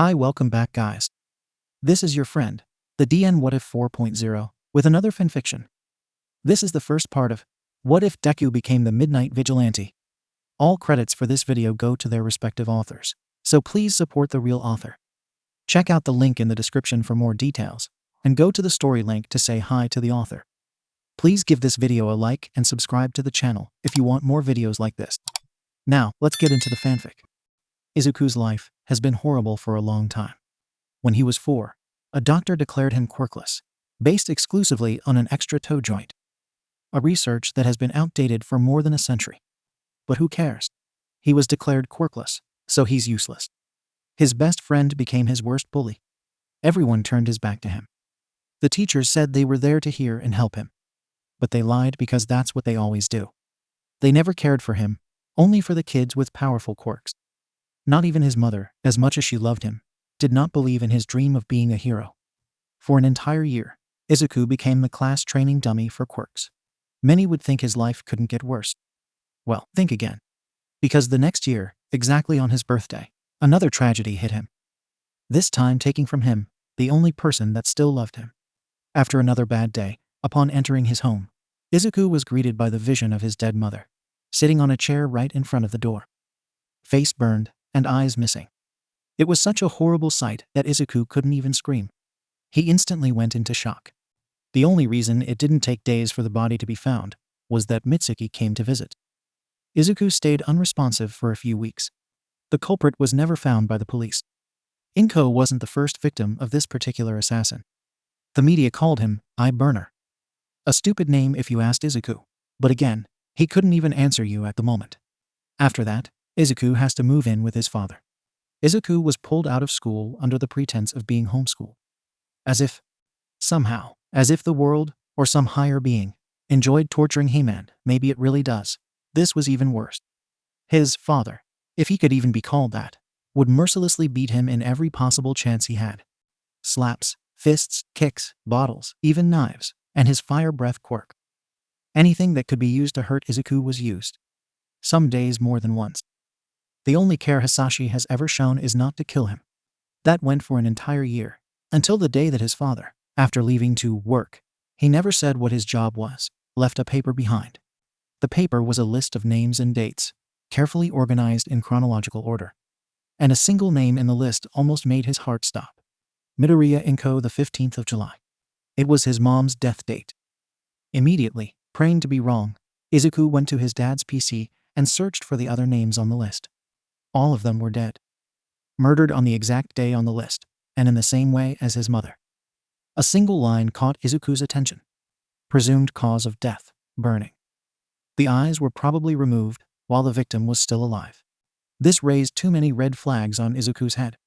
Hi, welcome back guys. This is your friend, the DN WhatIf 4.0, with another fanfiction. This is the first part of What If Deku Became the Midnight Vigilante. All credits for this video go to their respective authors, so please support the real author. Check out the link in the description for more details, and go to the story link to say hi to the author. Please give this video a like and subscribe to the channel if you want more videos like this. Now, let's get into the fanfic. Izuku's life has been horrible for a long time. When he was 4, a doctor declared him quirkless, based exclusively on an extra toe joint. A research that has been outdated for more than a century. But who cares? He was declared quirkless, so he's useless. His best friend became his worst bully. Everyone turned his back to him. The teachers said they were there to hear and help him. But they lied because that's what they always do. They never cared for him, only for the kids with powerful quirks. Not even his mother, as much as she loved him, did not believe in his dream of being a hero. For an entire year, Izuku became the class training dummy for quirks. Many would think his life couldn't get worse. Well, think again. Because the next year, exactly on his birthday, another tragedy hit him. This time taking from him the only person that still loved him. After another bad day, upon entering his home, Izuku was greeted by the vision of his dead mother, sitting on a chair right in front of the door. Face burned, and eyes missing. It was such a horrible sight that Izuku couldn't even scream. He instantly went into shock. The only reason it didn't take days for the body to be found was that Mitsuki came to visit. Izuku stayed unresponsive for a few weeks. The culprit was never found by the police. Inko wasn't the first victim of this particular assassin. The media called him Eye Burner. A stupid name if you asked Izuku, but again, he couldn't even answer you at the moment. After that, Izuku has to move in with his father. Izuku was pulled out of school under the pretense of being homeschooled. As if the world, or some higher being, enjoyed torturing He-Man. Maybe it really does. This was even worse. His father, if he could even be called that, would mercilessly beat him in every possible chance he had. Slaps, fists, kicks, bottles, even knives, and his fire breath quirk. Anything that could be used to hurt Izuku was used. Some days more than once. The only care Hitoshi has ever shown is not to kill him. That went for an entire year, until the day that his father, after leaving to work, he never said what his job was, left a paper behind. The paper was a list of names and dates, carefully organized in chronological order. And a single name in the list almost made his heart stop. Midroriya Izuku, the 15th of July. It was his mom's death date. Immediately, praying to be wrong, Izuku went to his dad's PC and searched for the other names on the list. All of them were dead. Murdered on the exact day on the list, and in the same way as his mother. A single line caught Izuku's attention. Presumed cause of death, burning. The eyes were probably removed while the victim was still alive. This raised too many red flags on Izuku's head.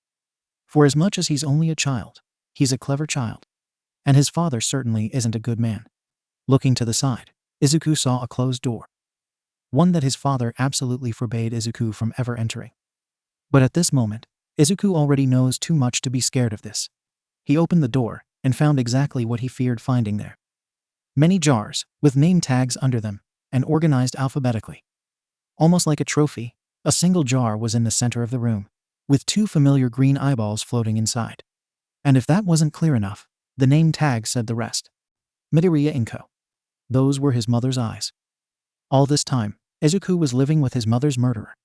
For as much as he's only a child, he's a clever child. And his father certainly isn't a good man. Looking to the side, Izuku saw a closed door. One that his father absolutely forbade Izuku from ever entering. But at this moment, Izuku already knows too much to be scared of this. He opened the door and found exactly what he feared finding there. Many jars, with name tags under them, and organized alphabetically. Almost like a trophy, a single jar was in the center of the room, with 2 familiar green eyeballs floating inside. And if that wasn't clear enough, the name tag said the rest. Midoriya Izuku. Those were his mother's eyes. All this time, Izuku was living with his mother's murderer.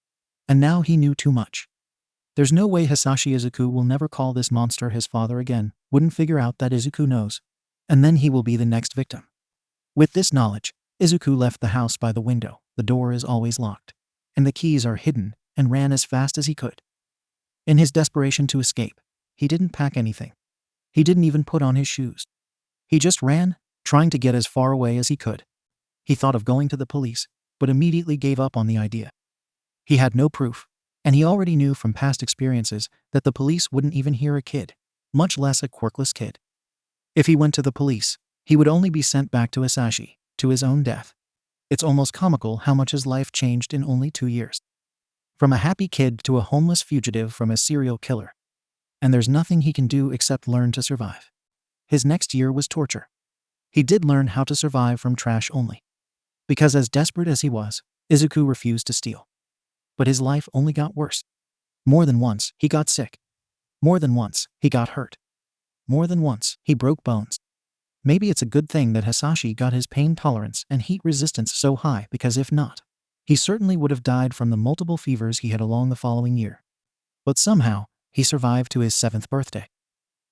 And now he knew too much. There's no way Hitoshi Izuku will never call this monster his father again, wouldn't figure out that Izuku knows. And then he will be the next victim. With this knowledge, Izuku left the house by the window. The door is always locked. And the keys are hidden, and ran as fast as he could. In his desperation to escape, he didn't pack anything. He didn't even put on his shoes. He just ran, trying to get as far away as he could. He thought of going to the police, but immediately gave up on the idea. He had no proof, and he already knew from past experiences that the police wouldn't even hear a kid, much less a quirkless kid. If he went to the police, he would only be sent back to Hitoshi, to his own death. It's almost comical how much his life changed in only 2 years. From a happy kid to a homeless fugitive from a serial killer. And there's nothing he can do except learn to survive. His next year was torture. He did learn how to survive from trash only. Because as desperate as he was, Izuku refused to steal. But his life only got worse. More than once, he got sick. More than once, he got hurt. More than once, he broke bones. Maybe it's a good thing that Hitoshi got his pain tolerance and heat resistance so high, because if not, he certainly would have died from the multiple fevers he had along the following year. But somehow, he survived to his 7th birthday.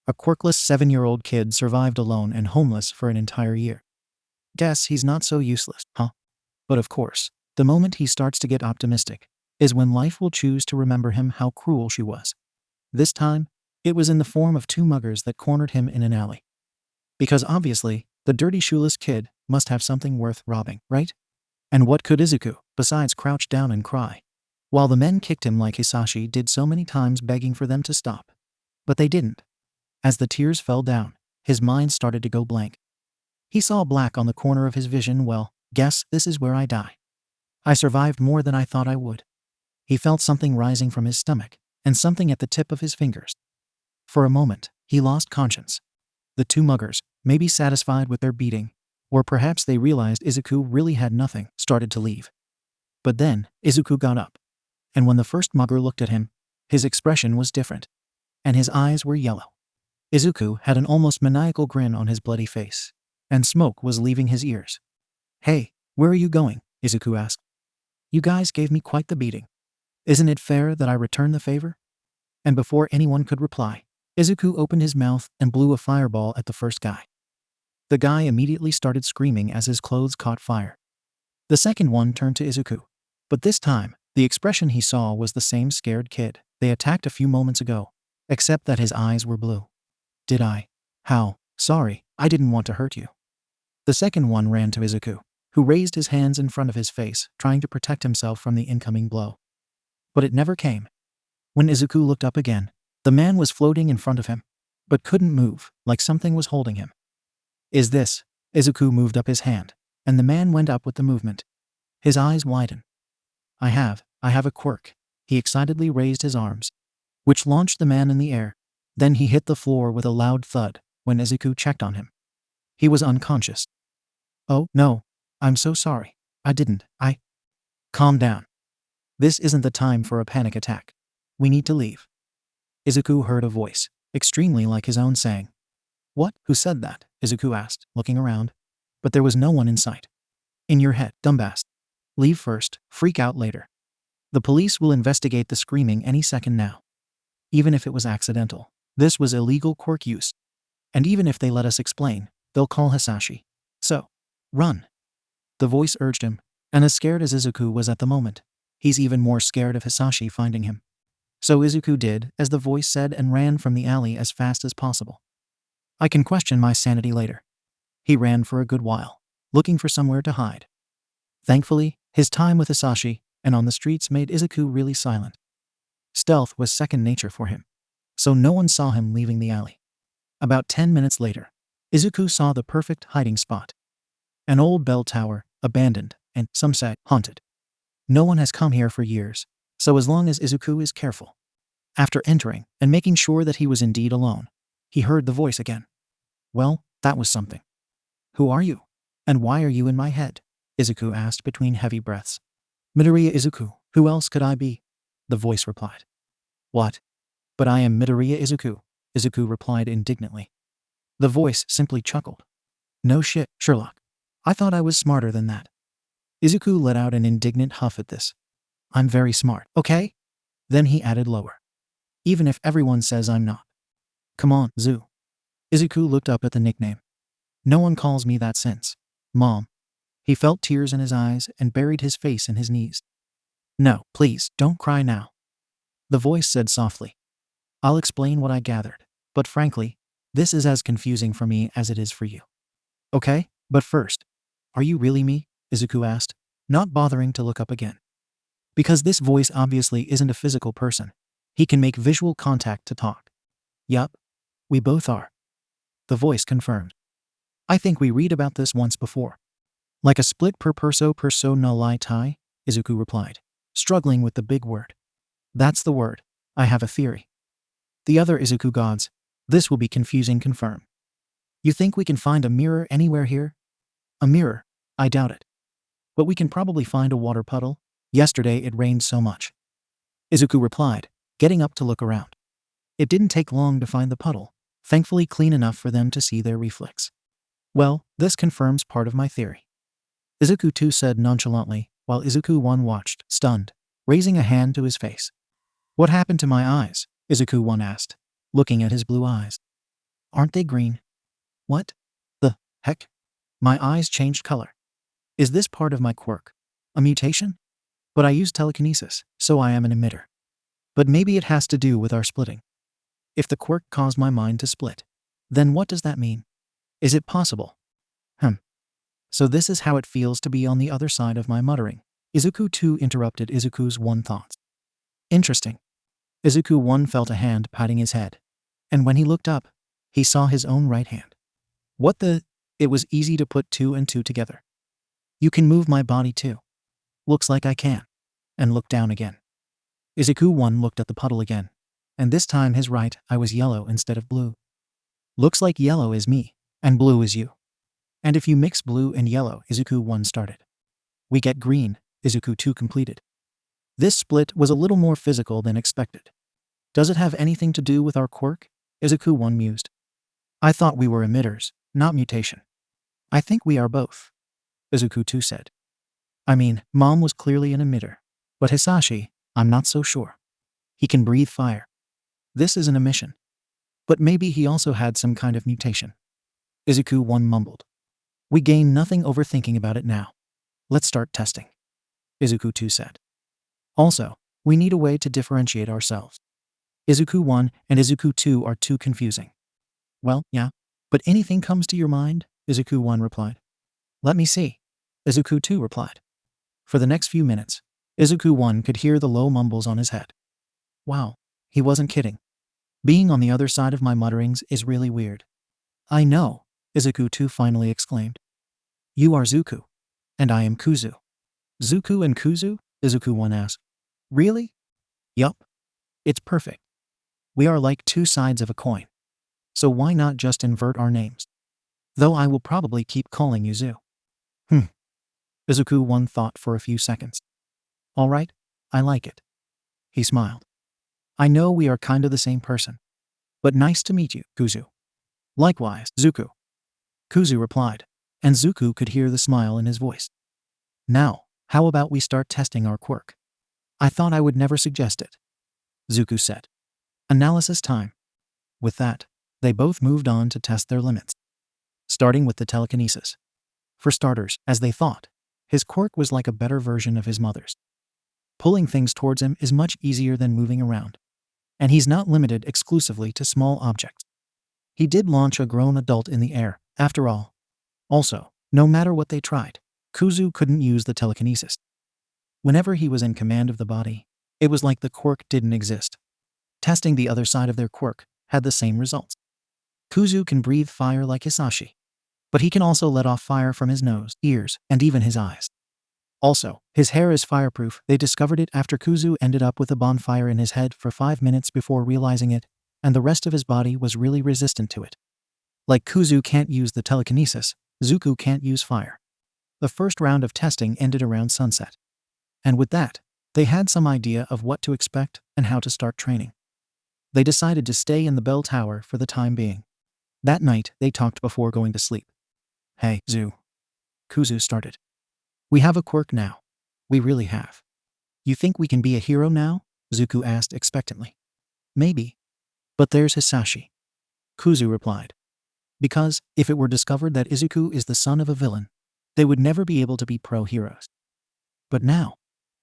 A quirkless 7-year-old kid survived alone and homeless for an entire year. Guess he's not so useless, huh? But of course, the moment he starts to get optimistic is when life will choose to remember him how cruel she was. This time, it was in the form of 2 muggers that cornered him in an alley. Because obviously, the dirty shoeless kid must have something worth robbing, right? And what could Izuku, besides crouch down and cry, while the men kicked him like Hitoshi did so many times, begging for them to stop? But they didn't. As the tears fell down, his mind started to go blank. He saw black on the corner of his vision. Well, guess this is where I die. I survived more than I thought I would. He felt something rising from his stomach, and something at the tip of his fingers. For a moment, he lost conscience. The 2 muggers, maybe satisfied with their beating, or perhaps they realized Izuku really had nothing, started to leave. But then, Izuku got up. And when the first mugger looked at him, his expression was different. And his eyes were yellow. Izuku had an almost maniacal grin on his bloody face, and smoke was leaving his ears. "Hey, where are you going?" Izuku asked. "You guys gave me quite the beating. Isn't it fair that I return the favor?" And before anyone could reply, Izuku opened his mouth and blew a fireball at the first guy. The guy immediately started screaming as his clothes caught fire. The second one turned to Izuku. But this time, the expression he saw was the same scared kid they attacked a few moments ago, except that his eyes were blue. "Did I? How? Sorry, I didn't want to hurt you." The second one ran to Izuku, who raised his hands in front of his face, trying to protect himself from the incoming blow. But it never came. When Izuku looked up again, the man was floating in front of him, but couldn't move, like something was holding him. "Is this?" Izuku moved up his hand, and the man went up with the movement. His eyes widened. I have a quirk." He excitedly raised his arms, which launched the man in the air. Then he hit the floor with a loud thud when Izuku checked on him. He was unconscious. "Oh, no. I'm so sorry. I didn't. Calm down. This isn't the time for a panic attack. We need to leave." Izuku heard a voice, extremely like his own, saying, "What? Who said that?" Izuku asked, looking around. But there was no one in sight. "In your head, dumbass. Leave first, freak out later. The police will investigate the screaming any second now. Even if it was accidental, this was illegal quirk use. And even if they let us explain, they'll call Hitoshi. So, run." The voice urged him, and as scared as Izuku was at the moment, he's even more scared of Hitoshi finding him. So Izuku did as the voice said and ran from the alley as fast as possible. I can question my sanity later. He ran for a good while, looking for somewhere to hide. Thankfully, his time with Hitoshi and on the streets made Izuku really silent. Stealth was second nature for him, so no one saw him leaving the alley. About 10 minutes later, Izuku saw the perfect hiding spot. An old bell tower, abandoned, and, some say, haunted. No one has come here for years, so as long as Izuku is careful. After entering and making sure that he was indeed alone, he heard the voice again. "Well, that was something." "Who are you? And why are you in my head?" Izuku asked between heavy breaths. "Midoriya Izuku. Who else could I be?" the voice replied. "What? But I am Midoriya Izuku," Izuku replied indignantly. The voice simply chuckled. "No shit, Sherlock. I thought I was smarter than that." Izuku let out an indignant huff at this. "I'm very smart, okay?" Then he added lower. "Even if everyone says I'm not." "Come on, Zoo." Izuku looked up at the nickname. "No one calls me that since Mom." He felt tears in his eyes and buried his face in his knees. "No, please, don't cry now," the voice said softly. "I'll explain what I gathered, but frankly, this is as confusing for me as it is for you. Okay, but first, are you really me?" Izuku asked, not bothering to look up again. Because this voice obviously isn't a physical person. He can make visual contact to talk. "Yup, we both are," the voice confirmed. "I think we read about this once before." "Like a split per perso no lie tie," Izuku replied, struggling with the big word. "That's the word. I have a theory." The other Izuku gods, "This will be confusing," confirm. "You think we can find a mirror anywhere here?" "A mirror? I doubt it. But we can probably find a water puddle. Yesterday it rained so much," Izuku replied, getting up to look around. It didn't take long to find the puddle, thankfully clean enough for them to see their reflex. Well, this confirms part of my theory, Izuku 2 said nonchalantly, while Izuku 1 watched, stunned, raising a hand to his face. What happened to my eyes? Izuku 1 asked, looking at his blue eyes. Aren't they green? What the heck? My eyes changed color. Is this part of my quirk? A mutation? But I use telekinesis, so I am an emitter. But maybe it has to do with our splitting. If the quirk caused my mind to split, then what does that mean? Is it possible? So this is how it feels to be on the other side of my muttering. Izuku 2 interrupted Izuku's 1 thoughts. Interesting. Izuku 1 felt a hand patting his head. And when he looked up, he saw his own right hand. What the? It was easy to put 2 and 2 together. You can move my body too. Looks like I can. And looked down again. Izuku 1 looked at the puddle again. And this time his right eye was yellow instead of blue. Looks like yellow is me, and blue is you. And if you mix blue and yellow, Izuku 1 started. We get green, Izuku 2 completed. This split was a little more physical than expected. Does it have anything to do with our quirk? Izuku 1 mused. I thought we were emitters, not mutation. I think we are both, Izuku 2 said. I mean, Mom was clearly an emitter. But Hisashi, I'm not so sure. He can breathe fire. This is an emission. But maybe he also had some kind of mutation. Izuku 1 mumbled. We gain nothing overthinking about it now. Let's start testing, Izuku 2 said. Also, we need a way to differentiate ourselves. Izuku 1 and Izuku 2 are too confusing. Well, yeah, but anything comes to your mind? Izuku 1 replied. Let me see, Izuku 2 replied. For the next few minutes, Izuku 1 could hear the low mumbles on his head. Wow, he wasn't kidding. Being on the other side of my mutterings is really weird. I know, Izuku 2 finally exclaimed. You are Zuku, and I am Kuzu. Zuku and Kuzu? Izuku 1 asked. Really? Yup. It's perfect. We are like two sides of a coin. So why not just invert our names? Though I will probably keep calling you Zu. Izuku 1 thought for a few seconds. All right, I like it. He smiled. I know we are kind of the same person. But nice to meet you, Kuzu. Likewise, Zuku. Kuzu replied, and Zuku could hear the smile in his voice. Now, how about we start testing our quirk? I thought I would never suggest it, Zuku said. Analysis time. With that, they both moved on to test their limits. Starting with the telekinesis. For starters, as they thought, his quirk was like a better version of his mother's. Pulling things towards him is much easier than moving around. And he's not limited exclusively to small objects. He did launch a grown adult in the air, after all. Also, no matter what they tried, Kuzu couldn't use the telekinesis. Whenever he was in command of the body, it was like the quirk didn't exist. Testing the other side of their quirk had the same results. Kuzu can breathe fire like Hisashi, but he can also let off fire from his nose, ears, and even his eyes. Also, his hair is fireproof. They discovered it after Kuzu ended up with a bonfire in his head for 5 minutes before realizing it, and the rest of his body was really resistant to it. Like Kuzu can't use the telekinesis, Zuku can't use fire. The first round of testing ended around sunset. And with that, they had some idea of what to expect and how to start training. They decided to stay in the bell tower for the time being. That night, they talked before going to sleep. Hey, Zu. Kuzu started. We have a quirk now. We really have. You think we can be a hero now? Zuku asked expectantly. Maybe. But there's Hisashi. Kuzu replied. Because, if it were discovered that Izuku is the son of a villain, they would never be able to be pro-heroes. But now,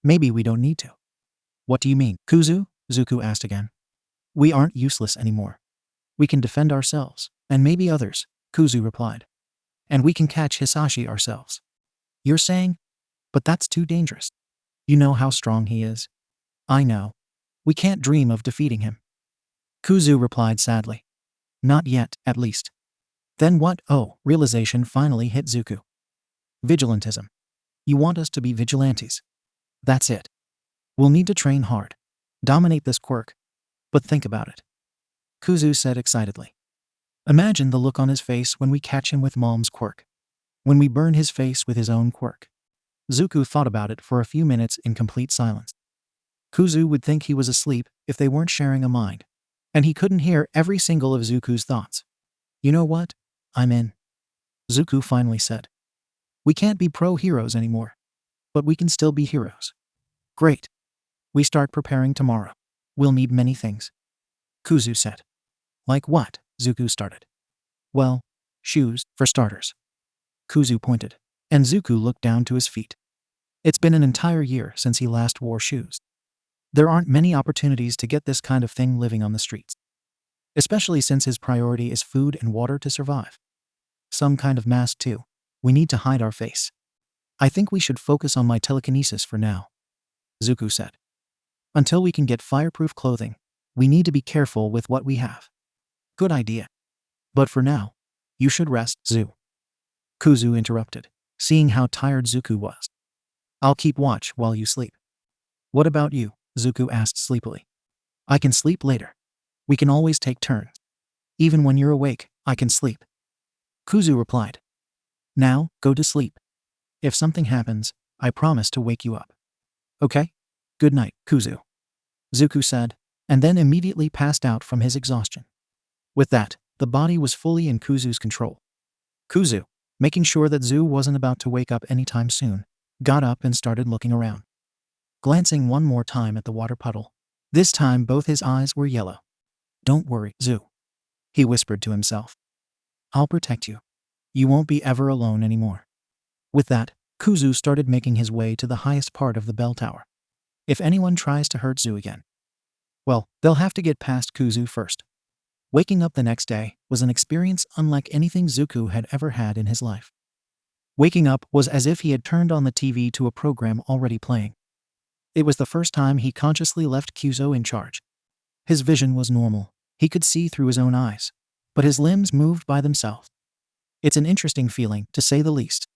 maybe we don't need to. What do you mean, Kuzu? Zuku asked again. We aren't useless anymore. We can defend ourselves, and maybe others, Kuzu replied. And we can catch Hisashi ourselves. You're saying? But that's too dangerous. You know how strong he is. I know. We can't dream of defeating him. Kuzu replied sadly. Not yet, at least. Then what? Oh, realization finally hit Zuku. Vigilantism. You want us to be vigilantes. That's it. We'll need to train hard. Dominate this quirk. But think about it. Kuzu said excitedly. Imagine the look on his face when we catch him with Mom's quirk. When we burn his face with his own quirk. Zuku thought about it for a few minutes in complete silence. Kuzu would think he was asleep if they weren't sharing a mind. and he couldn't hear every single of Zuku's thoughts. You know what? I'm in. Zuku finally said. We can't be pro-heroes anymore, but we can still be heroes. Great. We start preparing tomorrow. We'll need many things. Kuzu said. Like what? Zuku started. Well, shoes, for starters. Kuzu pointed, and Zuku looked down to his feet. It's been an entire year since he last wore shoes. There aren't many opportunities to get this kind of thing living on the streets, especially since his priority is food and water to survive. Some kind of mask too. We need to hide our face. I think we should focus on my telekinesis for now, Zuku said. Until we can get fireproof clothing, we need to be careful with what we have. Good idea. But for now, you should rest, Zu. Kuzu interrupted, seeing how tired Zuku was. I'll keep watch while you sleep. What about you? Zuku asked sleepily. I can sleep later. We can always take turns. Even when you're awake, I can sleep. Kuzu replied. Now, go to sleep. If something happens, I promise to wake you up. Okay? Good night, Kuzu. Zuku said, and then immediately passed out from his exhaustion. With that, the body was fully in Kuzu's control. Kuzu, making sure that Zu wasn't about to wake up anytime soon, got up and started looking around. Glancing one more time at the water puddle. This time both his eyes were yellow. Don't worry, Zu, he whispered to himself. I'll protect you. You won't be ever alone anymore. With that, Kuzu started making his way to the highest part of the bell tower. If anyone tries to hurt Zu again, well, they'll have to get past Kuzu first. Waking up the next day was an experience unlike anything Zuku had ever had in his life. Waking up was as if he had turned on the TV to a program already playing. It was the first time he consciously left Kuzo in charge. His vision was normal. He could see through his own eyes, but his limbs moved by themselves. It's an interesting feeling, to say the least,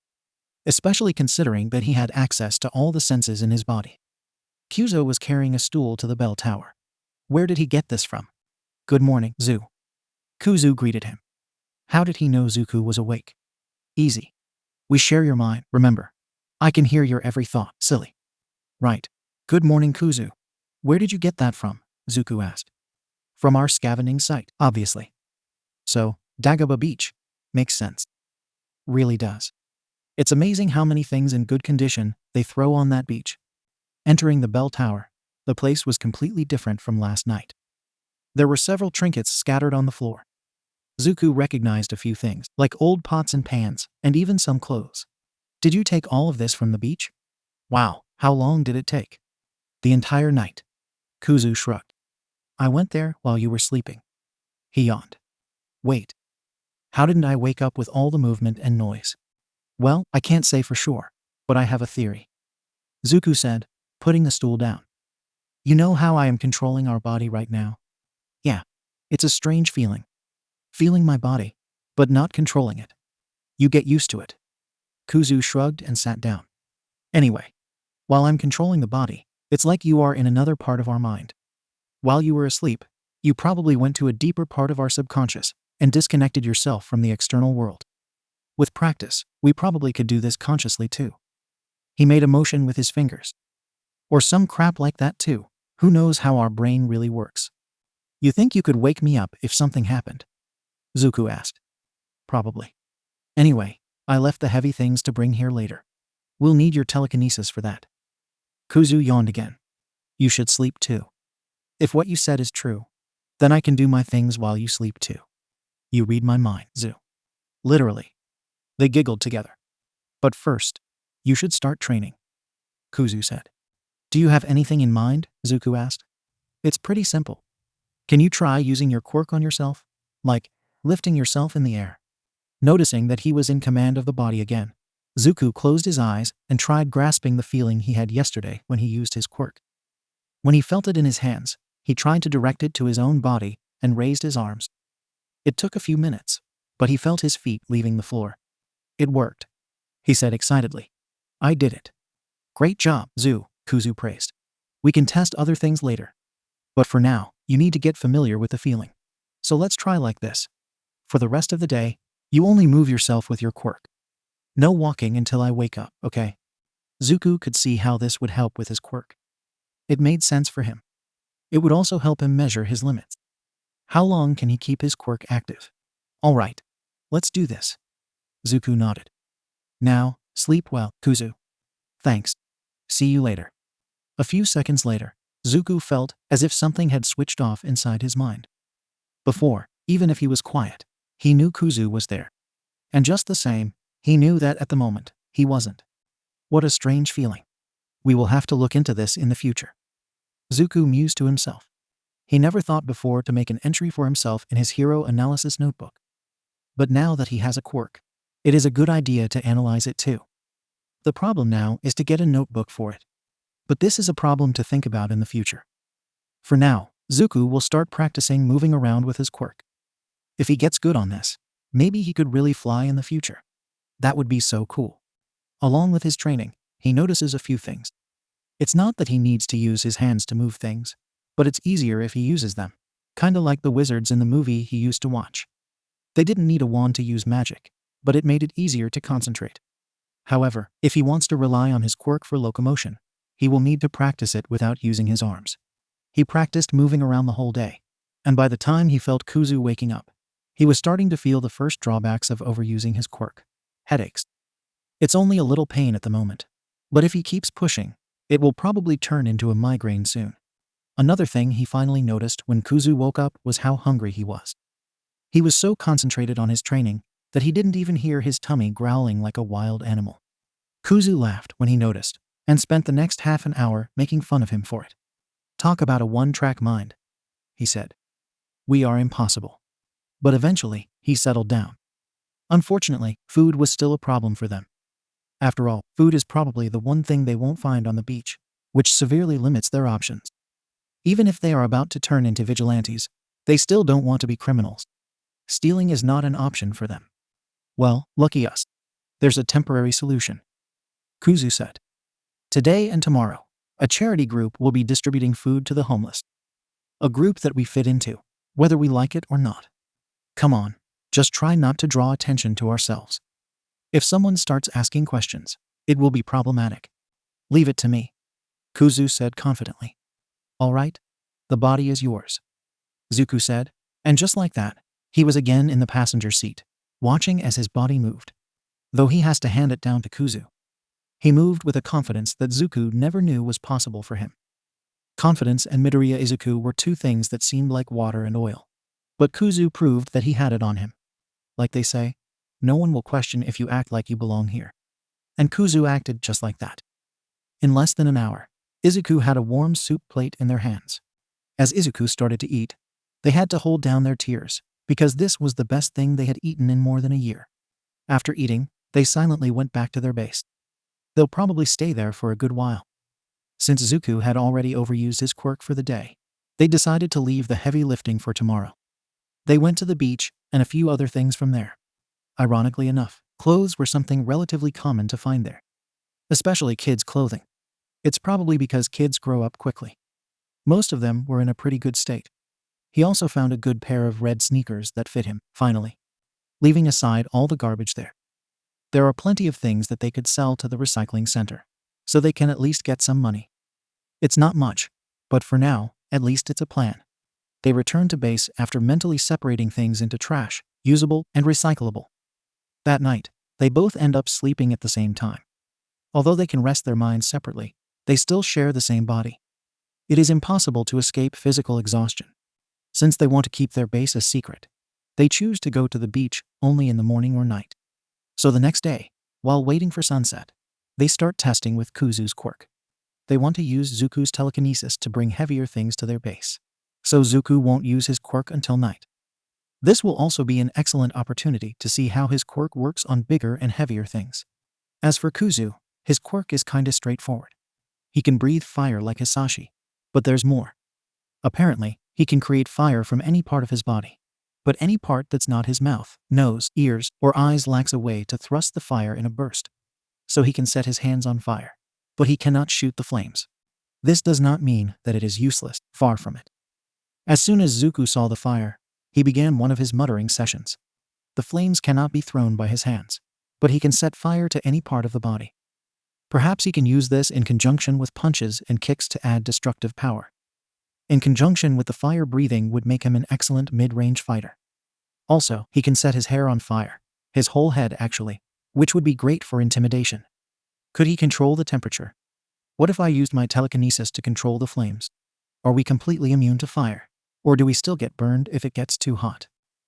especially considering that he had access to all the senses in his body. Kuzo was carrying a stool to the bell tower. Where did he get this from? Good morning, Zu. Kuzu greeted him. How did he know Zuku was awake? Easy. We share your mind, remember. I can hear your every thought, silly. Right. Good morning, Kuzu. Where did you get that from? Zuku asked. From our scavenging site, obviously. So, Dagobah Beach. Makes sense. Really does. It's amazing how many things in good condition they throw on that beach. Entering the bell tower, the place was completely different from last night. There were several trinkets scattered on the floor. Zuku recognized a few things, like old pots and pans, and even some clothes. Did you take all of this from the beach? Wow, how long did it take? The entire night. Kuzu shrugged. I went there while you were sleeping. He yawned. Wait. How didn't I wake up with all the movement and noise? Well, I can't say for sure, but I have a theory. Zuku said, putting the stool down. You know how I am controlling our body right now? Yeah, it's a strange feeling. Feeling my body, but not controlling it. You get used to it. Kuzu shrugged and sat down. Anyway, while I'm controlling the body, it's like you are in another part of our mind. While you were asleep, you probably went to a deeper part of our subconscious and disconnected yourself from the external world. With practice, we probably could do this consciously too. He made a motion with his fingers. Or some crap like that too. Who knows how our brain really works? You think you could wake me up if something happened? Zuku asked. Probably. Anyway, I left the heavy things to bring here later. We'll need your telekinesis for that. Kuzu yawned again. You should sleep too. If what you said is true, then I can do my things while you sleep too. You read my mind, Zu. Literally. They giggled together. But first, you should start training, Kuzu said. Do you have anything in mind? Zuku asked. It's pretty simple. Can you try using your quirk on yourself? Like, lifting yourself in the air. Noticing that he was in command of the body again, Zuku closed his eyes and tried grasping the feeling he had yesterday when he used his quirk. When he felt it in his hands, he tried to direct it to his own body and raised his arms. It took a few minutes, but he felt his feet leaving the floor. It worked, he said excitedly. I did it. Great job, Zu, Kuzu praised. We can test other things later. But for now, you need to get familiar with the feeling. So let's try like this. For the rest of the day, you only move yourself with your quirk. No walking until I wake up, okay? Zuku could see how this would help with his quirk. It made sense for him. It would also help him measure his limits. How long can he keep his quirk active? All right, let's do this. Zuku nodded. Now, sleep well, Kuzu. Thanks. See you later. A few seconds later, Zuku felt as if something had switched off inside his mind. Before, even if he was quiet, he knew Kuzu was there. And just the same, he knew that at the moment, he wasn't. What a strange feeling. We will have to look into this in the future. Zuku mused to himself. He never thought before to make an entry for himself in his hero analysis notebook. But now that he has a quirk, it is a good idea to analyze it too. The problem now is to get a notebook for it. But this is a problem to think about in the future. For now, Zuku will start practicing moving around with his quirk. If he gets good on this, maybe he could really fly in the future. That would be so cool. Along with his training, he notices a few things. It's not that he needs to use his hands to move things, but it's easier if he uses them. Kinda like the wizards in the movie he used to watch. They didn't need a wand to use magic, but it made it easier to concentrate. However, if he wants to rely on his quirk for locomotion, he will need to practice it without using his arms. He practiced moving around the whole day, and by the time he felt Kuzu waking up, he was starting to feel the first drawbacks of overusing his quirk. Headaches. It's only a little pain at the moment, but if he keeps pushing, it will probably turn into a migraine soon. Another thing he finally noticed when Kuzu woke up was how hungry he was. He was so concentrated on his training that he didn't even hear his tummy growling like a wild animal. Kuzu laughed when he noticed, and spent the next half an hour making fun of him for it. Talk about a one-track mind, he said. We are impossible. But eventually, he settled down. Unfortunately, food was still a problem for them. After all, food is probably the one thing they won't find on the beach, which severely limits their options. Even if they are about to turn into vigilantes, they still don't want to be criminals. Stealing is not an option for them. Well, lucky us. There's a temporary solution. Kuzu said. Today and tomorrow, a charity group will be distributing food to the homeless. A group that we fit into, whether we like it or not. Come on, just try not to draw attention to ourselves. If someone starts asking questions, it will be problematic. Leave it to me, Kuzu said confidently. All right, the body is yours, Zuku said, and just like that, he was again in the passenger seat, watching as his body moved. Though he has to hand it down to Kuzu. He moved with a confidence that Zuku never knew was possible for him. Confidence and Midoriya Izuku were two things that seemed like water and oil. But Kuzu proved that he had it on him. Like they say, no one will question if you act like you belong here. And Kuzu acted just like that. In less than an hour, Izuku had a warm soup plate in their hands. As Izuku started to eat, they had to hold down their tears, because this was the best thing they had eaten in more than a year. After eating, they silently went back to their base. They'll probably stay there for a good while. Since Zuku had already overused his quirk for the day, they decided to leave the heavy lifting for tomorrow. They went to the beach and a few other things from there. Ironically enough, clothes were something relatively common to find there. Especially kids' clothing. It's probably because kids grow up quickly. Most of them were in a pretty good state. He also found a good pair of red sneakers that fit him, finally. Leaving aside all the garbage there. There are plenty of things that they could sell to the recycling center, so they can at least get some money. It's not much, but for now, at least it's a plan. They return to base after mentally separating things into trash, usable, and recyclable. That night, they both end up sleeping at the same time. Although they can rest their minds separately, they still share the same body. It is impossible to escape physical exhaustion. Since they want to keep their base a secret, they choose to go to the beach only in the morning or night. So the next day, while waiting for sunset, they start testing with Kuzu's quirk. They want to use Zuku's telekinesis to bring heavier things to their base, so Zuku won't use his quirk until night. This will also be an excellent opportunity to see how his quirk works on bigger and heavier things. As for Kuzu, his quirk is kinda straightforward. He can breathe fire like Hitoshi, but there's more. Apparently, he can create fire from any part of his body. But any part that's not his mouth, nose, ears, or eyes lacks a way to thrust the fire in a burst. So he can set his hands on fire, but he cannot shoot the flames. This does not mean that it is useless, far from it. As soon as Zuku saw the fire, he began one of his muttering sessions. The flames cannot be thrown by his hands, but he can set fire to any part of the body. Perhaps he can use this in conjunction with punches and kicks to add destructive power. In conjunction with the fire breathing would make him an excellent mid-range fighter. Also, he can set his hair on fire. His whole head, actually, which would be great for intimidation. Could he control the temperature? What if I used my telekinesis to control the flames? Are we completely immune to fire? Or do we still get burned if it gets too hot?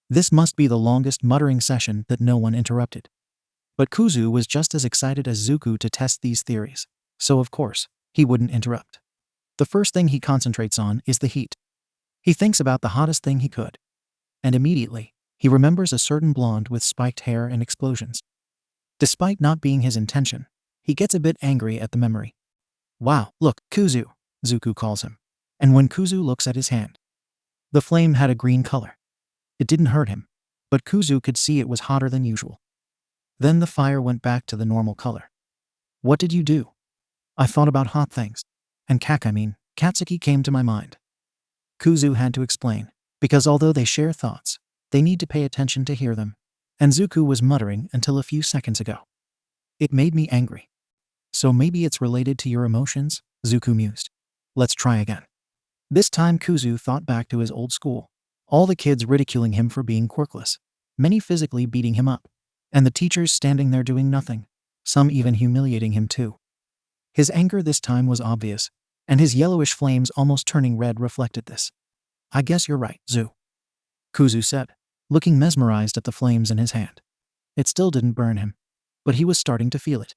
This must be the longest muttering session that no one interrupted. But Kuzu was just as excited as Zuku to test these theories, so of course, he wouldn't interrupt. The first thing he concentrates on is the heat. He thinks about the hottest thing he could. And immediately, he remembers a certain blonde with spiked hair and explosions. Despite not being his intention, he gets a bit angry at the memory. Wow, look, Kuzu, Zuku calls him. And when Kuzu looks at his hand, the flame had a green color. It didn't hurt him, but Kuzu could see it was hotter than usual. Then the fire went back to the normal color. What did you do? I thought about hot things. And Katsuki came to my mind. Kuzu had to explain, because although they share thoughts, they need to pay attention to hear them. And Zuku was muttering until a few seconds ago. It made me angry. So maybe it's related to your emotions, Zuku mused. Let's try again. This time Kuzu thought back to his old school. All the kids ridiculing him for being quirkless, many physically beating him up, and the teachers standing there doing nothing, some even humiliating him too. His anger this time was obvious, and his yellowish flames almost turning red reflected this. I guess you're right, Zu, Kuzu said, looking mesmerized at the flames in his hand. It still didn't burn him, but he was starting to feel it.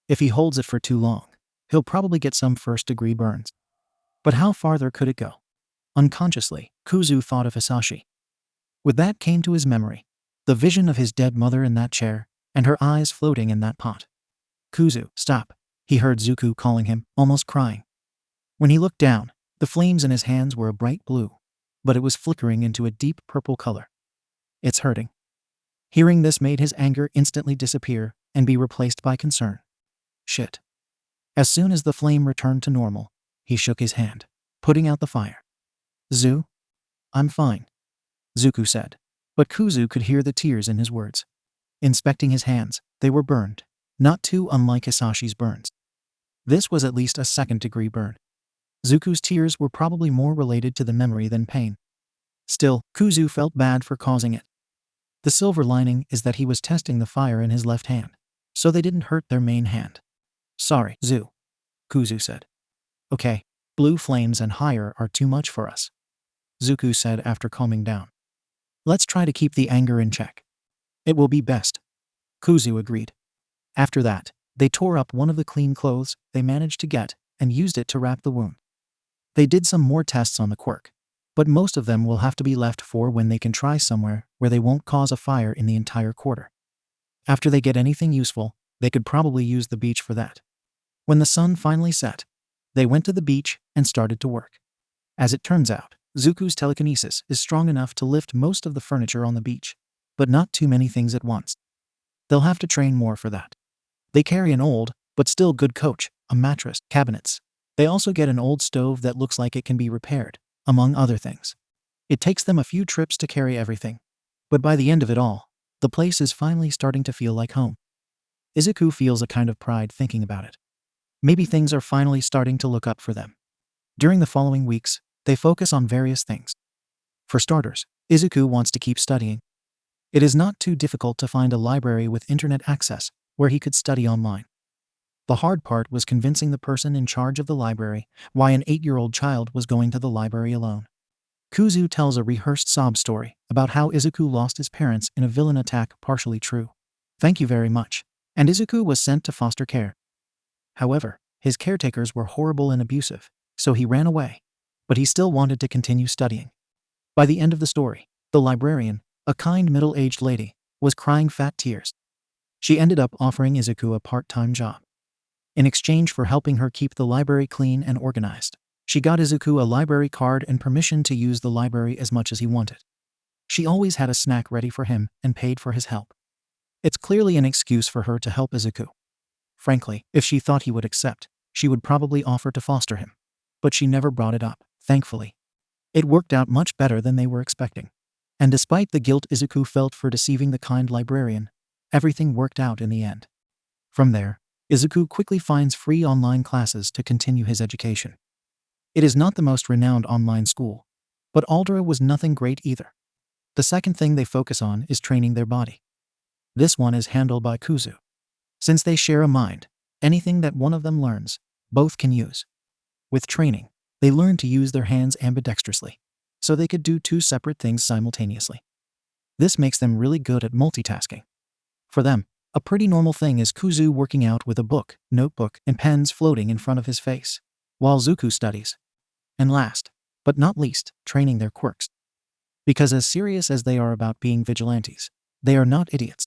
If he holds it for too long, he'll probably get some first-degree burns. But how farther could it go? Unconsciously, Kuzu thought of Hitoshi. With that came to his memory the vision of his dead mother in that chair, and her eyes floating in that pot. Kuzu, stop, he heard Zuku calling him, almost crying. When he looked down, the flames in his hands were a bright blue, but it was flickering into a deep purple color. It's hurting. Hearing this made his anger instantly disappear and be replaced by concern. Shit. As soon as the flame returned to normal, he shook his hand, putting out the fire. Zu? I'm fine, Zuku said, but Kuzu could hear the tears in his words. Inspecting his hands, they were burned, not too unlike Hisashi's burns. This was at least a second-degree burn. Zuku's tears were probably more related to the memory than pain. Still, Kuzu felt bad for causing it. The silver lining is that he was testing the fire in his left hand, so they didn't hurt their main hand. Sorry, Zu, Kuzu said. Okay, blue flames and higher are too much for us, Zuku said after calming down. Let's try to keep the anger in check. It will be best, Kuzu agreed. After that, they tore up one of the clean clothes they managed to get and used it to wrap the wound. They did some more tests on the quirk, but most of them will have to be left for when they can try somewhere where they won't cause a fire in the entire quarter. After they get anything useful, they could probably use the beach for that. When the sun finally set, they went to the beach and started to work. As it turns out, Zuku's telekinesis is strong enough to lift most of the furniture on the beach, but not too many things at once. They'll have to train more for that. They carry an old, but still good coach, a mattress, cabinets. They also get an old stove that looks like it can be repaired, among other things. It takes them a few trips to carry everything, but by the end of it all, the place is finally starting to feel like home. Izuku feels a kind of pride thinking about it. Maybe things are finally starting to look up for them. During the following weeks, they focus on various things. For starters, Izuku wants to keep studying. It is not too difficult to find a library with internet access where he could study online. The hard part was convincing the person in charge of the library why an 8-year-old child was going to the library alone. Kuzu tells a rehearsed sob story about how Izuku lost his parents in a villain attack, partially true. Thank you very much. And Izuku was sent to foster care. However, his caretakers were horrible and abusive, so he ran away. But he still wanted to continue studying. By the end of the story, the librarian, a kind middle-aged lady, was crying fat tears. She ended up offering Izuku a part-time job. In exchange for helping her keep the library clean and organized, she got Izuku a library card and permission to use the library as much as he wanted. She always had a snack ready for him and paid for his help. It's clearly an excuse for her to help Izuku. Frankly, if she thought he would accept, she would probably offer to foster him. But she never brought it up, thankfully. It worked out much better than they were expecting. And despite the guilt Izuku felt for deceiving the kind librarian, everything worked out in the end. From there, Izuku quickly finds free online classes to continue his education. It is not the most renowned online school, but Aldera was nothing great either. The second thing they focus on is training their body. This one is handled by Kuzu. Since they share a mind, anything that one of them learns, both can use. With training, they learn to use their hands ambidextrously, so they could do two separate things simultaneously. This makes them really good at multitasking. For them, a pretty normal thing is Kuzu working out with a book, notebook, and pens floating in front of his face, while Zuku studies. And last, but not least, training their quirks. Because as serious as they are about being vigilantes, they are not idiots.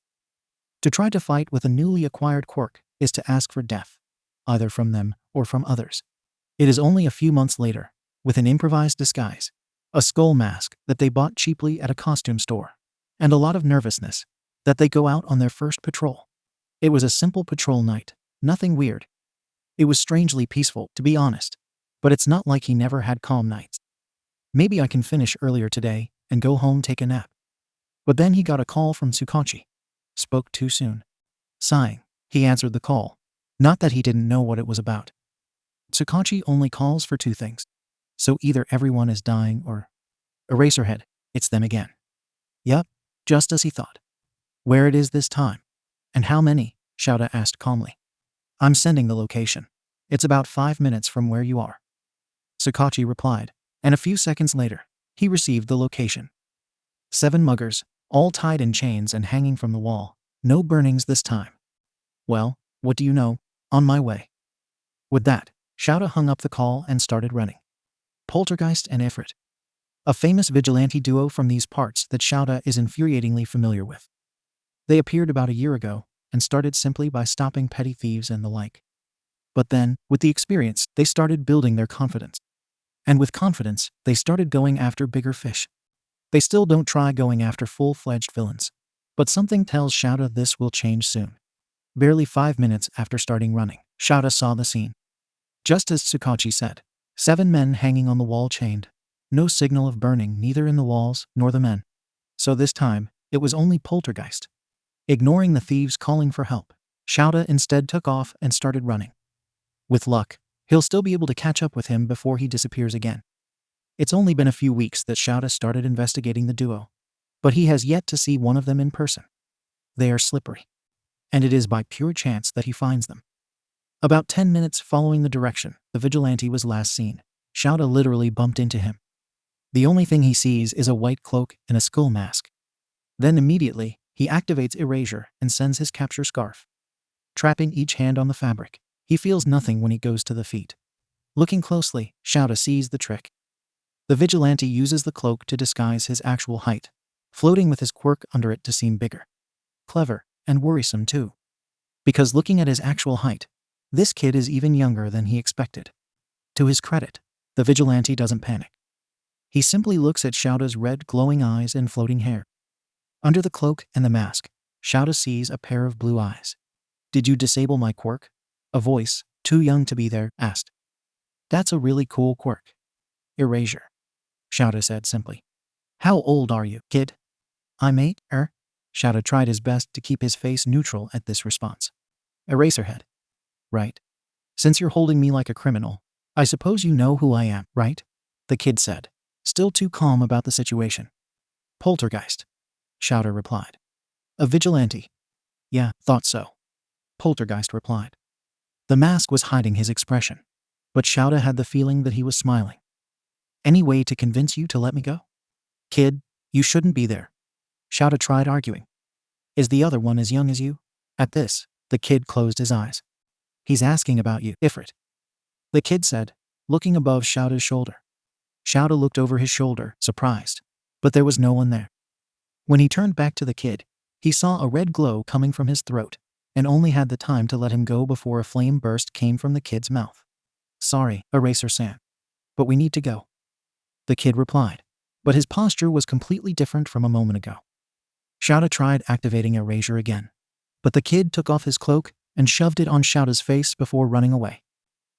To try to fight with a newly acquired quirk is to ask for death, either from them or from others. It is only a few months later, with an improvised disguise, a skull mask that they bought cheaply at a costume store, and a lot of nervousness, that they go out on their first patrol. It was a simple patrol night, nothing weird. It was strangely peaceful, to be honest, but it's not like he never had calm nights. Maybe I can finish earlier today and go home take a nap. But then he got a call from Tsukachi. Spoke too soon. Sighing, he answered the call. Not that he didn't know what it was about. Tsukachi only calls for two things. So either everyone is dying or… Eraserhead, it's them again. Yup, just as he thought. Where it is this time? And how many? Shouta asked calmly. I'm sending the location. It's about 5 minutes from where you are. Tsukachi replied, and a few seconds later, he received the location. 7 muggers, all tied in chains and hanging from the wall. No burnings this time. Well, what do you know? On my way. With that, Shouta hung up the call and started running. Poltergeist and Ifrit. A famous vigilante duo from these parts that Shouta is infuriatingly familiar with. They appeared about a year ago and started simply by stopping petty thieves and the like. But then, with the experience, they started building their confidence. And with confidence, they started going after bigger fish. They still don't try going after full-fledged villains. But something tells Shouta this will change soon. Barely 5 minutes after starting running, Shouta saw the scene. Just as Tsukachi said, 7 men hanging on the wall chained. No signal of burning neither in the walls nor the men. So this time, it was only Poltergeist. Ignoring the thieves calling for help, Shouta instead took off and started running. With luck, he'll still be able to catch up with him before he disappears again. It's only been a few weeks that Shouta started investigating the duo, but he has yet to see one of them in person. They are slippery, and it is by pure chance that he finds them. About 10 minutes following the direction the vigilante was last seen, Shouta literally bumped into him. The only thing he sees is a white cloak and a skull mask. Then immediately, he activates Erasure and sends his capture scarf. Trapping each hand on the fabric, he feels nothing when he goes to the feet. Looking closely, Shouta sees the trick. The vigilante uses the cloak to disguise his actual height, floating with his quirk under it to seem bigger. Clever, and worrisome too. Because looking at his actual height, this kid is even younger than he expected. To his credit, the vigilante doesn't panic. He simply looks at Shouta's red glowing eyes and floating hair. Under the cloak and the mask, Shouta sees a pair of blue eyes. Did you disable my quirk? A voice, too young to be there, asked. That's a really cool quirk. Erasure. Shouta said simply. How old are you, kid? I'm 8, Shouta tried his best to keep his face neutral at this response. Eraserhead. Right. Since you're holding me like a criminal, I suppose you know who I am, right? The kid said, still too calm about the situation. Poltergeist. Shouta replied. A vigilante. Yeah, thought so. Poltergeist replied. The mask was hiding his expression, but Shouta had the feeling that he was smiling. Any way to convince you to let me go? Kid, you shouldn't be there. Shouta tried arguing. Is the other one as young as you? At this, the kid closed his eyes. He's asking about you, Ifrit. The kid said, looking above Shouta's shoulder. Shouta looked over his shoulder, surprised, but there was no one there. When he turned back to the kid, he saw a red glow coming from his throat, and only had the time to let him go before a flame burst came from the kid's mouth. Sorry, Eraser-san, but we need to go. The kid replied, but his posture was completely different from a moment ago. Shouta tried activating Erasure again, but the kid took off his cloak and shoved it on Shouta's face before running away.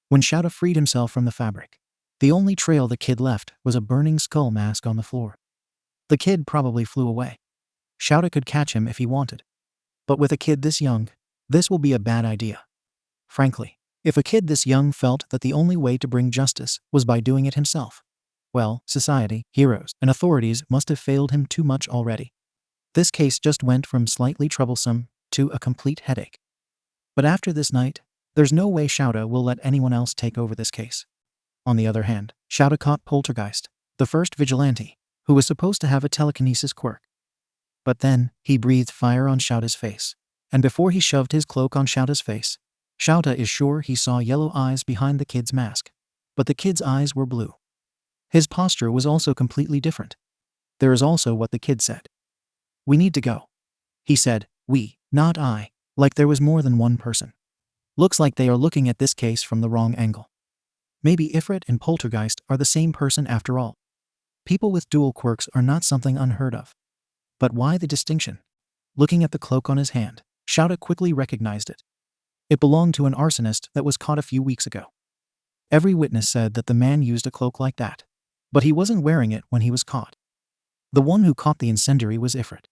When Shouta freed himself from the fabric, the only trail the kid left was a burning skull mask on the floor. The kid probably flew away. Shouta could catch him if he wanted. But with a kid this young, this will be a bad idea. Frankly, If a kid this young felt that the only way to bring justice was by doing it himself, well, society, heroes, and authorities must have failed him too much already. This case just went from slightly troublesome to a complete headache. But after this night, there's no way Shouta will let anyone else take over this case. On the other hand, Shouta caught Poltergeist, the first vigilante, who was supposed to have a telekinesis quirk. But then, he breathed fire on Shouta's face. And before he shoved his cloak on Shouta's face, Shouta is sure he saw yellow eyes behind the kid's mask. But the kid's eyes were blue. His posture was also completely different. There is also what the kid said. "We need to go." He said, "We, not I," like there was more than one person. Looks like they are looking at this case from the wrong angle. Maybe Ifrit and Poltergeist are the same person after all. People with dual quirks are not something unheard of. But why the distinction? Looking at the cloak on his hand, Shouta quickly recognized it. It belonged to an arsonist that was caught a few weeks ago. Every witness said that the man used a cloak like that. But he wasn't wearing it when he was caught. The one who caught the incendiary was Ifrit.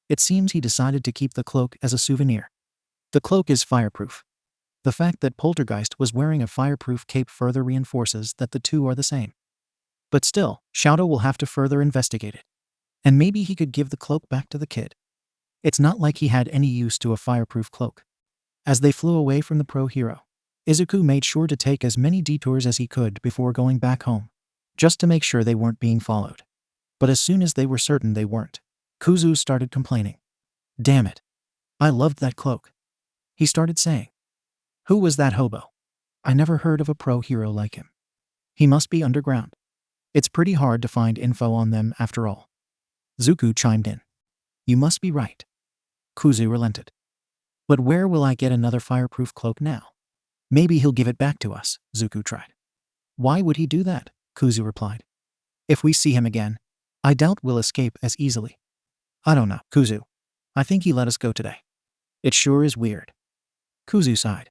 It seems he decided to keep the cloak as a souvenir. The cloak is fireproof. The fact that Poltergeist was wearing a fireproof cape further reinforces that the two are the same. But still, Shouta will have to further investigate it. And maybe he could give the cloak back to the kid. It's not like he had any use to a fireproof cloak. As they flew away from the pro-hero, Izuku made sure to take as many detours as he could before going back home, just to make sure they weren't being followed. But as soon as they were certain they weren't, Kuzu started complaining. "Damn it. I loved that cloak," he started saying. "Who was that hobo? I never heard of a pro-hero like him. He must be underground. It's pretty hard to find info on them after all." Zuko chimed in. "You must be right." Kuzu relented. "But where will I get another fireproof cloak now?" "Maybe he'll give it back to us," Zuko tried. "Why would he do that?" Kuzu replied. "If we see him again, I doubt we'll escape as easily." "I don't know, Kuzu. I think he let us go today. It sure is weird." Kuzu sighed.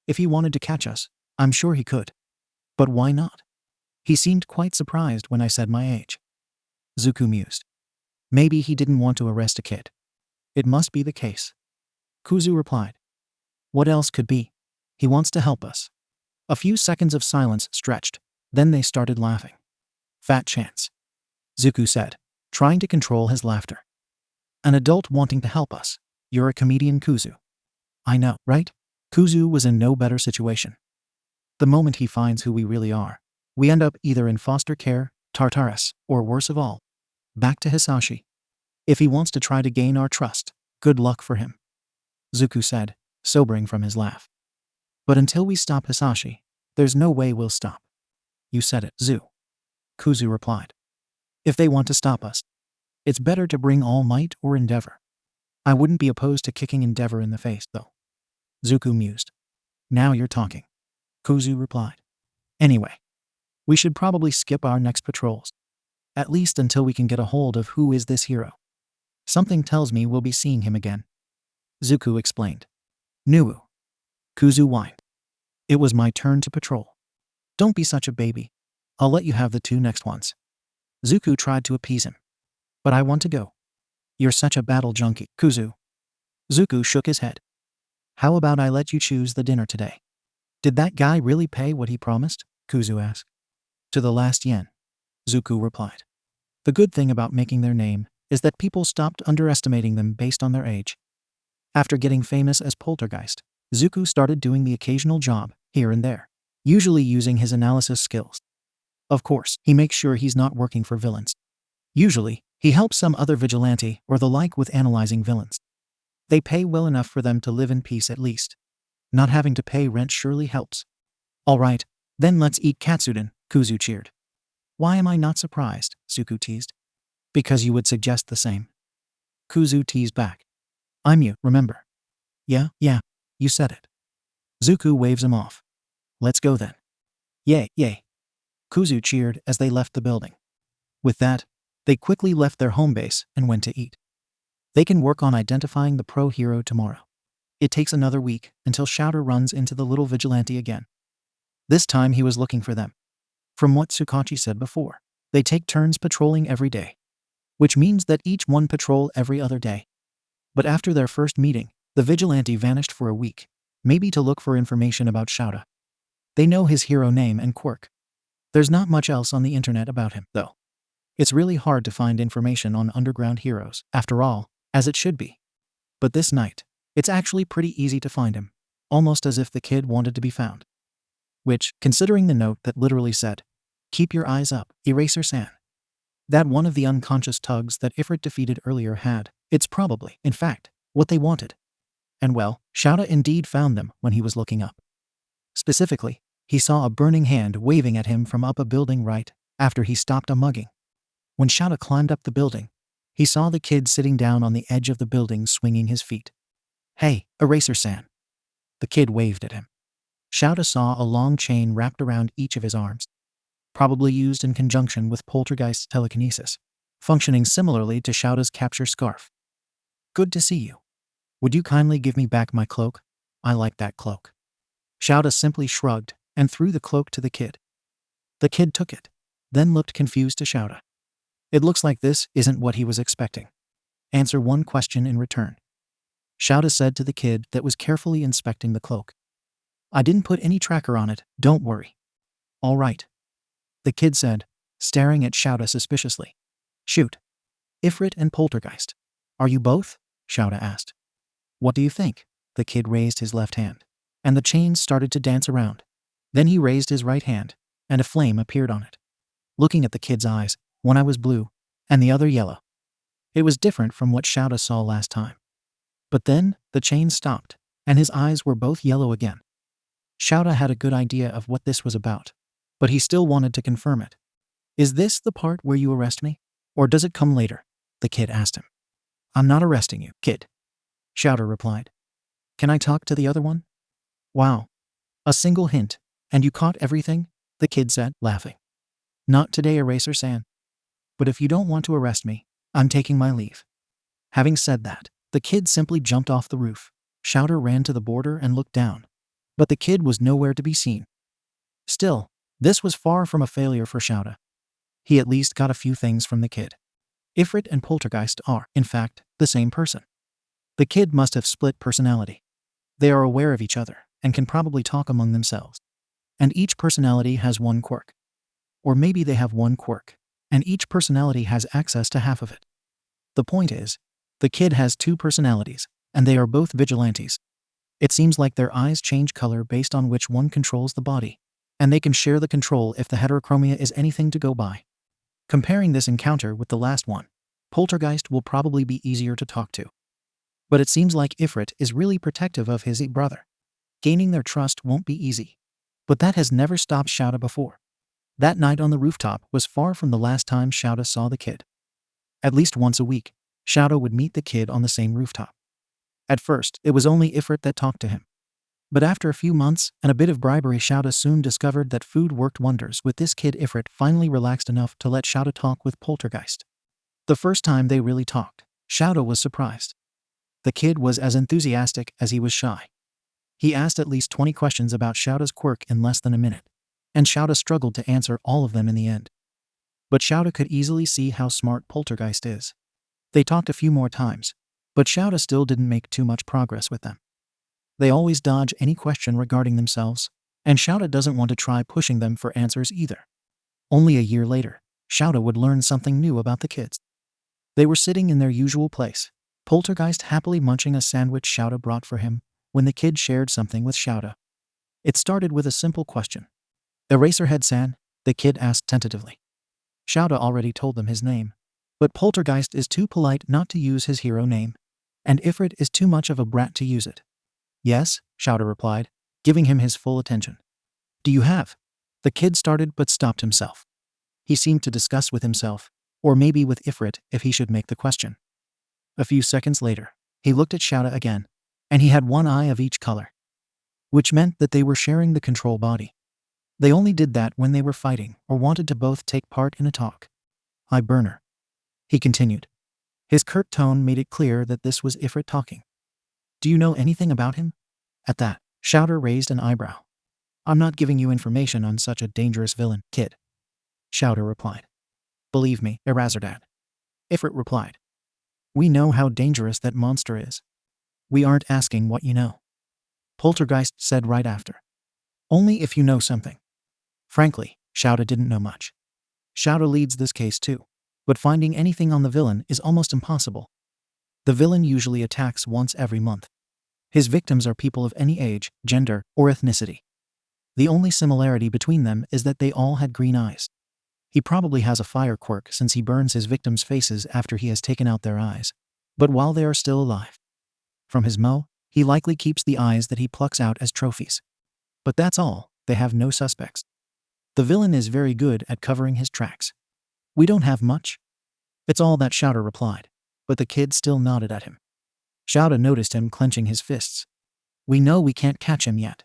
"If he wanted to catch us, I'm sure he could. But why not? He seemed quite surprised when I said my age." Zuko mused. "Maybe he didn't want to arrest a kid. It must be the case." Kuzu replied. "What else could be? He wants to help us." A few seconds of silence stretched, then they started laughing. "Fat chance," Zuko said, trying to control his laughter. "An adult wanting to help us. You're a comedian, Kuzu." "I know, right?" Kuzu was in no better situation. The moment he finds who we really are, we end up either in foster care, Tartarus, or worse of all, back to Hitoshi. If he wants to try to gain our trust, good luck for him," Zuko said, sobering from his laugh. "But until we stop Hitoshi, there's no way we'll stop." "You said it, Zu," Kuzu replied. "If they want to stop us, it's better to bring All Might or Endeavor. I wouldn't be opposed to kicking Endeavor in the face, though." Zuko mused. "Now you're talking," Kuzu replied. "Anyway, we should probably skip our next patrols. At least until we can get a hold of who is this hero. Something tells me we'll be seeing him again," Zuko explained. "Nuwu," Kuzu whined. "It was my turn to patrol. Don't be such a baby. I'll let you have the two next ones." Zuko tried to appease him. "But I want to go." "You're such a battle junkie, Kuzu." Zuko shook his head. "How about I let you choose the dinner today?" "Did that guy really pay what he promised?" Kuzu asked. "To the last yen," Zuko replied. The good thing about making their name is that people stopped underestimating them based on their age. After getting famous as Poltergeist, Zuko started doing the occasional job, here and there, usually using his analysis skills. Of course, he makes sure he's not working for villains. Usually, he helps some other vigilante or the like with analyzing villains. They pay well enough for them to live in peace at least. Not having to pay rent surely helps. "All right, then let's eat katsudon," Kuzu cheered. "Why am I not surprised?" Zuko teased. "Because you would suggest the same." Kuzu teased back. "I'm you, remember?" Yeah, you said it." Zuko waves him off. "Let's go then." "Yay, yay." Kuzu cheered as they left the building. With that, they quickly left their home base and went to eat. They can work on identifying the pro-hero tomorrow. It takes another week until Shouter runs into the little vigilante again. This time he was looking for them. From what Tsukachi said before, they take turns patrolling every day, which means that each one patrol every other day. But after their first meeting, the vigilante vanished for a week, Maybe to look for information about Shouta. They know his hero name and quirk. There's not much else on the internet about him, though. It's really hard to find information on underground heroes, after all, as it should be. But this night, it's actually pretty easy to find him, almost as if the kid wanted to be found. Which, considering the note that literally said, "Keep your eyes up, Eraser-san," that one of the unconscious tugs that Ifrit defeated earlier had, it's probably, in fact, what they wanted. And well, Shouta indeed found them when he was looking up. Specifically, he saw a burning hand waving at him from up a building right after he stopped a mugging. When Shouta climbed up the building, he saw the kid sitting down on the edge of the building swinging his feet. "Hey, Eraser-san." The kid waved at him. Shouta saw a long chain wrapped around each of his arms, probably used in conjunction with Poltergeist's telekinesis, functioning similarly to Shouta's capture scarf. "Good to see you. Would you kindly give me back my cloak? I like that cloak." Shouta simply shrugged and threw the cloak to the kid. The kid took it, then looked confused to Shouta. "It looks like this isn't what he was expecting. Answer one question in return." Shouta said to the kid that was carefully inspecting the cloak. "I didn't put any tracker on it, don't worry." "All right," the kid said, staring at Shouta suspiciously. "Shoot. Ifrit and Poltergeist. Are you both?" Shouta asked. "What do you think?" The kid raised his left hand, and the chain started to dance around. Then he raised his right hand, and a flame appeared on it. Looking at the kid's eyes, one eye was blue, and the other yellow. It was different from what Shouta saw last time. But then, the chain stopped, and his eyes were both yellow again. Shouta had a good idea of what this was about, but he still wanted to confirm it. "Is this the part where you arrest me? Or does it come later?" the kid asked him. "I'm not arresting you, kid," Shouta replied. "Can I talk to the other one?" "Wow. A single hint, and you caught everything?" the kid said, laughing. "Not today, Eraser-san. But if you don't want to arrest me, I'm taking my leave." Having said that, the kid simply jumped off the roof. Shouta ran to the border and looked down, but the kid was nowhere to be seen. Still, this was far from a failure for Shouta. He at least got a few things from the kid. Ifrit and Poltergeist are, in fact, the same person. The kid must have split personality. They are aware of each other and can probably talk among themselves. And each personality has one quirk. Or maybe they have one quirk, and each personality has access to half of it. The point is, the kid has two personalities, and they are both vigilantes. It seems like their eyes change color based on which one controls the body, and they can share the control if the heterochromia is anything to go by. Comparing this encounter with the last one, Poltergeist will probably be easier to talk to. But it seems like Ifrit is really protective of his brother. Gaining their trust won't be easy. But that has never stopped Shouta before. That night on the rooftop was far from the last time Shouta saw the kid. At least once a week, Shouta would meet the kid on the same rooftop. At first, it was only Ifrit that talked to him. But after a few months and a bit of bribery, Shouta soon discovered that food worked wonders with this kid. Ifrit finally relaxed enough to let Shouta talk with Poltergeist. The first time they really talked, Shouta was surprised. The kid was as enthusiastic as he was shy. He asked at least 20 questions about Shouta's quirk in less than a minute, and Shouta struggled to answer all of them in the end. But Shouta could easily see how smart Poltergeist is. They talked a few more times, but Shouta still didn't make too much progress with them. They always dodge any question regarding themselves, and Shouta doesn't want to try pushing them for answers either. Only a year later, Shouta would learn something new about the kids. They were sitting in their usual place, Poltergeist happily munching a sandwich Shouta brought for him, when the kid shared something with Shouta. It started with a simple question. "Eraserhead-san?" the kid asked tentatively. Shouta already told them his name, but Poltergeist is too polite not to use his hero name, and Ifrit is too much of a brat to use it. "Yes," Shouta replied, giving him his full attention. "Do you have?" The kid started but stopped himself. He seemed to discuss with himself, or maybe with Ifrit, if he should make the question. A few seconds later, he looked at Shouta again, and he had one eye of each color, which meant that they were sharing the control body. They only did that when they were fighting or wanted to both take part in a talk. "Hi, Burner," he continued. His curt tone made it clear that this was Ifrit talking. "Do you know anything about him?" At that, Shouta raised an eyebrow. "I'm not giving you information on such a dangerous villain, kid," Shouta replied. "Believe me, Eraserhead," Ifrit replied. "We know how dangerous that monster is. We aren't asking what you know." Poltergeist said right after. Only if you know something. Frankly, Shouta didn't know much. Shouta leads this case too, but finding anything on the villain is almost impossible. The villain usually attacks once every month. His victims are people of any age, gender, or ethnicity. The only similarity between them is that they all had green eyes. He probably has a fire quirk since he burns his victims' faces after he has taken out their eyes, but while they are still alive. From his mo, he likely keeps the eyes that he plucks out as trophies. But that's all, they have no suspects. The villain is very good at covering his tracks. We don't have much. It's all that Shouta replied, but the kid still nodded at him. Shouta noticed him clenching his fists. We know we can't catch him yet.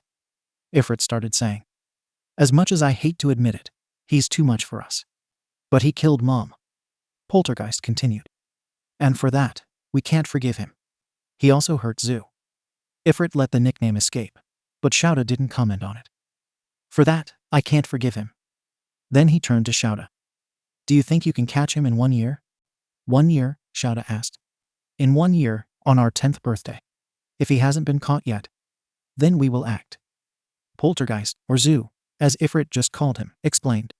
Ifrit started saying. As much as I hate to admit it, he's too much for us. But he killed Mom. Poltergeist continued. And for that, we can't forgive him. He also hurt Zu. Ifrit let the nickname escape, but Shouta didn't comment on it. For that, I can't forgive him. Then he turned to Shouta. Do you think you can catch him in 1 year? 1 year, Shouta asked. In 1 year, on our 10th birthday. If he hasn't been caught yet, then we will act. Poltergeist, or Zu, as Ifrit just called him, explained.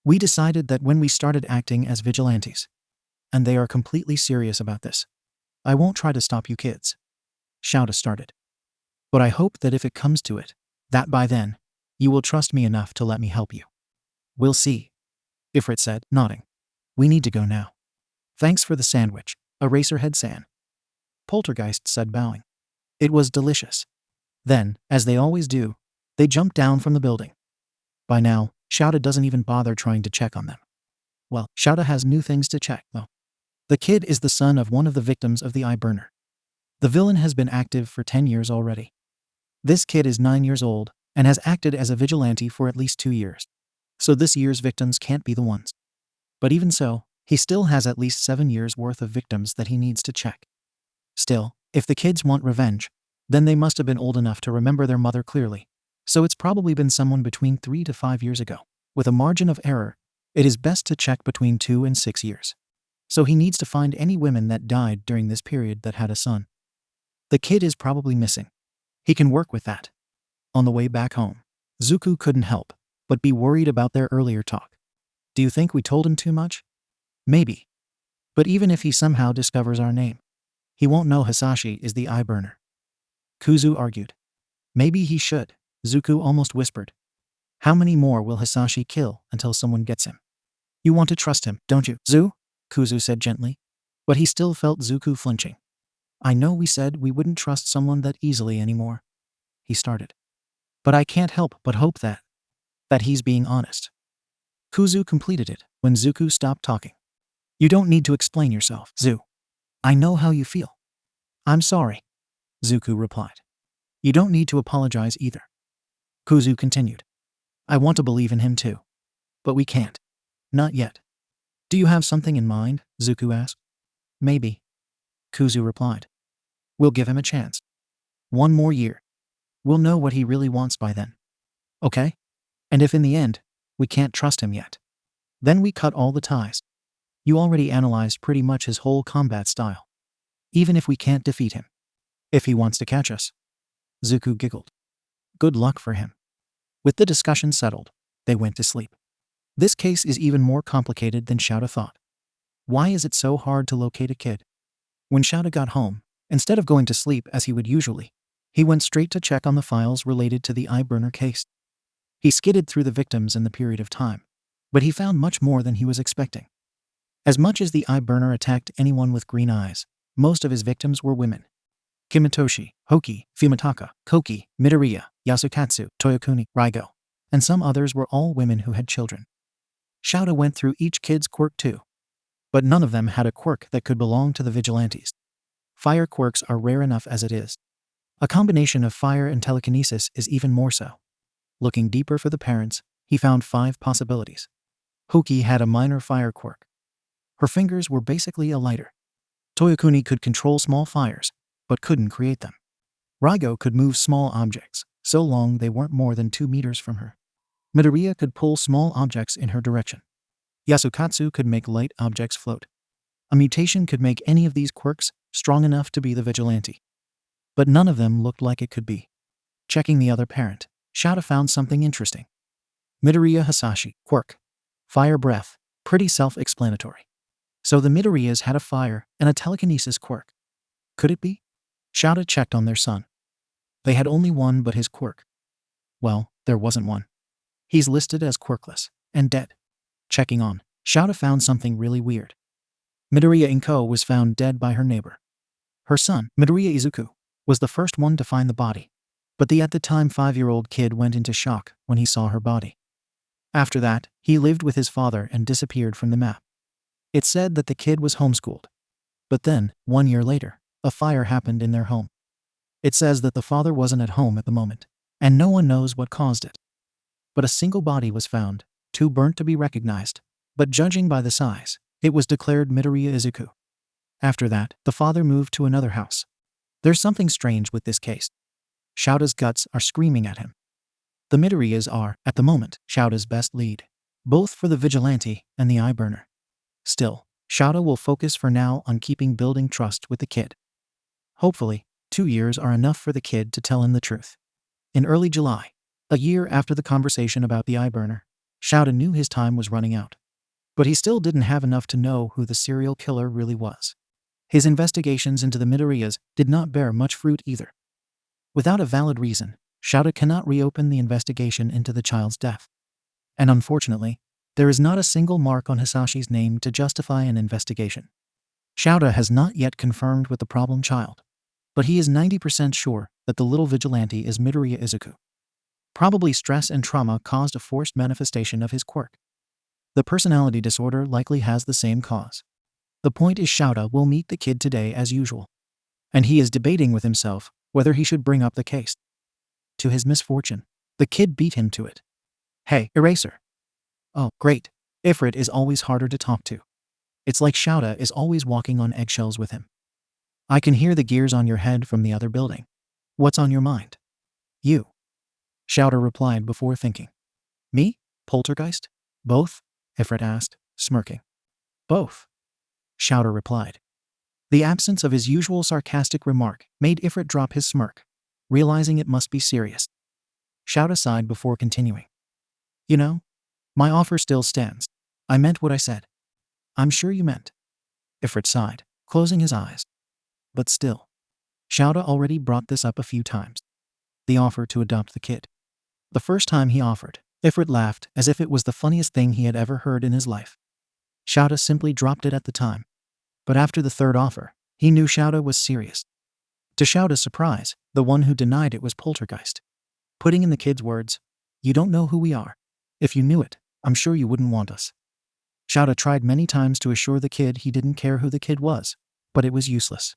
We decided that when we started acting as vigilantes. And they are completely serious about this. I won't try to stop you kids. Shouta started. But I hope that if it comes to it, that by then, you will trust me enough to let me help you. We'll see. Ifrit said, nodding. We need to go now. Thanks for the sandwich, Eraserhead-san. Poltergeist said, bowing. It was delicious. Then, as they always do, they jumped down from the building. By now, Shouta doesn't even bother trying to check on them. Well, Shouta has new things to check, though. The kid is the son of one of the victims of the eye burner. The villain has been active for 10 years already. This kid is 9 years old and has acted as a vigilante for at least 2 years. So this year's victims can't be the ones. But even so, he still has at least 7 years worth of victims that he needs to check. Still, if the kids want revenge, then they must have been old enough to remember their mother clearly. So it's probably been someone between 3 to 5 years ago. With a margin of error, it is best to check between 2 and 6 years. So he needs to find any women that died during this period that had a son. The kid is probably missing. He can work with that. On the way back home, Zuku couldn't help but be worried about their earlier talk. Do you think we told him too much? Maybe. But even if he somehow discovers our name, he won't know Hisashi is the eye burner. Kuzu argued. Maybe he should, Zuku almost whispered. How many more will Hisashi kill until someone gets him? You want to trust him, don't you, Zu? Kuzu said gently. But he still felt Zuku flinching. I know we said we wouldn't trust someone that easily anymore. He started. But I can't help but hope that he's being honest. Kuzu completed it when Zuku stopped talking. You don't need to explain yourself, Zu. I know how you feel. I'm sorry, Zuku replied. You don't need to apologize either. Kuzu continued. I want to believe in him too. But we can't. Not yet. Do you have something in mind? Zuku asked. Maybe. Kuzu replied. We'll give him a chance. 1 more year. We'll know what he really wants by then. Okay? And if in the end, we can't trust him yet, then we cut all the ties. You already analyzed pretty much his whole combat style. Even if we can't defeat him. If he wants to catch us. Zuku giggled. Good luck for him. With the discussion settled, they went to sleep. This case is even more complicated than Shouta thought. Why is it so hard to locate a kid? When Shouta got home, instead of going to sleep as he would usually, he went straight to check on the files related to the eye burner case. He skidded through the victims in the period of time, but he found much more than he was expecting. As much as the eye burner attacked anyone with green eyes, most of his victims were women. Kimitoshi, Hoki, Fumitaka, Koki, Midoriya, Yasukatsu, Toyokuni, Raigo, and some others were all women who had children. Shouta went through each kid's quirk too. But none of them had a quirk that could belong to the vigilantes. Fire quirks are rare enough as it is. A combination of fire and telekinesis is even more so. Looking deeper for the parents, he found 5 possibilities. Hoki had a minor fire quirk. Her fingers were basically a lighter. Toyokuni could control small fires, but couldn't create them. Raigo could move small objects, so long they weren't more than 2 meters from her. Midoriya could pull small objects in her direction. Yasukatsu could make light objects float. A mutation could make any of these quirks strong enough to be the vigilante. But none of them looked like it could be. Checking the other parent, Shouta found something interesting. Midoriya Hisashi, Quirk. Fire breath. Pretty self-explanatory. So the Midoriyas had a fire and a telekinesis quirk. Could it be? Shouta checked on their son. They had only one but his quirk. Well, there wasn't one. He's listed as quirkless and dead. Checking on, Shouta found something really weird. Midoriya Izuku was found dead by her neighbor. Her son, Midoriya Izuku, was the first one to find the body. But the at the time 5-year-old kid went into shock when he saw her body. After that, he lived with his father and disappeared from the map. It said that the kid was homeschooled. But then, 1 year later, a fire happened in their home. It says that the father wasn't at home at the moment, and no one knows what caused it. But a single body was found, too burnt to be recognized, but judging by the size, it was declared Midoriya Izuku. After that, the father moved to another house. There's something strange with this case. Shouta's guts are screaming at him. The Midoriyas are, at the moment, Shouta's best lead, both for the Vigilante and the Eye Burner. Still, Shouta will focus for now on building trust with the kid. Hopefully, 2 years are enough for the kid to tell him the truth. In early July, a year after the conversation about the Eye Burner, Shouta knew his time was running out. But he still didn't have enough to know who the serial killer really was. His investigations into the Midoriyas did not bear much fruit either. Without a valid reason, Shouta cannot reopen the investigation into the child's death. And unfortunately, there is not a single mark on Hisashi's name to justify an investigation. Shouta has not yet confirmed with the problem child, but he is 90% sure that the little vigilante is Midoriya Izuku. Probably stress and trauma caused a forced manifestation of his quirk. The personality disorder likely has the same cause. The point is Shouta will meet the kid today as usual, and he is debating with himself whether he should bring up the case. To his misfortune, the kid beat him to it. Hey, Eraser. Oh, great. Ifrit is always harder to talk to. It's like Shouta is always walking on eggshells with him. I can hear the gears on your head from the other building. What's on your mind? You. Shouta replied before thinking. Me? Poltergeist? Both? Ifrit asked, smirking. Both. Shouta replied. The absence of his usual sarcastic remark made Ifrit drop his smirk, realizing it must be serious. Shouta sighed before continuing. You know, my offer still stands. I meant what I said. I'm sure you meant. Ifrit sighed, closing his eyes. But still. Shouta already brought this up a few times. The offer to adopt the kid. The first time he offered, Ifrit laughed as if it was the funniest thing he had ever heard in his life. Shouta simply dropped it at the time. But after the third offer, he knew Shouta was serious. To Shouta's surprise, the one who denied it was Poltergeist. Putting in the kid's words, "You don't know who we are. If you knew it, I'm sure you wouldn't want us." Shouta tried many times to assure the kid he didn't care who the kid was, but it was useless.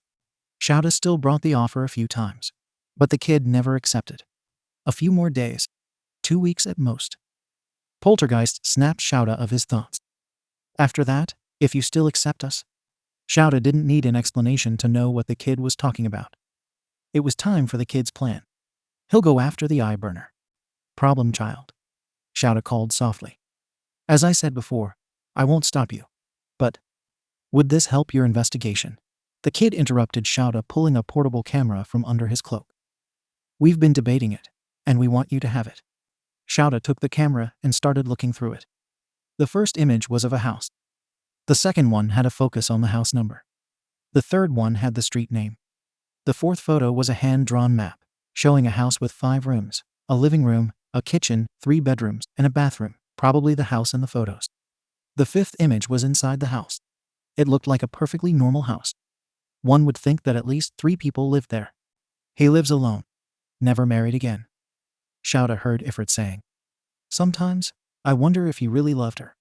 Shouta still brought the offer a few times, but the kid never accepted. A few more days. 2 weeks at most. Poltergeist snapped Shouta of his thoughts. After that, if you still accept us? Shouta didn't need an explanation to know what the kid was talking about. It was time for the kid's plan. He'll go after the Eye Burner. Problem child. Shouta called softly. As I said before, I won't stop you. But would this help your investigation? The kid interrupted Shouta, pulling a portable camera from under his cloak. We've been debating it, and we want you to have it. Shouta took the camera and started looking through it. The first image was of a house. The second one had a focus on the house number. The third one had the street name. The fourth photo was a hand-drawn map, showing a house with 5 rooms, a living room, a kitchen, 3 bedrooms, and a bathroom, probably the house in the photos. The fifth image was inside the house. It looked like a perfectly normal house. One would think that at least 3 people lived there. He lives alone. Never married again. Shouta heard Ifrit saying. Sometimes, I wonder if he really loved her.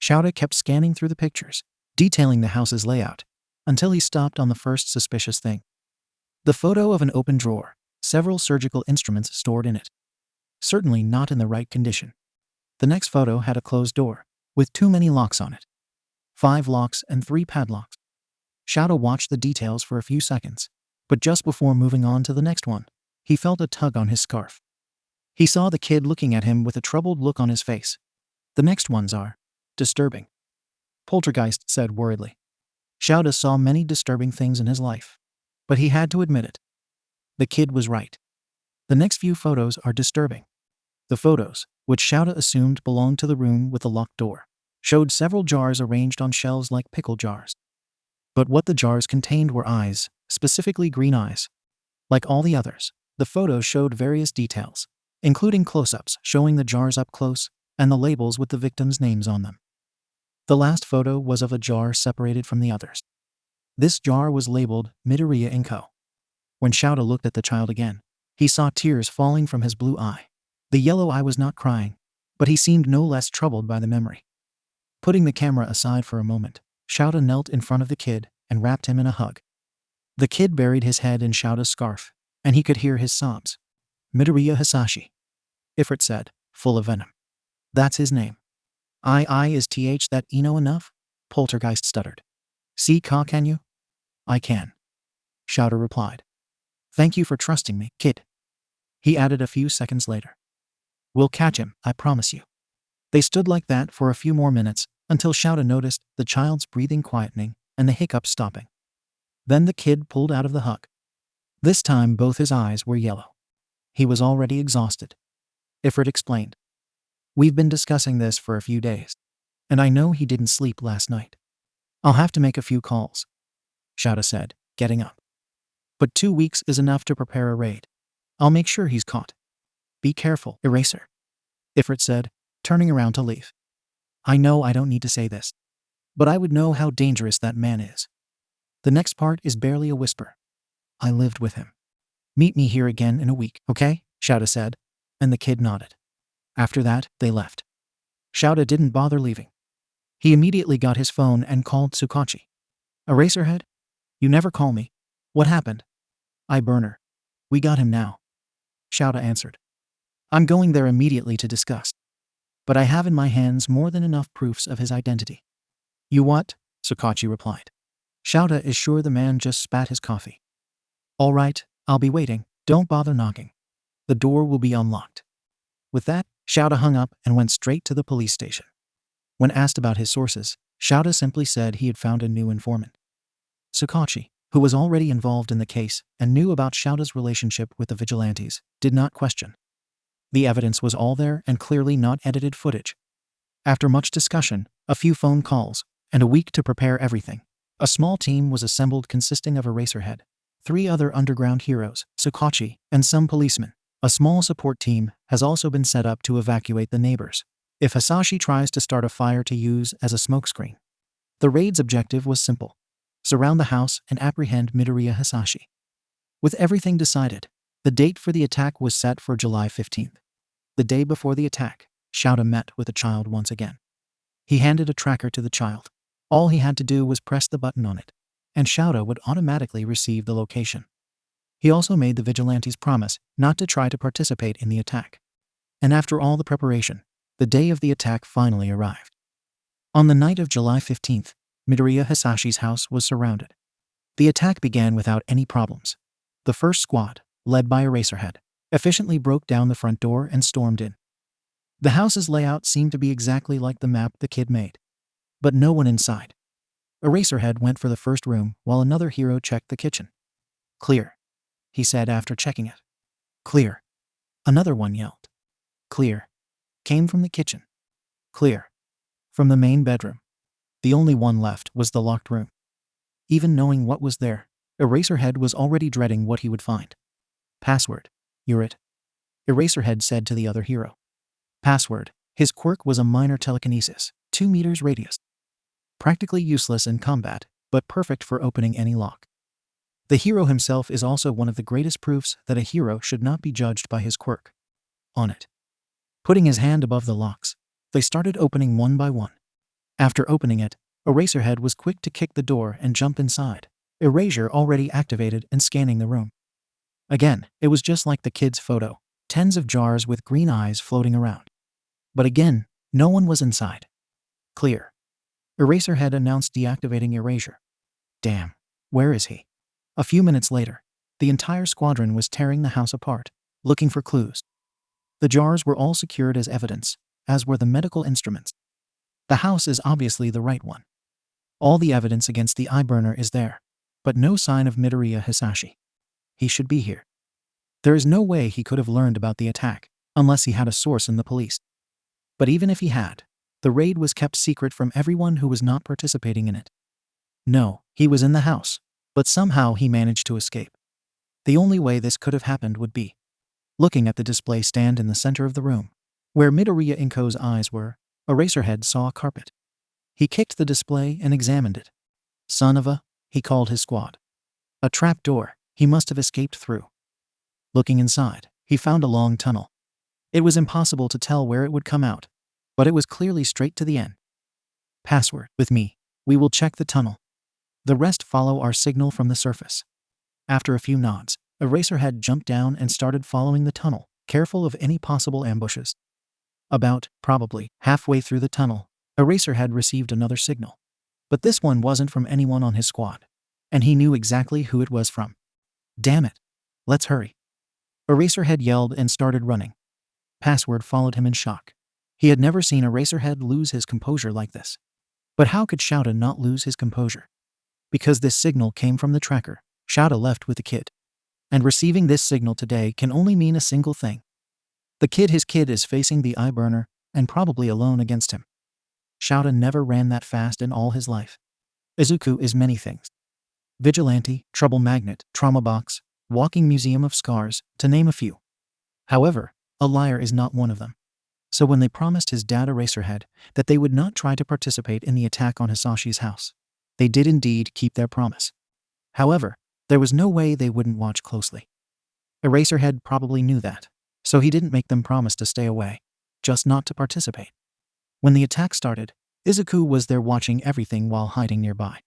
Shouta kept scanning through the pictures, detailing the house's layout, until he stopped on the first suspicious thing. The photo of an open drawer, several surgical instruments stored in it. Certainly not in the right condition. The next photo had a closed door, with too many locks on it. 5 locks and 3 padlocks. Shouta watched the details for a few seconds, but just before moving on to the next one, he felt a tug on his scarf. He saw the kid looking at him with a troubled look on his face. The next ones are disturbing. Poltergeist said worriedly. Shouta saw many disturbing things in his life, but he had to admit it. The kid was right. The next few photos are disturbing. The photos, which Shouta assumed belonged to the room with the locked door, showed several jars arranged on shelves like pickle jars. But what the jars contained were eyes, specifically green eyes. Like all the others, the photos showed various details, including close-ups showing the jars up close and the labels with the victims' names on them. The last photo was of a jar separated from the others. This jar was labeled Midroriya Izuku. When Shouta looked at the child again, he saw tears falling from his blue eye. The yellow eye was not crying, but he seemed no less troubled by the memory. Putting the camera aside for a moment, Shouta knelt in front of the kid and wrapped him in a hug. The kid buried his head in Shouta's scarf, and he could hear his sobs. Midoriya Hisashi, Ifrit said, full of venom. That's his name. Is that Ino enough? Poltergeist stuttered. See, can you? I can. Shouta replied. Thank you for trusting me, kid. He added a few seconds later. We'll catch him, I promise you. They stood like that for a few more minutes until Shouta noticed the child's breathing quietening and the hiccups stopping. Then the kid pulled out of the hug. This time both his eyes were yellow. He was already exhausted. Ifrit explained. We've been discussing this for a few days, and I know he didn't sleep last night. I'll have to make a few calls, Shouta said, getting up. But 2 weeks is enough to prepare a raid. I'll make sure he's caught. Be careful, Eraser, Ifrit said, turning around to leave. I know I don't need to say this, but I would know how dangerous that man is. The next part is barely a whisper. I lived with him. Meet me here again in a week, okay? Shouta said, and the kid nodded. After that, they left. Shouta didn't bother leaving. He immediately got his phone and called Tsukachi. Eraserhead? You never call me. What happened? Burner. We got him now. Shouta answered. I'm going there immediately to discuss. But I have in my hands more than enough proofs of his identity. You what? Tsukachi replied. Shouta is sure the man just spat his coffee. All right, I'll be waiting. Don't bother knocking. The door will be unlocked. With that, Shouta hung up and went straight to the police station. When asked about his sources, Shouta simply said he had found a new informant. Tsukachi, who was already involved in the case and knew about Shouta's relationship with the Vigilantes, did not question. The evidence was all there and clearly not edited footage. After much discussion, a few phone calls, and a week to prepare everything, a small team was assembled consisting of Eraserhead, 3 other underground heroes, Tsukachi, and some policemen. A small support team has also been set up to evacuate the neighbors if Hisashi tries to start a fire to use as a smokescreen. The raid's objective was simple: surround the house and apprehend Midoriya Hisashi. With everything decided, the date for the attack was set for July 15th. The day before the attack, Shouta met with the child once again. He handed a tracker to the child. All he had to do was press the button on it, and Shouta would automatically receive the location. He also made the Vigilantes promise not to try to participate in the attack. And after all the preparation, the day of the attack finally arrived. On the night of July 15th, Midoriya Hisashi's house was surrounded. The attack began without any problems. The first squad, led by Eraserhead, efficiently broke down the front door and stormed in. The house's layout seemed to be exactly like the map the kid made. But no one inside. Eraserhead went for the first room while another hero checked the kitchen. Clear, he said after checking it. Clear. Another one yelled. Clear. Came from the kitchen. Clear. From the main bedroom. The only one left was the locked room. Even knowing what was there, Eraserhead was already dreading what he would find. Password. You're it. Eraserhead said to the other hero. Password. His quirk was a minor telekinesis, 2 meters radius. Practically useless in combat, but perfect for opening any lock. The hero himself is also one of the greatest proofs that a hero should not be judged by his quirk. On it. Putting his hand above the locks, they started opening one by one. After opening it, Eraserhead was quick to kick the door and jump inside, Erasure already activated and scanning the room. Again, it was just like the kid's photo, tens of jars with green eyes floating around. But again, no one was inside. Clear. Eraserhead announced deactivating Erasure. Damn, where is he? A few minutes later, the entire squadron was tearing the house apart, looking for clues. The jars were all secured as evidence, as were the medical instruments. The house is obviously the right one. All the evidence against the eye burner is there, but no sign of Midoriya Hisashi. He should be here. There is no way he could have learned about the attack, unless he had a source in the police. But even if he had, the raid was kept secret from everyone who was not participating in it. No, he was in the house, but somehow he managed to escape. The only way this could have happened would be looking at the display stand in the center of the room, where Midoriya Izuku's eyes were. Eraserhead saw a carpet. He kicked the display and examined it. Son of a, he called his squad. A trap door, he must have escaped through. Looking inside, he found a long tunnel. It was impossible to tell where it would come out, but it was clearly straight to the end. Password, with me. We will check the tunnel. The rest follow our signal from the surface. After a few nods, Eraserhead jumped down and started following the tunnel, careful of any possible ambushes. About, probably, halfway through the tunnel, Eraserhead received another signal. But this one wasn't from anyone on his squad, and he knew exactly who it was from. Damn it. Let's hurry. Eraserhead yelled and started running. Password followed him in shock. He had never seen Eraserhead lose his composure like this. But how could Shouta not lose his composure? Because this signal came from the tracker, Shouta left with the kid. And receiving this signal today can only mean a single thing. His kid is facing the eye burner, and probably alone against him. Shouta never ran that fast in all his life. Izuku is many things. Vigilante, trouble magnet, trauma box, walking museum of scars, to name a few. However, a liar is not one of them. So when they promised his dad Eraserhead that they would not try to participate in the attack on Hisashi's house, they did indeed keep their promise. However, there was no way they wouldn't watch closely. Eraserhead probably knew that, so he didn't make them promise to stay away, just not to participate. When the attack started, Izuku was there watching everything while hiding nearby.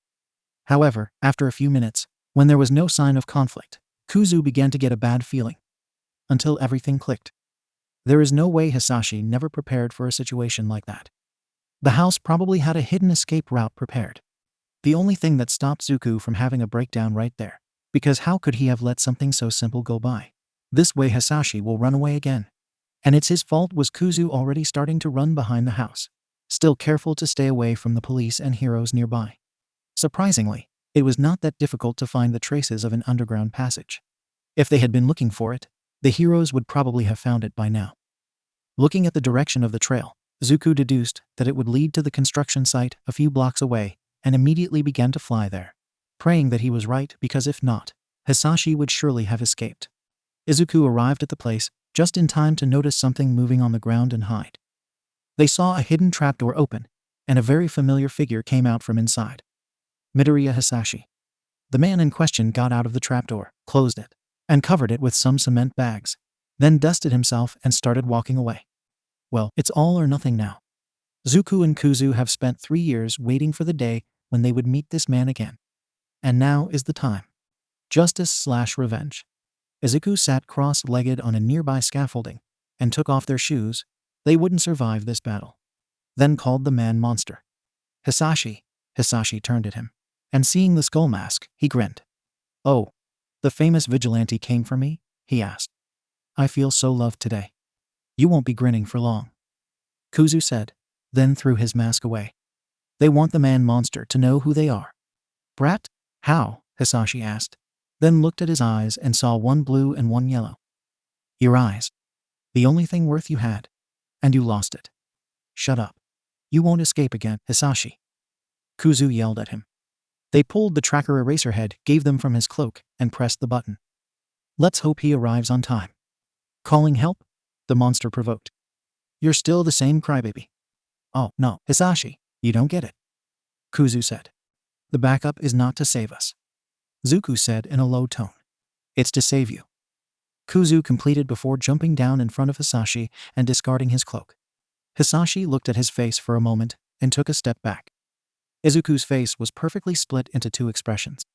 However, after a few minutes, when there was no sign of conflict, Kuzu began to get a bad feeling. Until everything clicked. There is no way Hisashi never prepared for a situation like that. The house probably had a hidden escape route prepared. The only thing that stopped Zuko from having a breakdown right there, because how could he have let something so simple go by? This way Hisashi will run away again. And it's his fault. Was Kuzu already starting to run behind the house, still careful to stay away from the police and heroes nearby. Surprisingly, it was not that difficult to find the traces of an underground passage. If they had been looking for it, the heroes would probably have found it by now. Looking at the direction of the trail, Zuko deduced that it would lead to the construction site a few blocks away and immediately began to fly there, praying that he was right, because if not, Hisashi would surely have escaped. Izuku arrived at the place just in time to notice something moving on the ground and hide. They saw a hidden trapdoor open, and a very familiar figure came out from inside. Midoriya Hisashi. The man in question got out of the trapdoor, closed it, and covered it with some cement bags, then dusted himself and started walking away. Well, it's all or nothing now. Zuko and Kuzu have spent 3 years waiting for the day when they would meet this man again. And now is the time. Justice/revenge. Izuku sat cross-legged on a nearby scaffolding and took off their shoes. They wouldn't survive this battle. Then called the man monster. Hisashi. Hisashi turned at him, and seeing the skull mask, he grinned. Oh, the famous vigilante came for me? He asked. I feel so loved today. You won't be grinning for long. Kuzu said, then threw his mask away. They want the man monster to know who they are. Brat? How? Hisashi asked, then looked at his eyes and saw one blue and one yellow. Your eyes. The only thing worth you had. And you lost it. Shut up. You won't escape again, Hisashi. Kuzu yelled at him. They pulled the tracker Eraserhead gave them from his cloak and pressed the button. Let's hope he arrives on time. Calling help? The monster provoked. You're still the same crybaby. Oh, no, Hisashi, you don't get it. Kuzu said. The backup is not to save us. Zuko said in a low tone. It's to save you. Kuzu completed before jumping down in front of Hisashi and discarding his cloak. Hisashi looked at his face for a moment and took a step back. Izuku's face was perfectly split into 2 expressions.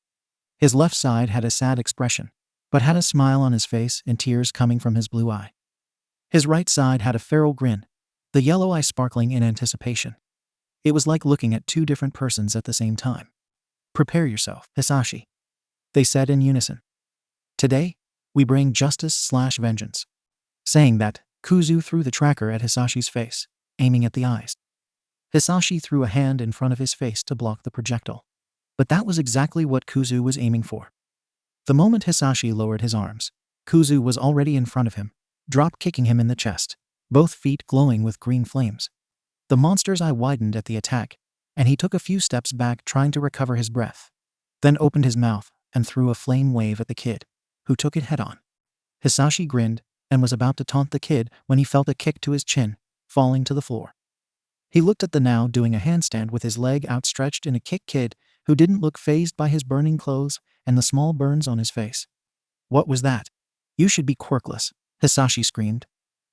His left side had a sad expression, but had a smile on his face and tears coming from his blue eye. His right side had a feral grin, the yellow eye sparkling in anticipation. It was like looking at 2 different persons at the same time. Prepare yourself, Hisashi. They said in unison. Today, we bring justice/vengeance. Saying that, Kuzu threw the tracker at Hisashi's face, aiming at the eyes. Hisashi threw a hand in front of his face to block the projectile. But that was exactly what Kuzu was aiming for. The moment Hisashi lowered his arms, Kuzu was already in front of him, drop-kicking him in the chest, both feet glowing with green flames. The monster's eye widened at the attack, and he took a few steps back trying to recover his breath, then opened his mouth and threw a flame wave at the kid, who took it head-on. Hitoshi grinned and was about to taunt the kid when he felt a kick to his chin, falling to the floor. He looked at the now doing a handstand with his leg outstretched in a kick kid who didn't look fazed by his burning clothes and the small burns on his face. What was that? You should be quirkless, Hitoshi screamed,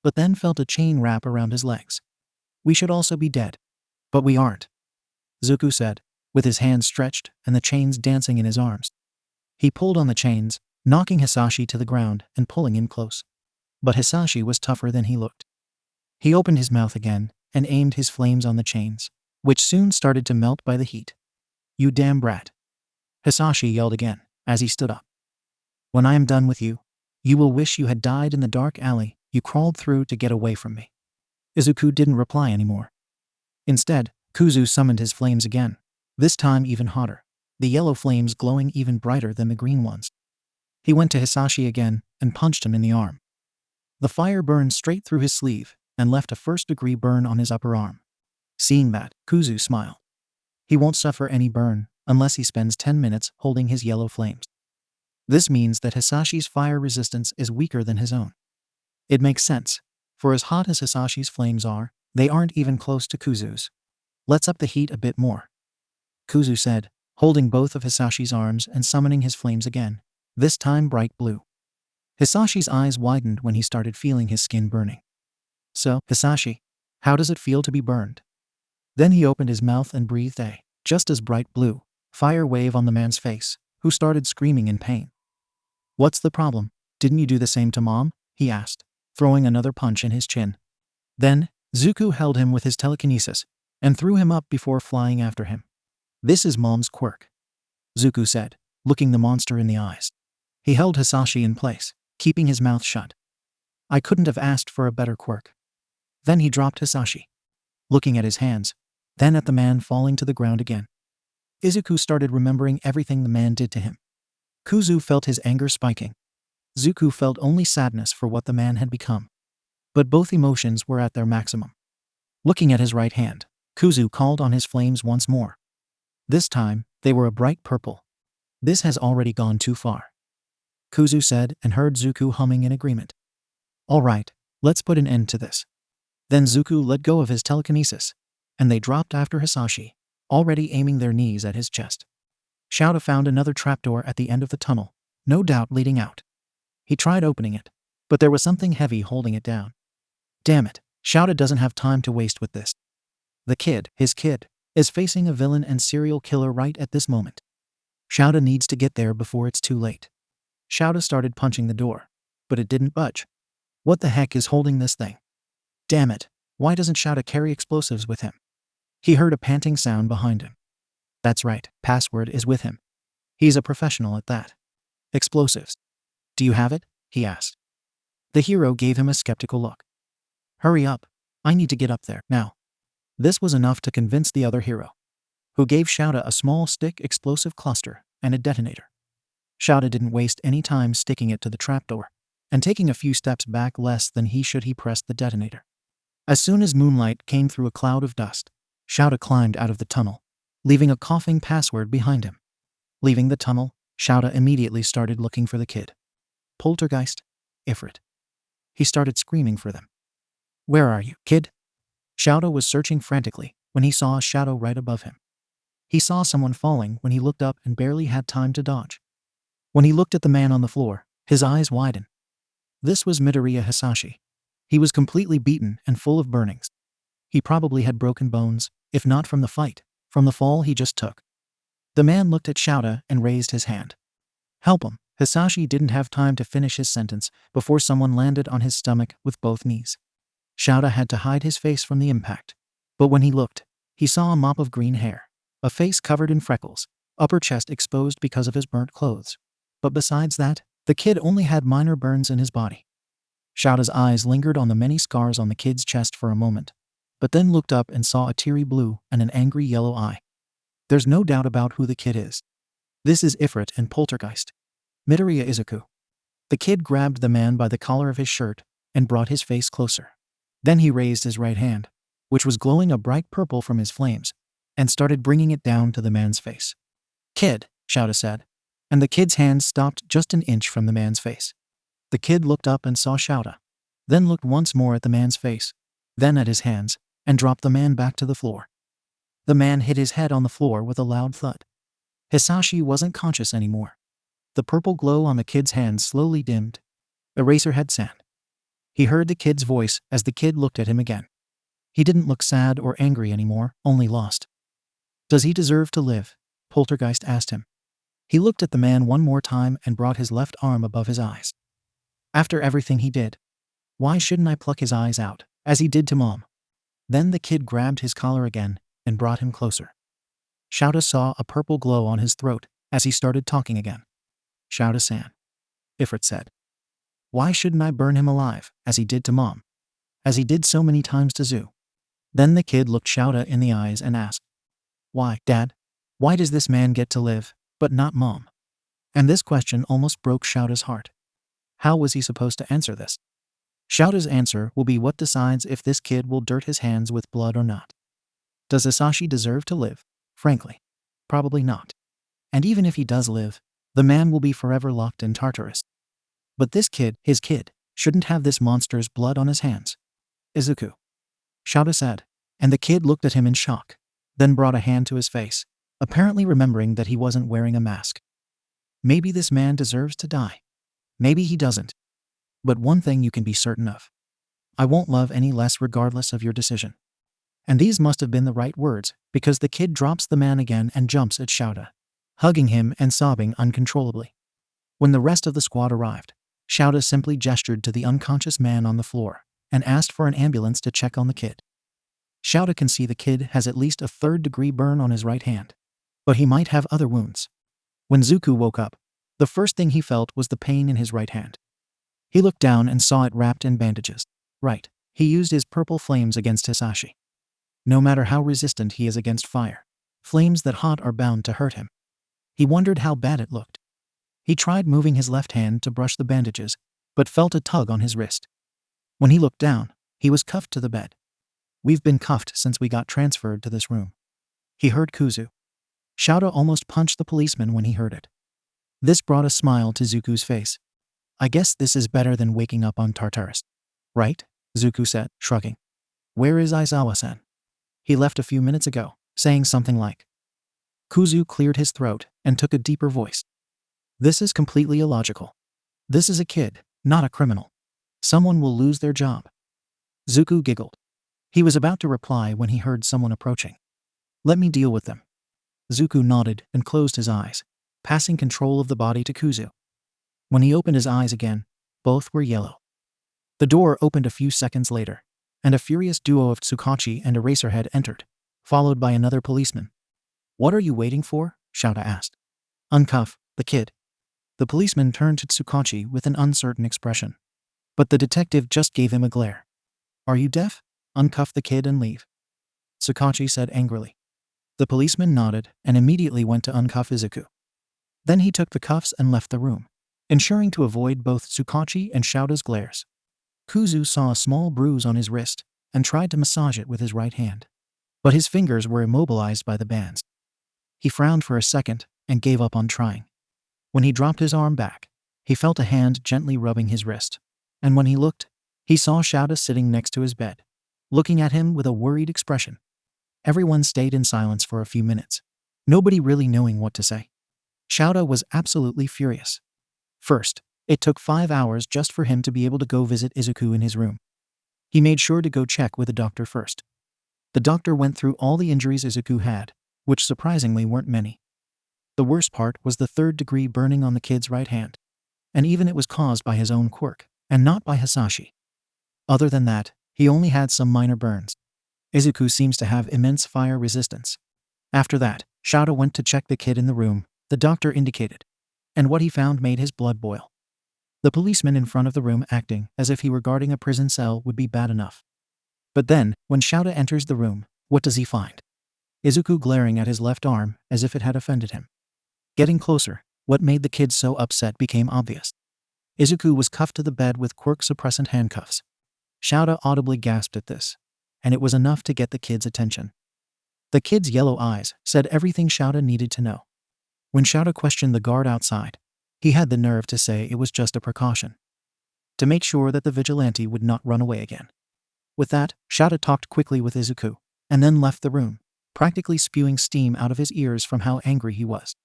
but then felt a chain wrap around his legs. We should also be dead. But we aren't, Izuku said, with his hands stretched and the chains dancing in his arms. He pulled on the chains, knocking Hitoshi to the ground and pulling him close. But Hitoshi was tougher than he looked. He opened his mouth again and aimed his flames on the chains, which soon started to melt by the heat. You damn brat, Hitoshi yelled again as he stood up. When I am done with you, you will wish you had died in the dark alley you crawled through to get away from me. Izuku didn't reply anymore. Instead, Kuzu summoned his flames again, this time even hotter, the yellow flames glowing even brighter than the green ones. He went to Hitoshi again and punched him in the arm. The fire burned straight through his sleeve and left a first-degree burn on his upper arm. Seeing that, Kuzu smiled. He won't suffer any burn unless he spends 10 minutes holding his yellow flames. This means that Hitoshi's fire resistance is weaker than his own. It makes sense, for as hot as Hitoshi's flames are, they aren't even close to Kuzu's. Let's up the heat a bit more, Kuzu said, holding both of Hitoshi's arms and summoning his flames again, this time bright blue. Hitoshi's eyes widened when he started feeling his skin burning. So, Hitoshi, how does it feel to be burned? Then he opened his mouth and breathed a, just as bright blue, fire wave on the man's face, who started screaming in pain. What's the problem? Didn't you do the same to Mom? He asked, throwing another punch in his chin. Then, Izuku held him with his telekinesis and threw him up before flying after him. This is Mom's quirk, Izuku said, looking the monster in the eyes. He held Hitoshi in place, keeping his mouth shut. I couldn't have asked for a better quirk. Then he dropped Hitoshi, looking at his hands, then at the man falling to the ground again. Izuku started remembering everything the man did to him. Kuzu felt his anger spiking. Izuku felt only sadness for what the man had become. But both emotions were at their maximum. Looking at his right hand, Kuzu called on his flames once more. This time, they were a bright purple. This has already gone too far, Kuzu said and heard Izuku humming in agreement. All right, let's put an end to this. Then Izuku let go of his telekinesis, and they dropped after Hitoshi, already aiming their knees at his chest. Shouta found another trapdoor at the end of the tunnel, no doubt leading out. He tried opening it, but there was something heavy holding it down. Damn it, Shouta doesn't have time to waste with this. The kid, his kid, is facing a villain and serial killer right at this moment. Shouta needs to get there before it's too late. Shouta started punching the door, but it didn't budge. What the heck is holding this thing? Damn it, why doesn't Shouta carry explosives with him? He heard a panting sound behind him. That's right, password is with him. He's a professional at that. Explosives. Do you have it? He asked. The hero gave him a skeptical look. Hurry up, I need to get up there, now. This was enough to convince the other hero, who gave Shouta a small stick explosive cluster and a detonator. Shouta didn't waste any time sticking it to the trapdoor, and taking a few steps back less than he pressed the detonator. As soon as moonlight came through a cloud of dust, Shouta climbed out of the tunnel, leaving a coughing password behind him. Leaving the tunnel, Shouta immediately started looking for the kid. Poltergeist, Ifrit. He started screaming for them. Where are you, kid? Shouta was searching frantically when he saw a shadow right above him. He saw someone falling when he looked up and barely had time to dodge. When he looked at the man on the floor, his eyes widened. This was Midoriya Izuku. He was completely beaten and full of burnings. He probably had broken bones, if not from the fight, from the fall he just took. The man looked at Shouta and raised his hand. Help him. Izuku didn't have time to finish his sentence before someone landed on his stomach with both knees. Shouta had to hide his face from the impact. But when he looked, he saw a mop of green hair, a face covered in freckles, upper chest exposed because of his burnt clothes. But besides that, the kid only had minor burns in his body. Shouta's eyes lingered on the many scars on the kid's chest for a moment, but then looked up and saw a teary blue and an angry yellow eye. There's no doubt about who the kid is. This is Ifrit and Poltergeist. Midoriya Izuku. The kid grabbed the man by the collar of his shirt and brought his face closer. Then he raised his right hand, which was glowing a bright purple from his flames, and started bringing it down to the man's face. "Kid," Shouta said, and the kid's hand stopped just an inch from the man's face. The kid looked up and saw Shouta, then looked once more at the man's face, then at his hands, and dropped the man back to the floor. The man hit his head on the floor with a loud thud. Hitoshi wasn't conscious anymore. The purple glow on the kid's hands slowly dimmed. Eraserhead sand. He heard the kid's voice as the kid looked at him again. He didn't look sad or angry anymore, only lost. "Does he deserve to live?" Poltergeist asked him. He looked at the man one more time and brought his left arm above his eyes. "After everything he did, why shouldn't I pluck his eyes out, as he did to Mom?" Then the kid grabbed his collar again and brought him closer. Shouta saw a purple glow on his throat as he started talking again. "Shouta-san," Ifrit said. "Why shouldn't I burn him alive, as he did to Mom? As he did so many times to Zu?" Then the kid looked Shouta in the eyes and asked, "Why, Dad? Why does this man get to live, but not Mom?" And this question almost broke Shouta's heart. How was he supposed to answer this? Shouta's answer will be what decides if this kid will dirt his hands with blood or not. Does Hitoshi deserve to live? Frankly, probably not. And even if he does live, the man will be forever locked in Tartarus. But this kid, his kid, shouldn't have this monster's blood on his hands. "Izuku," Shouta said, and the kid looked at him in shock, then brought a hand to his face, apparently remembering that he wasn't wearing a mask. "Maybe this man deserves to die. Maybe he doesn't. But one thing you can be certain of. I won't love any less regardless of your decision." And these must have been the right words, because the kid drops the man again and jumps at Shouta, hugging him and sobbing uncontrollably. When the rest of the squad arrived, Shouta simply gestured to the unconscious man on the floor and asked for an ambulance to check on the kid. Shouta can see the kid has at least a third-degree burn on his right hand, but he might have other wounds. When Zuku woke up, the first thing he felt was the pain in his right hand. He looked down and saw it wrapped in bandages. Right, he used his purple flames against Hitoshi. No matter how resistant he is against fire, flames that hot are bound to hurt him. He wondered how bad it looked. He tried moving his left hand to brush the bandages, but felt a tug on his wrist. When he looked down, he was cuffed to the bed. "We've been cuffed since we got transferred to this room," he heard Kuzu. Shouta almost punched the policeman when he heard it. This brought a smile to Zuku's face. "I guess this is better than waking up on Tartarus, right?" Zuku said, shrugging. "Where is Aizawa-san?" "He left a few minutes ago, saying something like." Kuzu cleared his throat and took a deeper voice. "This is completely illogical. This is a kid, not a criminal. Someone will lose their job." Zuku giggled. He was about to reply when he heard someone approaching. "Let me deal with them." Zuku nodded and closed his eyes, passing control of the body to Kuzu. When he opened his eyes again, both were yellow. The door opened a few seconds later, and a furious duo of Tsukachi and Eraserhead entered, followed by another policeman. "What are you waiting for?" Shouta asked. "Uncuff the kid." The policeman turned to Tsukachi with an uncertain expression, but the detective just gave him a glare. "Are you deaf? Uncuff the kid and leave," Tsukachi said angrily. The policeman nodded and immediately went to uncuff Izuku. Then he took the cuffs and left the room, ensuring to avoid both Tsukachi and Shouta's glares. Kuzu saw a small bruise on his wrist and tried to massage it with his right hand, but his fingers were immobilized by the bands. He frowned for a second and gave up on trying. When he dropped his arm back, he felt a hand gently rubbing his wrist, and when he looked, he saw Shouta sitting next to his bed, looking at him with a worried expression. Everyone stayed in silence for a few minutes, nobody really knowing what to say. Shouta was absolutely furious. First, it took 5 hours just for him to be able to go visit Izuku in his room. He made sure to go check with the doctor first. The doctor went through all the injuries Izuku had, which surprisingly weren't many. The worst part was the third-degree burning on the kid's right hand, and even it was caused by his own quirk, and not by Hitoshi. Other than that, he only had some minor burns. Izuku seems to have immense fire resistance. After that, Shouta went to check the kid in the room the doctor indicated, and what he found made his blood boil. The policeman in front of the room acting as if he were guarding a prison cell would be bad enough. But then, when Shouta enters the room, what does he find? Izuku glaring at his left arm as if it had offended him. Getting closer, what made the kid so upset became obvious. Izuku was cuffed to the bed with quirk suppressant handcuffs. Shouta audibly gasped at this, and it was enough to get the kid's attention. The kid's yellow eyes said everything Shouta needed to know. When Shouta questioned the guard outside, he had the nerve to say it was just a precaution, to make sure that the vigilante would not run away again. With that, Shouta talked quickly with Izuku, and then left the room, practically spewing steam out of his ears from how angry he was.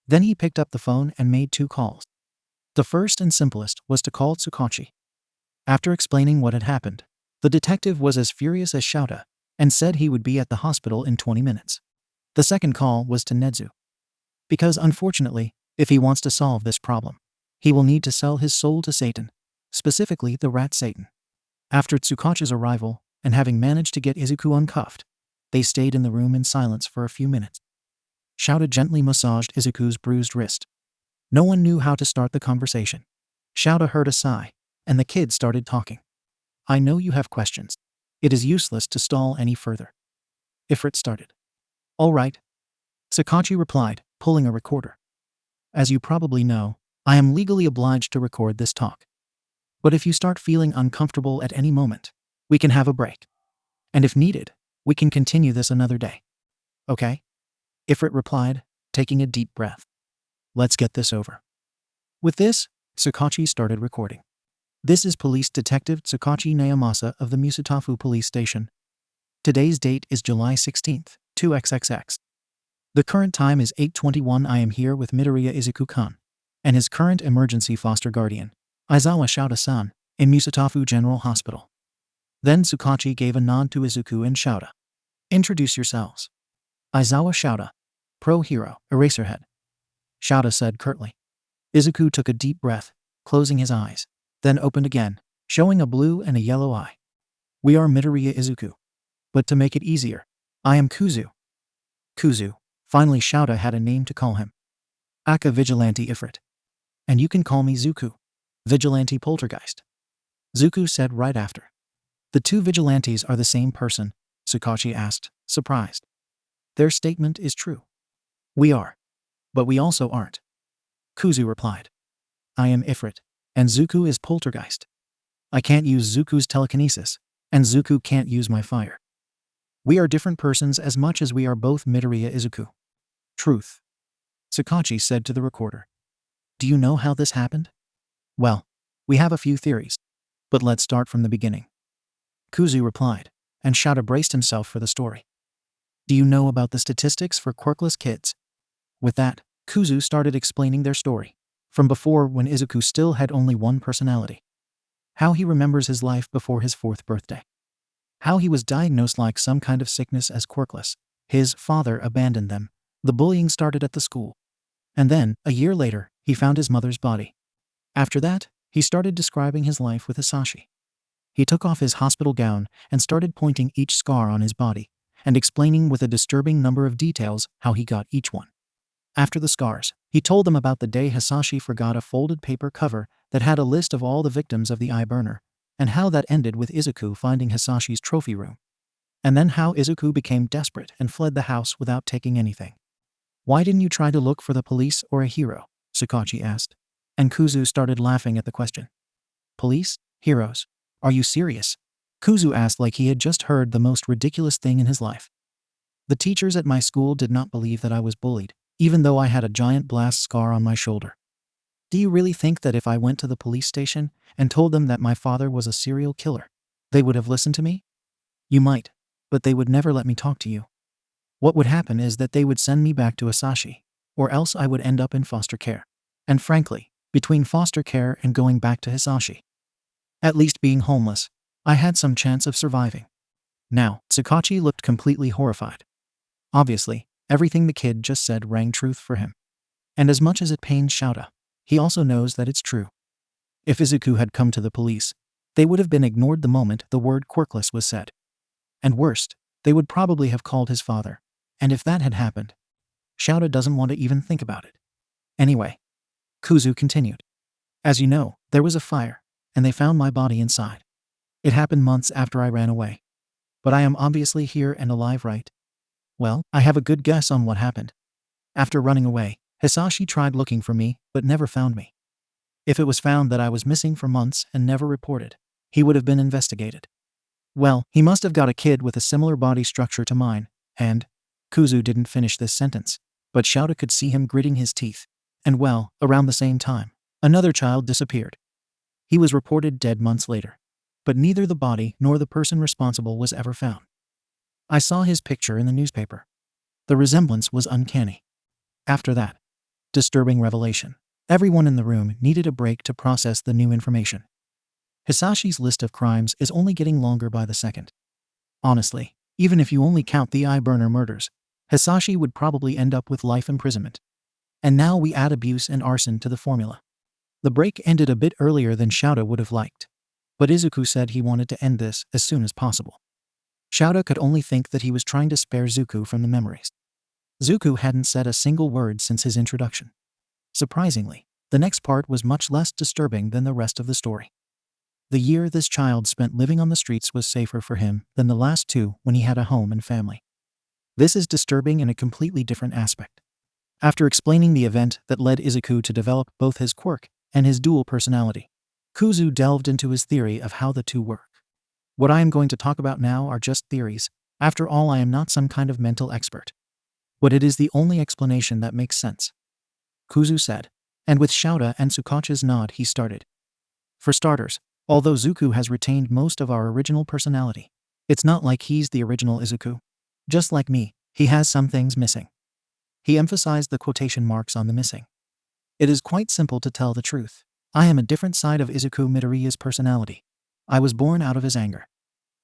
Then he picked up the phone and made 2 calls. The first and simplest was to call Tsukachi. After explaining what had happened, the detective was as furious as Shouta and said he would be at the hospital in 20 minutes. The second call was to Nedzu. Because unfortunately, if he wants to solve this problem, he will need to sell his soul to Satan, specifically the rat Satan. After Tsukachi's arrival, and having managed to get Izuku uncuffed, they stayed in the room in silence for a few minutes. Shouta gently massaged Izuku's bruised wrist. No one knew how to start the conversation. Shouta heard a sigh, and the kid started talking. I know you have questions. It is useless to stall any further. Ifrit started. All right. Tsukachi replied, pulling a recorder. As you probably know, I am legally obliged to record this talk. But if you start feeling uncomfortable at any moment, we can have a break. And if needed, we can continue this another day. Okay? Ifrit replied, taking a deep breath. Let's get this over. With this, Tsukachi started recording. This is Police Detective Tsukachi Nayamasa of the Musutafu Police Station. Today's date is July 16th, 2xxx. The current time is 8:21. I am here with Midroriya Izuku-kan and his current emergency foster guardian, Aizawa Shouta-san, in Musutafu General Hospital. Then Tsukachi gave a nod to Izuku and Shouta. Introduce yourselves. Aizawa Shouta, pro hero, Eraserhead. Shouta said curtly. Izuku took a deep breath, closing his eyes, then opened again, showing a blue and a yellow eye. We are Midoriya Izuku. But to make it easier, I am Kuzu. Kuzu. Finally Shouta had a name to call him. Aka Vigilante Ifrit. And you can call me Zuku. Vigilante Poltergeist. Zuku said right after. The 2 vigilantes are the same person, Tsukachi asked, surprised. Their statement is true. We are. But we also aren't. Kuzu replied. I am Ifrit, and Zuku is Poltergeist. I can't use Zuku's telekinesis, and Zuku can't use my fire. We are different persons as much as we are both Midoriya Izuku. Truth. Tsukachi said to the recorder. Do you know how this happened? Well, we have a few theories, but let's start from the beginning. Kuzu replied, and Shouta braced himself for the story. Do you know about the statistics for quirkless kids? With that, Kuzu started explaining their story, from before when Izuku still had only one personality. How he remembers his life before his 4th birthday. How he was diagnosed like some kind of sickness as quirkless. His father abandoned them. The bullying started at the school. And then, a year later, he found his mother's body. After that, he started describing his life with Hitoshi. He took off his hospital gown and started pointing each scar on his body, and explaining with a disturbing number of details how he got each one. After the scars, he told them about the day Hitoshi forgot a folded paper cover that had a list of all the victims of the eye burner, and how that ended with Izuku finding Hitoshi's trophy room. And then how Izuku became desperate and fled the house without taking anything. Why didn't you try to look for the police or a hero? Tsukachi asked. And Kuzu started laughing at the question. Police? Heroes? Are you serious? Kuzu asked like he had just heard the most ridiculous thing in his life. The teachers at my school did not believe that I was bullied, even though I had a giant blast scar on my shoulder. Do you really think that if I went to the police station and told them that my father was a serial killer, they would have listened to me? You might, but they would never let me talk to you. What would happen is that they would send me back to Asashi, or else I would end up in foster care. And frankly, between foster care and going back to Hisashi, at least being homeless, I had some chance of surviving. Now, Tsukachi looked completely horrified. Obviously, everything the kid just said rang truth for him. And as much as it pains Shouta, he also knows that it's true. If Izuku had come to the police, they would have been ignored the moment the word quirkless was said. And worst, they would probably have called his father. And if that had happened, Shouta doesn't want to even think about it. Anyway, Kuzu continued. As you know, there was a fire, and they found my body inside. It happened months after I ran away. But I am obviously here and alive, right? Well, I have a good guess on what happened. After running away, Hisashi tried looking for me, but never found me. If it was found that I was missing for months and never reported, he would have been investigated. Well, he must have got a kid with a similar body structure to mine, and Kuzu didn't finish this sentence, but Shouta could see him gritting his teeth. And well, around the same time, another child disappeared. He was reported dead months later, but neither the body nor the person responsible was ever found. I saw his picture in the newspaper. The resemblance was uncanny. After that disturbing revelation, everyone in the room needed a break to process the new information. Hisashi's list of crimes is only getting longer by the second. Honestly, even if you only count the eye-burner murders, Hisashi would probably end up with life imprisonment. And now we add abuse and arson to the formula. The break ended a bit earlier than Shouta would have liked, but Izuku said he wanted to end this as soon as possible. Shouta could only think that he was trying to spare Zuku from the memories. Zuku hadn't said a single word since his introduction. Surprisingly, the next part was much less disturbing than the rest of the story. The year this child spent living on the streets was safer for him than the last two when he had a home and family. This is disturbing in a completely different aspect. After explaining the event that led Izuku to develop both his quirk and his dual personality, Kuzu delved into his theory of how the two work. What I am going to talk about now are just theories. After all, I am not some kind of mental expert. But it is the only explanation that makes sense, Kuzu said, and with Shouta and Tsukachi's nod he started. For starters, although Zuku has retained most of our original personality, it's not like he's the original Izuku. Just like me, he has some things missing. He emphasized the quotation marks on the missing. It is quite simple to tell the truth. I am a different side of Izuku Midoriya's personality. I was born out of his anger.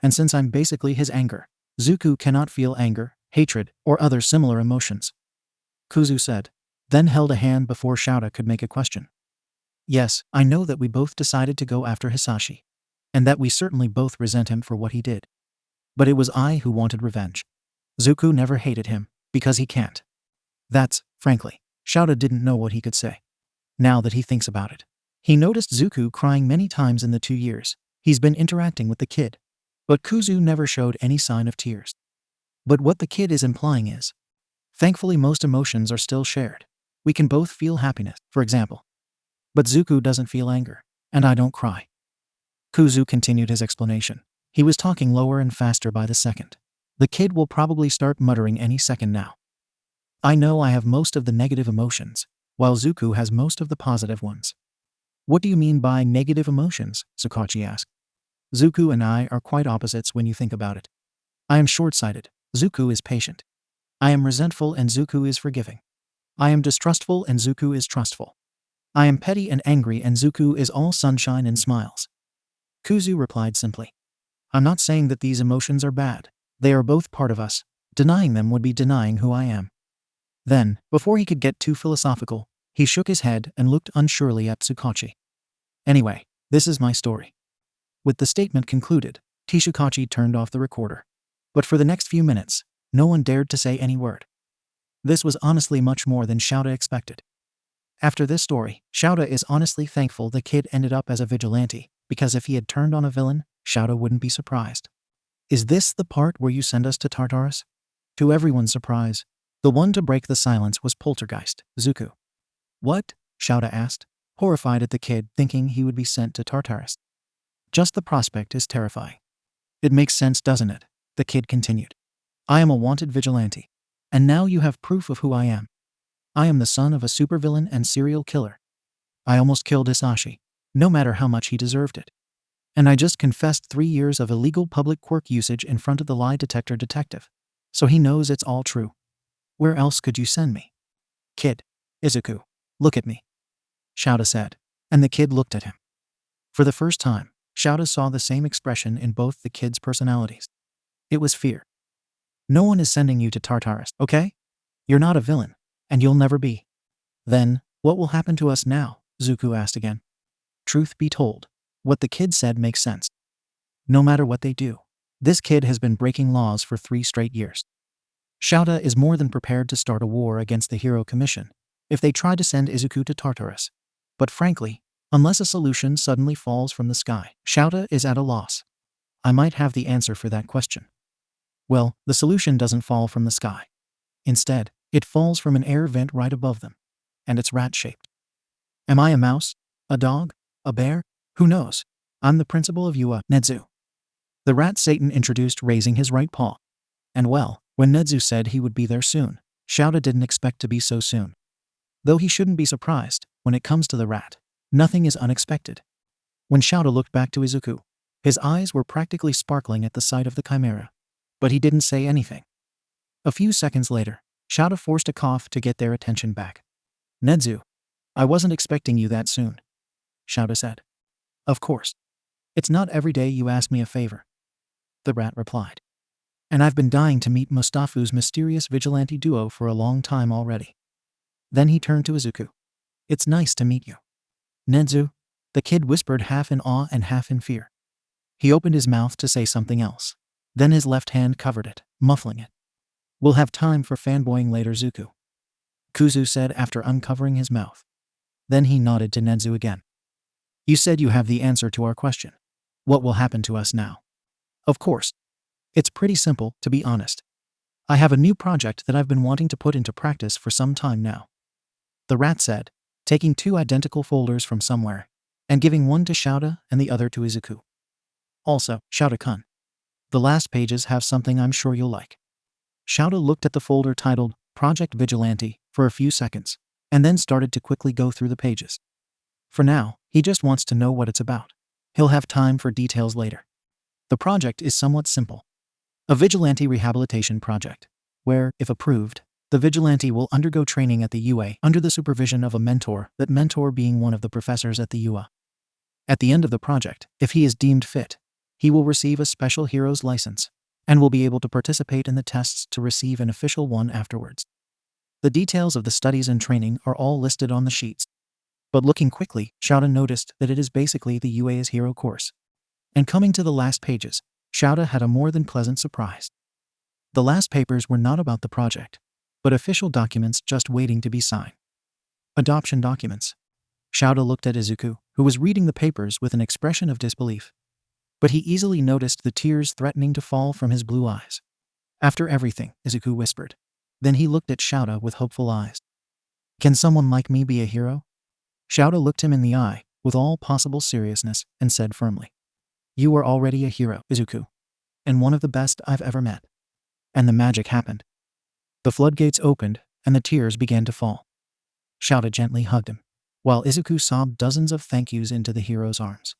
And since I'm basically his anger, Zuku cannot feel anger, hatred, or other similar emotions, Kuzu said, then held a hand before Shouta could make a question. Yes, I know that we both decided to go after Hisashi, and that we certainly both resent him for what he did. But it was I who wanted revenge. Zuku never hated him, because he can't. That's, frankly, Shouta didn't know what he could say. Now that he thinks about it, he noticed Zuku crying many times in the 2 years he's been interacting with the kid. But Kuzu never showed any sign of tears. But what the kid is implying is, thankfully most emotions are still shared. We can both feel happiness, for example. But Zuku doesn't feel anger, and I don't cry. Kuzu continued his explanation. He was talking lower and faster by the second. The kid will probably start muttering any second now. I know I have most of the negative emotions, while Zuku has most of the positive ones. What do you mean by negative emotions? Tsukachi asked. Zuku and I are quite opposites when you think about it. I am short-sighted. Zuku is patient. I am resentful and Zuku is forgiving. I am distrustful and Zuku is trustful. I am petty and angry and Zuku is all sunshine and smiles. Kuzu replied simply. I'm not saying that these emotions are bad. They are both part of us. Denying them would be denying who I am. Then, before he could get too philosophical, he shook his head and looked unsurely at Tsukachi. Anyway, this is my story. With the statement concluded, Tsukachi turned off the recorder. But for the next few minutes, no one dared to say any word. This was honestly much more than Shouta expected. After this story, Shouta is honestly thankful the kid ended up as a vigilante, because if he had turned on a villain, Shouta wouldn't be surprised. Is this the part where you send us to Tartarus? To everyone's surprise, the one to break the silence was Poltergeist, Zuku. What? Shouta asked, horrified at the kid thinking he would be sent to Tartarus. Just the prospect is terrifying. It makes sense, doesn't it? The kid continued. I am a wanted vigilante. And now you have proof of who I am. I am the son of a supervillain and serial killer. I almost killed Hisashi, no matter how much he deserved it. And I just confessed 3 years of illegal public quirk usage in front of the lie detector detective. So he knows it's all true. Where else could you send me? Kid. Izuku. Look at me. Shouta said, and the kid looked at him. For the first time, Shouta saw the same expression in both the kids' personalities. It was fear. No one is sending you to Tartarus, okay? You're not a villain, and you'll never be. Then, what will happen to us now? Zuku asked again. Truth be told, what the kid said makes sense. No matter what they do, this kid has been breaking laws for 3 straight years. Shouta is more than prepared to start a war against the Hero Commission if they try to send Izuku to Tartarus. But frankly, unless a solution suddenly falls from the sky, Shouta is at a loss. I might have the answer for that question. Well, the solution doesn't fall from the sky. Instead, it falls from an air vent right above them. And it's rat-shaped. Am I a mouse? A dog? A bear? Who knows? I'm the principal of Ua, Nedzu. The rat Satan introduced, raising his right paw. And well, when Nedzu said he would be there soon, Shouta didn't expect to be so soon. Though he shouldn't be surprised, when it comes to the rat, nothing is unexpected. When Shouta looked back to Izuku, his eyes were practically sparkling at the sight of the chimera. But he didn't say anything. A few seconds later, Shouta forced a cough to get their attention back. Nedzu, I wasn't expecting you that soon, Shouta said. Of course. It's not every day you ask me a favor, the rat replied. And I've been dying to meet Mustafu's mysterious vigilante duo for a long time already. Then he turned to Izuku. It's nice to meet you. Nedzu, the kid whispered, half in awe and half in fear. He opened his mouth to say something else. Then his left hand covered it, muffling it. We'll have time for fanboying later, Zuku, Kuzu said after uncovering his mouth. Then he nodded to Nedzu again. You said you have the answer to our question. What will happen to us now? Of course. It's pretty simple, to be honest. I have a new project that I've been wanting to put into practice for some time now, the rat said, taking 2 identical folders from somewhere, and giving one to Shouta and the other to Izuku. Also, Shouta-kun, the last pages have something I'm sure you'll like. Shouta looked at the folder titled Project Vigilante for a few seconds, and then started to quickly go through the pages. For now, he just wants to know what it's about. He'll have time for details later. The project is somewhat simple. A vigilante rehabilitation project, where, if approved, the vigilante will undergo training at the UA under the supervision of a mentor, that mentor being one of the professors at the UA. At the end of the project, if he is deemed fit, he will receive a special hero's license, and will be able to participate in the tests to receive an official one afterwards. The details of the studies and training are all listed on the sheets. But looking quickly, Shouta noticed that it is basically the UA's hero course. And coming to the last pages, Shouta had a more than pleasant surprise. The last papers were not about the project, but official documents just waiting to be signed. Adoption documents. Shouta looked at Izuku, who was reading the papers with an expression of disbelief. But he easily noticed the tears threatening to fall from his blue eyes. After everything, Izuku whispered. Then he looked at Shouta with hopeful eyes. Can someone like me be a hero? Shouta looked him in the eye, with all possible seriousness, and said firmly. You are already a hero, Izuku. And one of the best I've ever met. And the magic happened. The floodgates opened, and the tears began to fall. Shouta gently hugged him, while Izuku sobbed dozens of thank yous into the hero's arms.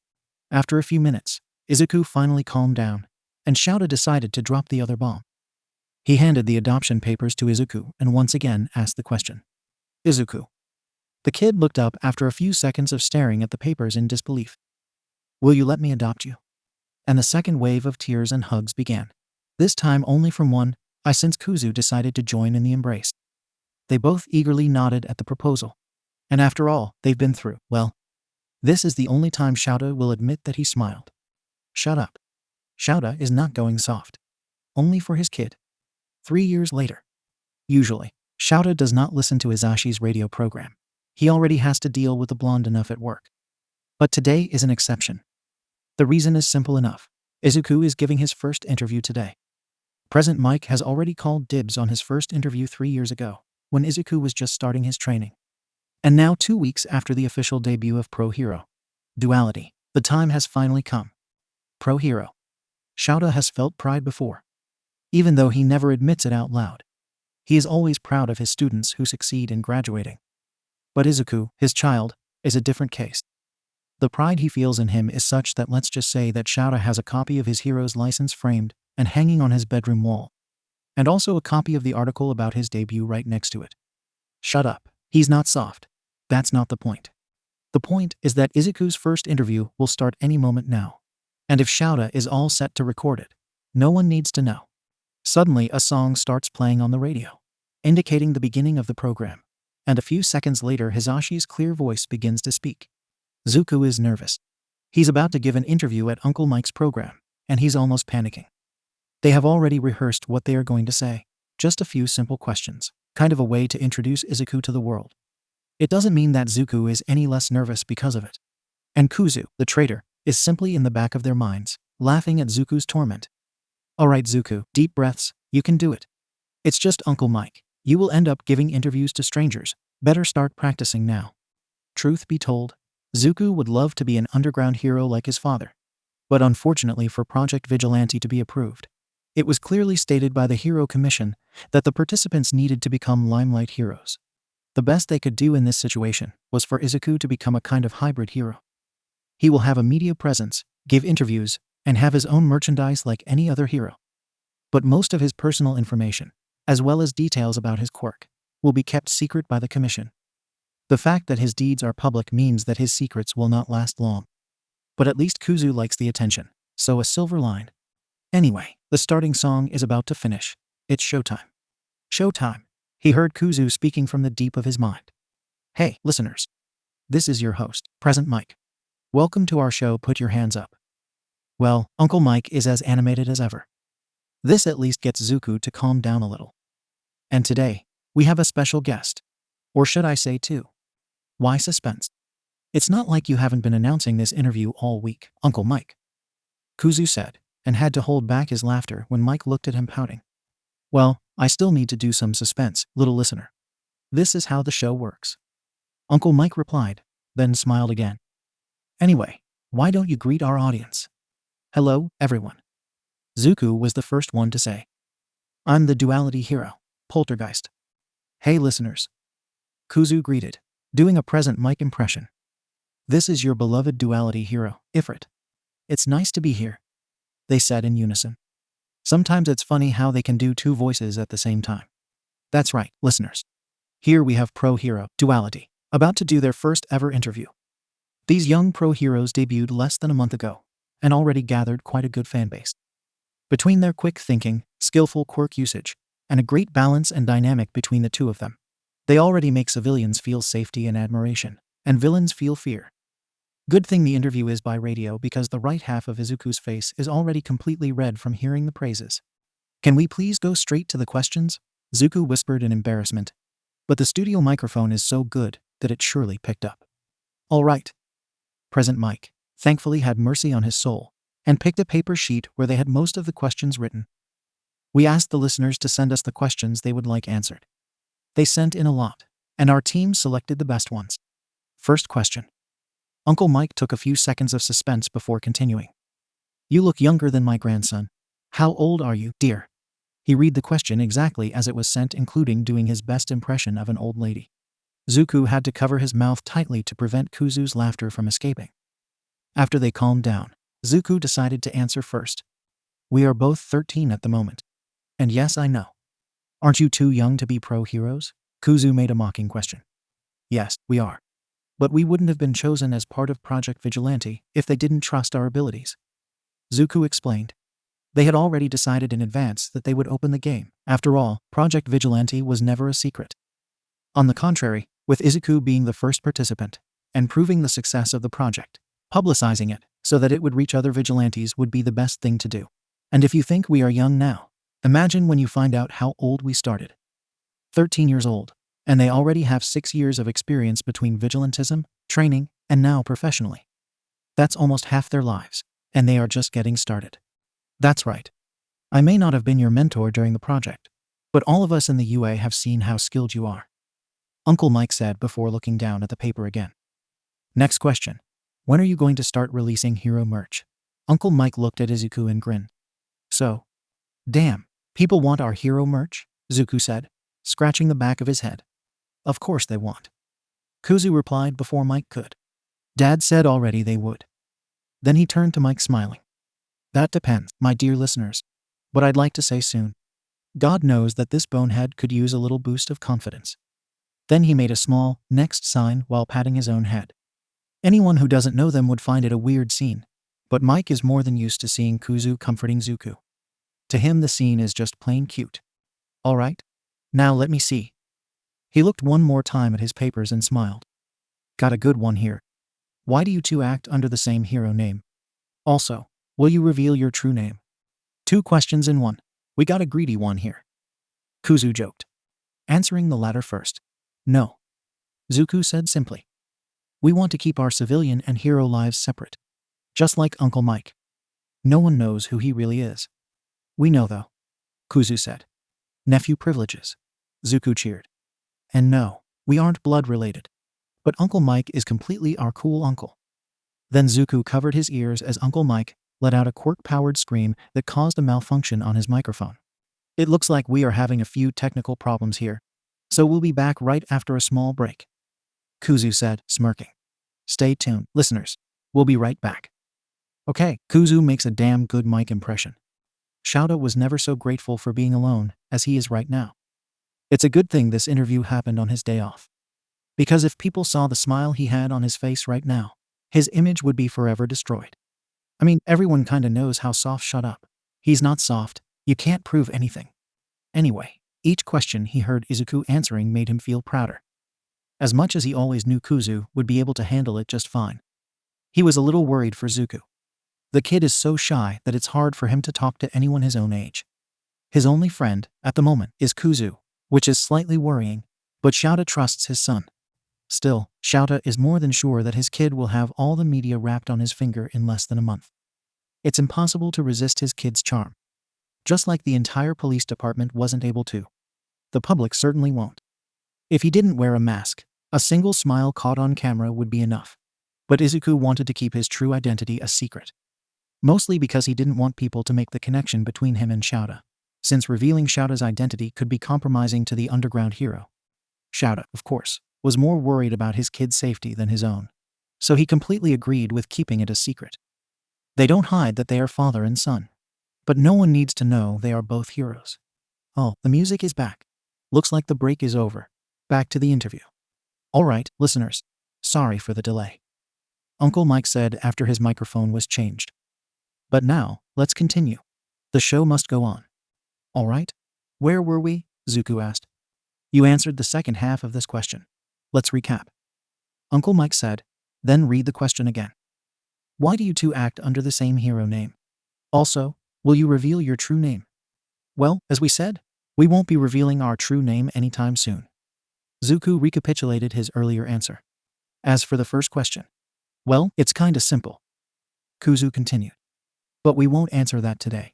After a few minutes, Izuku finally calmed down, and Shouta decided to drop the other bomb. He handed the adoption papers to Izuku and once again asked the question. Izuku. The kid looked up after a few seconds of staring at the papers in disbelief. Will you let me adopt you? And the second wave of tears and hugs began. This time only from one, since Kuzu decided to join in the embrace. They both eagerly nodded at the proposal. And after all they've been through, well, this is the only time Shouta will admit that he smiled. Shut up. Shouta is not going soft. Only for his kid. 3 years later. Usually, Shouta does not listen to Izashi's radio program. He already has to deal with the blonde enough at work. But today is an exception. The reason is simple enough. Izuku is giving his first interview today. President Mike has already called dibs on his first interview 3 years ago, when Izuku was just starting his training. And now 2 weeks after the official debut of Pro Hero Duality, the time has finally come. Pro Hero. Shouta has felt pride before. Even though he never admits it out loud. He is always proud of his students who succeed in graduating. But Izuku, his child, is a different case. The pride he feels in him is such that let's just say that Shouta has a copy of his hero's license framed and hanging on his bedroom wall. And also a copy of the article about his debut right next to it. Shut up. He's not soft. That's not the point. The point is that Izuku's first interview will start any moment now. And if Shouta is all set to record it, no one needs to know. Suddenly a song starts playing on the radio, indicating the beginning of the program. And a few seconds later Hizashi's clear voice begins to speak. Zuku is nervous. He's about to give an interview at Uncle Mike's program, and he's almost panicking. They have already rehearsed what they are going to say. Just a few simple questions, kind of a way to introduce Izuku to the world. It doesn't mean that Zuku is any less nervous because of it. And Kuzu, the traitor, is simply in the back of their minds, laughing at Zuku's torment. Alright Zuku, deep breaths, you can do it. It's just Uncle Mike. You will end up giving interviews to strangers. Better start practicing now. Truth be told, Zuku would love to be an underground hero like his father. But unfortunately for Project Vigilante to be approved, it was clearly stated by the Hero Commission that the participants needed to become limelight heroes. The best they could do in this situation was for Izuku to become a kind of hybrid hero. He will have a media presence, give interviews, and have his own merchandise like any other hero. But most of his personal information, as well as details about his quirk, will be kept secret by the Commission. The fact that his deeds are public means that his secrets will not last long. But at least Kuzu likes the attention, so a silver line. Anyway, the starting song is about to finish. It's showtime. Showtime. He heard Kuzu speaking from the deep of his mind. Hey, listeners. This is your host, Present Mike. Welcome to our show Put Your Hands Up. Well, Uncle Mike is as animated as ever. This at least gets Zuku to calm down a little. And today, we have a special guest. Or should I say two? Why suspense? It's not like you haven't been announcing this interview all week, Uncle Mike. Kuzu said, and had to hold back his laughter when Mike looked at him pouting. Well, I still need to do some suspense, little listener. This is how the show works. Uncle Mike replied, then smiled again. Anyway, why don't you greet our audience? Hello, everyone. Zuku was the first one to say. I'm the duality hero, Poltergeist. Hey listeners. Kuzu greeted, doing a Present Mike impression. This is your beloved duality hero, Ifrit. It's nice to be here, they said in unison. Sometimes it's funny how they can do two voices at the same time. That's right, listeners. Here we have pro hero, Duality, about to do their first ever interview. These young pro heroes debuted less than a month ago, and already gathered quite a good fanbase. Between their quick thinking, skillful quirk usage, and a great balance and dynamic between the two of them, they already make civilians feel safety and admiration, and villains feel fear. Good thing the interview is by radio because the right half of Izuku's face is already completely red from hearing the praises. Can we please go straight to the questions? Zuku whispered in embarrassment. But the studio microphone is so good that it surely picked up. All right. Present Mike, thankfully had mercy on his soul, and picked a paper sheet where they had most of the questions written. We asked the listeners to send us the questions they would like answered. They sent in a lot, and our team selected the best ones. First question. Uncle Mike took a few seconds of suspense before continuing. You look younger than my grandson. How old are you, dear? He read the question exactly as it was sent, including doing his best impression of an old lady. Zuku had to cover his mouth tightly to prevent Kuzu's laughter from escaping. After they calmed down, Zuku decided to answer first. We are both 13 at the moment. And yes, I know. Aren't you too young to be pro heroes? Kuzu made a mocking question. Yes, we are. But we wouldn't have been chosen as part of Project Vigilante if they didn't trust our abilities. Zuku explained. They had already decided in advance that they would open the game. After all, Project Vigilante was never a secret. On the contrary, with Izuku being the first participant, and proving the success of the project, publicizing it so that it would reach other vigilantes would be the best thing to do. And if you think we are young now, imagine when you find out how old we started. 13 years old. And they already have 6 years of experience between vigilantism, training, and now professionally. That's almost half their lives, and they are just getting started. That's right. I may not have been your mentor during the project, but all of us in the UA have seen how skilled you are. Uncle Mike said before looking down at the paper again. Next question. When are you going to start releasing hero merch? Uncle Mike looked at Izuku and grinned. So, damn, people want our hero merch? Zuku said, scratching the back of his head. Of course they want. Kuzu replied before Mike could. Dad said already they would. Then he turned to Mike smiling. That depends, my dear listeners. But I'd like to say soon. God knows that this bonehead could use a little boost of confidence. Then he made a small next sign while patting his own head. Anyone who doesn't know them would find it a weird scene, but Mike is more than used to seeing Kuzu comforting Zuku. To him the scene is just plain cute. All right? Now let me see. He looked one more time at his papers and smiled. Got a good one here. Why do you two act under the same hero name? Also, will you reveal your true name? 2 questions in one. We got a greedy one here. Kuzu joked. Answering the latter first. No. Zuku said simply. We want to keep our civilian and hero lives separate. Just like Uncle Mike. No one knows who he really is. We know though. Kuzu said. Nephew privileges. Zuku cheered. And no, we aren't blood related. But Uncle Mike is completely our cool uncle. Then Zuku covered his ears as Uncle Mike let out a quirk-powered scream that caused a malfunction on his microphone. It looks like we are having a few technical problems here, so we'll be back right after a small break, Kuzu said, smirking. Stay tuned, listeners. We'll be right back. Okay, Kuzu makes a damn good Mike impression. Shouta was never so grateful for being alone as he is right now. It's a good thing this interview happened on his day off. Because if people saw the smile he had on his face right now, his image would be forever destroyed. I mean, everyone kinda knows how soft shut up. He's not soft, you can't prove anything. Anyway, each question he heard Izuku answering made him feel prouder. As much as he always knew Kuzu would be able to handle it just fine. He was a little worried for Zuku. The kid is so shy that it's hard for him to talk to anyone his own age. His only friend, at the moment, is Kuzu, which is slightly worrying, but Shouta trusts his son. Still, Shouta is more than sure that his kid will have all the media wrapped on his finger in less than a month. It's impossible to resist his kid's charm. Just like the entire police department wasn't able to. The public certainly won't. If he didn't wear a mask, a single smile caught on camera would be enough. But Izuku wanted to keep his true identity a secret. Mostly because he didn't want people to make the connection between him and Shouta, since revealing Shouta's identity could be compromising to the underground hero. Shouta, of course, was more worried about his kid's safety than his own, so he completely agreed with keeping it a secret. They don't hide that they are father and son, but no one needs to know they are both heroes. Oh, the music is back. Looks like the break is over. Back to the interview. Alright, listeners, sorry for the delay, Uncle Mike said after his microphone was changed. But now, let's continue. The show must go on. Alright? Where were we? Zuku asked. You answered the second half of this question. Let's recap. Uncle Mike said, then read the question again. Why do you two act under the same hero name? Also, will you reveal your true name? Well, as we said, we won't be revealing our true name anytime soon. Zuku recapitulated his earlier answer. As for the first question, well, it's kinda simple. Kuzu continued. But we won't answer that today,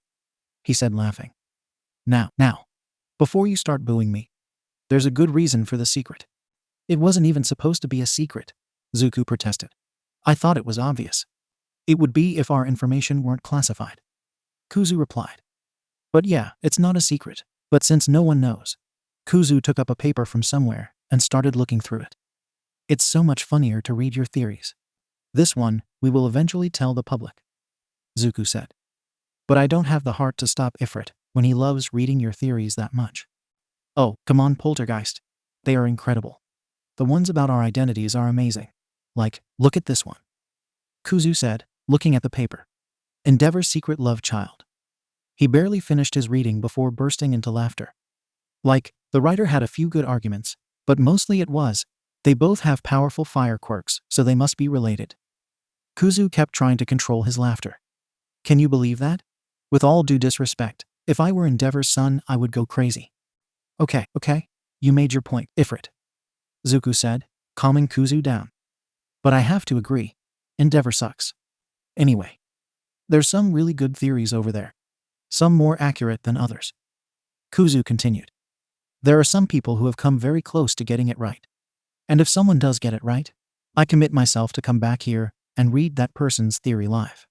he said, laughing. Now, before you start booing me, there's a good reason for the secret. It wasn't even supposed to be a secret, Zuku protested. I thought it was obvious. It would be if our information weren't classified. Kuzu replied. But yeah, it's not a secret, but since no one knows, Kuzu took up a paper from somewhere and started looking through it. It's so much funnier to read your theories. This one, we will eventually tell the public, Zuku said. But I don't have the heart to stop Ifrit when he loves reading your theories that much. Oh, come on, Poltergeist. They are incredible. The ones about our identities are amazing. Like, look at this one, Kuzu said, looking at the paper. Endeavor's secret love child. He barely finished his reading before bursting into laughter. Like, the writer had a few good arguments, but mostly it was, they both have powerful fire quirks, so they must be related. Kuzu kept trying to control his laughter. Can you believe that? With all due disrespect, if I were Endeavor's son, I would go crazy. Okay, you made your point, Ifrit, Zuku said, calming Kuzu down. But I have to agree, Endeavor sucks. Anyway, there's some really good theories over there. Some more accurate than others. Kuzu continued. There are some people who have come very close to getting it right. And if someone does get it right, I commit myself to come back here and read that person's theory live.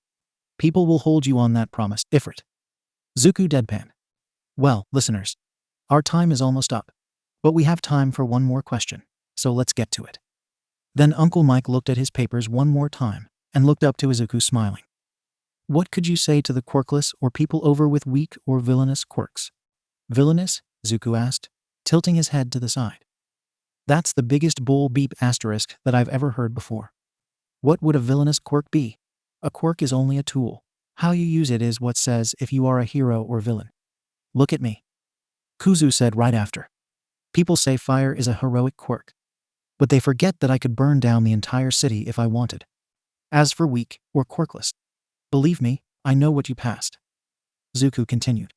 People will hold you on that promise, Ifrit. Zuku deadpan. Well, listeners, our time is almost up, but we have time for one more question, so let's get to it. Then Uncle Mike looked at his papers one more time and looked up to Izuku, smiling. What could you say to the quirkless or people over with weak or villainous quirks? Villainous? Zuku asked, tilting his head to the side. That's the biggest bull beep asterisk that I've ever heard before. What would a villainous quirk be? A quirk is only a tool. How you use it is what says if you are a hero or villain. Look at me, Kuzu said right after. People say fire is a heroic quirk, but they forget that I could burn down the entire city if I wanted. As for weak or quirkless, believe me, I know what you passed. Zuku continued.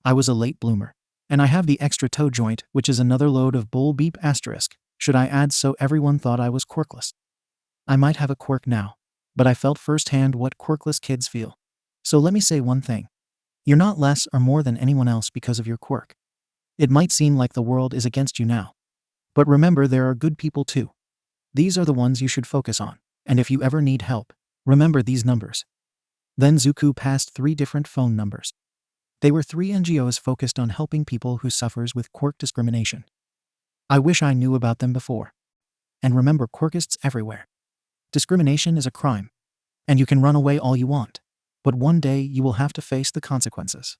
I was a late bloomer, and I have the extra toe joint, which is another load of bull beep asterisk, should I add, so everyone thought I was quirkless. I might have a quirk now, but I felt firsthand what quirkless kids feel. So let me say one thing. You're not less or more than anyone else because of your quirk. It might seem like the world is against you now, but remember there are good people too. These are the ones you should focus on, and if you ever need help, remember these numbers. Then Izuku passed 3 different phone numbers. They were 3 NGOs focused on helping people who suffers with quirk discrimination. I wish I knew about them before. And remember, quirkists everywhere. Discrimination is a crime, and you can run away all you want, but one day you will have to face the consequences.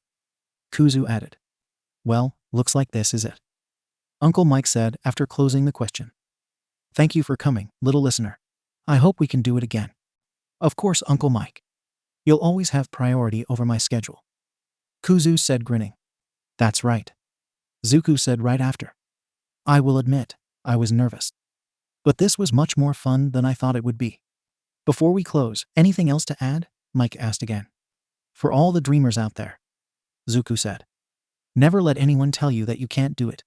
Kuzu added. Well, looks like this is it. Uncle Mike said after closing the question. Thank you for coming, little listener. I hope we can do it again. Of course, Uncle Mike. You'll always have priority over my schedule. Kuzu said, grinning. That's right. Izuku said right after. I will admit, I was nervous. But this was much more fun than I thought it would be. Before we close, anything else to add? Mike asked again. For all the dreamers out there, Izuku said. Never let anyone tell you that you can't do it.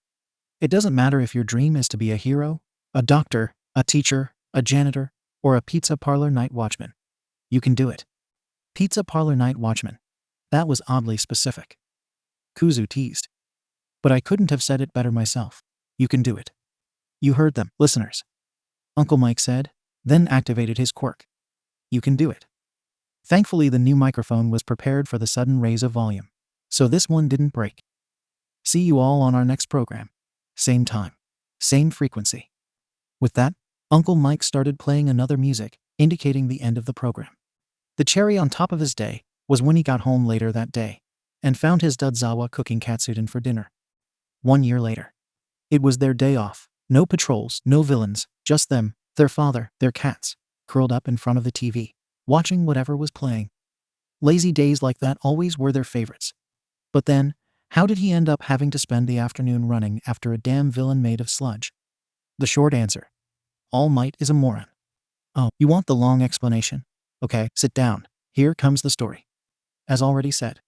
It doesn't matter if your dream is to be a hero, a doctor, a teacher, a janitor, or a pizza parlor night watchman. You can do it. Pizza parlor night watchman. That was oddly specific. Kuzu teased. But I couldn't have said it better myself. You can do it. You heard them, listeners. Uncle Mike said, then activated his quirk. You can do it. Thankfully, the new microphone was prepared for the sudden raise of volume, so this one didn't break. See you all on our next program. Same time, same frequency. With that, Uncle Mike started playing another music, indicating the end of the program. The cherry on top of his day was when he got home later that day and found his Dudzawa cooking katsudon for dinner. 1 year later. It was their day off. No patrols, no villains, just them, their father, their cats, curled up in front of the TV, watching whatever was playing. Lazy days like that always were their favorites. But then, how did he end up having to spend the afternoon running after a damn villain made of sludge? The short answer. All Might is a moron. Oh, you want the long explanation? Okay, sit down. Here comes the story. As already said,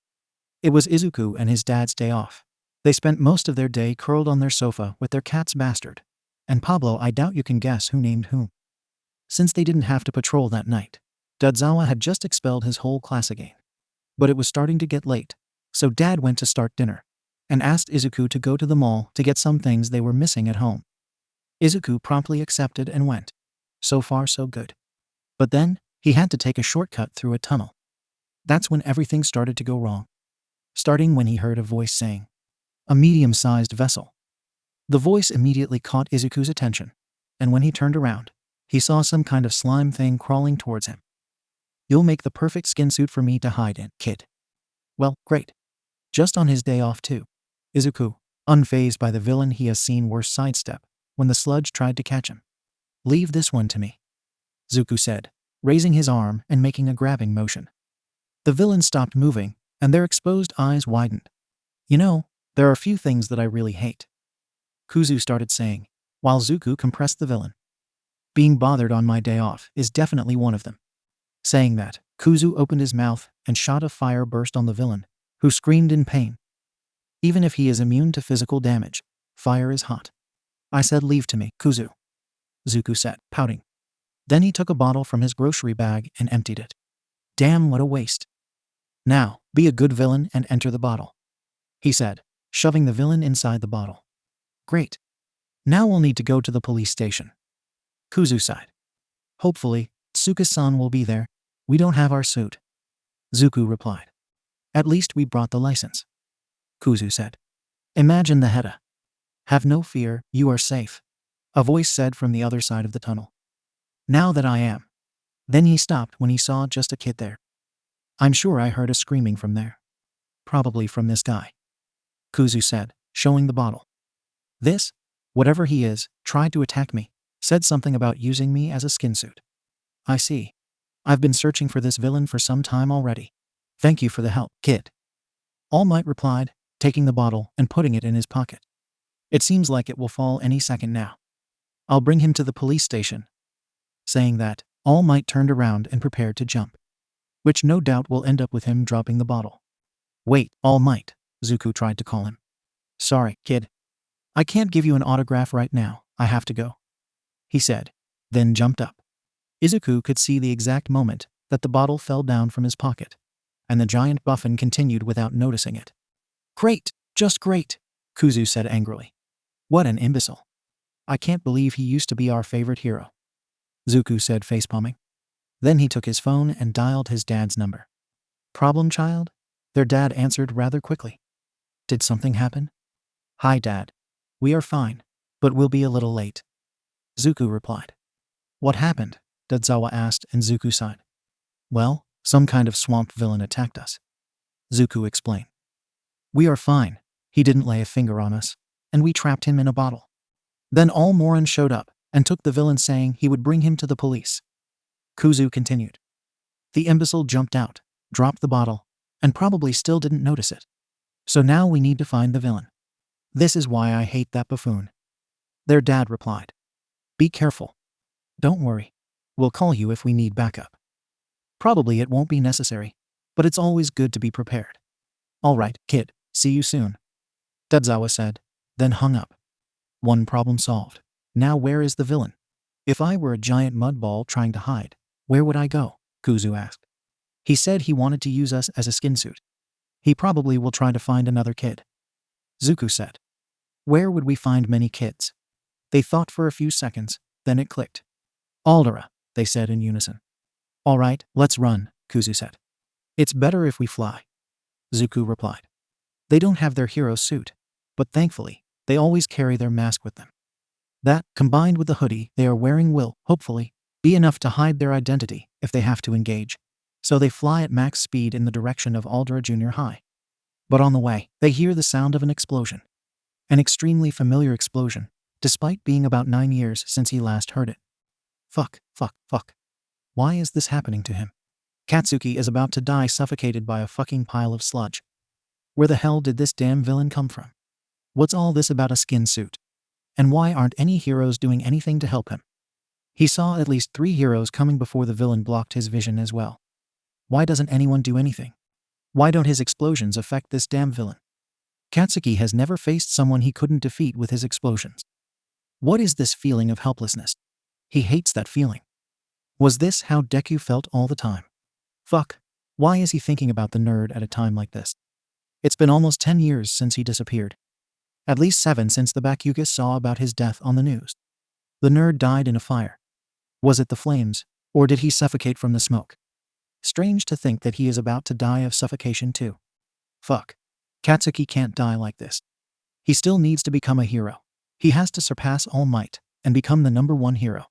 it was Izuku and his dad's day off. They spent most of their day curled on their sofa with their cat's bastard. And Pablo, I doubt you can guess who named whom. Since they didn't have to patrol that night, Dudzawa had just expelled his whole class again. But it was starting to get late, so Dad went to start dinner and asked Izuku to go to the mall to get some things they were missing at home. Izuku promptly accepted and went. So far, so good. But then, he had to take a shortcut through a tunnel. That's when everything started to go wrong. Starting when he heard a voice saying, "A medium-sized vessel." The voice immediately caught Izuku's attention, and when he turned around, he saw some kind of slime thing crawling towards him. "You'll make the perfect skin suit for me to hide in, kid." Well, great. Just on his day off too. Izuku, unfazed by the villain he has seen worse, sidestep when the sludge tried to catch him. "Leave this one to me," Izuku said, raising his arm and making a grabbing motion. The villain stopped moving, and their exposed eyes widened. "You know, there are few things that I really hate," Kuzu started saying, while Izuku compressed the villain. "Being bothered on my day off is definitely one of them." Saying that, Kuzu opened his mouth and shot of fire burst on the villain, who screamed in pain. Even if he is immune to physical damage, fire is hot. "I said leave to me, Kuzu," Izuku said, pouting. Then he took a bottle from his grocery bag and emptied it. "Damn, what a waste. Now, be a good villain and enter the bottle," he said, shoving the villain inside the bottle. "Great. Now we'll need to go to the police station," Kuzu sighed. "Hopefully, Tsuka-san will be there. We don't have our suit," Izuku replied. "At least we brought the license," Kuzu said. "Imagine the Heta." "Have no fear, you are safe," a voice said from the other side of the tunnel. "Now that I am." Then he stopped when he saw just a kid there. "I'm sure I heard a screaming from there. Probably from this guy," Kuzu said, showing the bottle. "This, whatever he is, tried to attack me, said something about using me as a skin suit." "I see. I've been searching for this villain for some time already. Thank you for the help, kid," All Might replied, taking the bottle and putting it in his pocket. "It seems like it will fall any second now. I'll bring him to the police station." Saying that, All Might turned around and prepared to jump, which no doubt will end up with him dropping the bottle. "Wait, All Might," Izuku tried to call him. "Sorry, kid. I can't give you an autograph right now, I have to go," he said, then jumped up. Izuku could see the exact moment that the bottle fell down from his pocket, and the giant buffin continued without noticing it. "Great, just great," Kuzu said angrily. "What an imbecile. I can't believe he used to be our favorite hero." Zuku said, facepalming. Then he took his phone and dialed his dad's number. Problem, child? Their dad answered rather quickly. Did something happen? Hi, Dad. We are fine, but we'll be a little late. Zuku replied. What happened? Dadzawa asked, and Zuku sighed. Well, some kind of swamp villain attacked us. Zuku explained. We are fine. He didn't lay a finger on us, and we trapped him in a bottle. Then all Morin showed up and took the villain, saying he would bring him to the police. Kuzu continued. The imbecile jumped out, dropped the bottle, and probably still didn't notice it. So now we need to find the villain. This is why I hate that buffoon. Their dad replied. Be careful. Don't worry. We'll call you if we need backup. Probably it won't be necessary, but it's always good to be prepared. All right, kid, see you soon. Dadzawa said, then hung up. One problem solved. Now where is the villain? If I were a giant mud ball trying to hide, where would I go? Kuzu asked. He said he wanted to use us as a skin suit. He probably will try to find another kid. Zuku said. Where would we find many kids? They thought for a few seconds, then it clicked. Aldera, they said in unison. All right, let's run, Kuzu said. It's better if we fly. Zuku replied. They don't have their hero suit, but thankfully, they always carry their mask with them. That, combined with the hoodie they are wearing, will, hopefully, be enough to hide their identity if they have to engage. So they fly at max speed in the direction of Aldera Junior High. But on the way, they hear the sound of an explosion. An extremely familiar explosion, despite being about 9 years since he last heard it. Fuck. Why is this happening to him? Katsuki is about to die suffocated by a fucking pile of sludge. Where the hell did this damn villain come from? What's all this about a skin suit? And why aren't any heroes doing anything to help him? He saw at least 3 heroes coming before the villain blocked his vision as well. Why doesn't anyone do anything? Why don't his explosions affect this damn villain? Katsuki has never faced someone he couldn't defeat with his explosions. What is this feeling of helplessness? He hates that feeling. Was this how Deku felt all the time? Fuck. Why is he thinking about the nerd at a time like this? It's been almost 10 years since he disappeared. At least 7 since the Bakuga saw about his death on the news. The nerd died in a fire. Was it the flames, or did he suffocate from the smoke? Strange to think that he is about to die of suffocation too. Fuck. Katsuki can't die like this. He still needs to become a hero. He has to surpass All Might and become the #1 hero.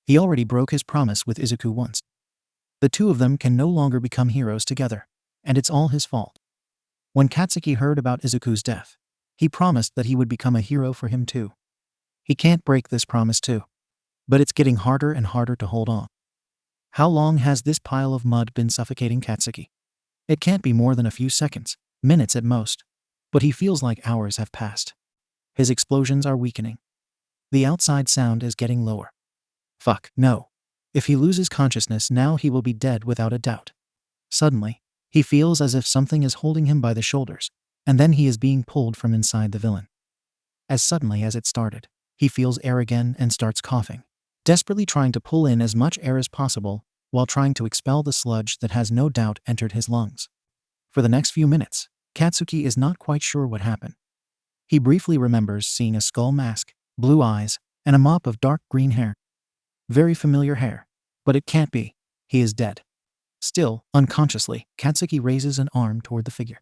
He already broke his promise with Izuku once. The two of them can no longer become heroes together, and it's all his fault. When Katsuki heard about Izuku's death, he promised that he would become a hero for him too. He can't break this promise too. But it's getting harder and harder to hold on. How long has this pile of mud been suffocating Katsuki? It can't be more than a few seconds, minutes at most, but he feels like hours have passed. His explosions are weakening. The outside sound is getting lower. Fuck, no. If he loses consciousness now, he will be dead without a doubt. Suddenly, he feels as if something is holding him by the shoulders, and then he is being pulled from inside the villain. As suddenly as it started, he feels air again and starts coughing, desperately trying to pull in as much air as possible while trying to expel the sludge that has no doubt entered his lungs. For the next few minutes, Katsuki is not quite sure what happened. He briefly remembers seeing a skull mask, blue eyes, and a mop of dark green hair. Very familiar hair, but it can't be. He is dead. Still, unconsciously, Katsuki raises an arm toward the figure.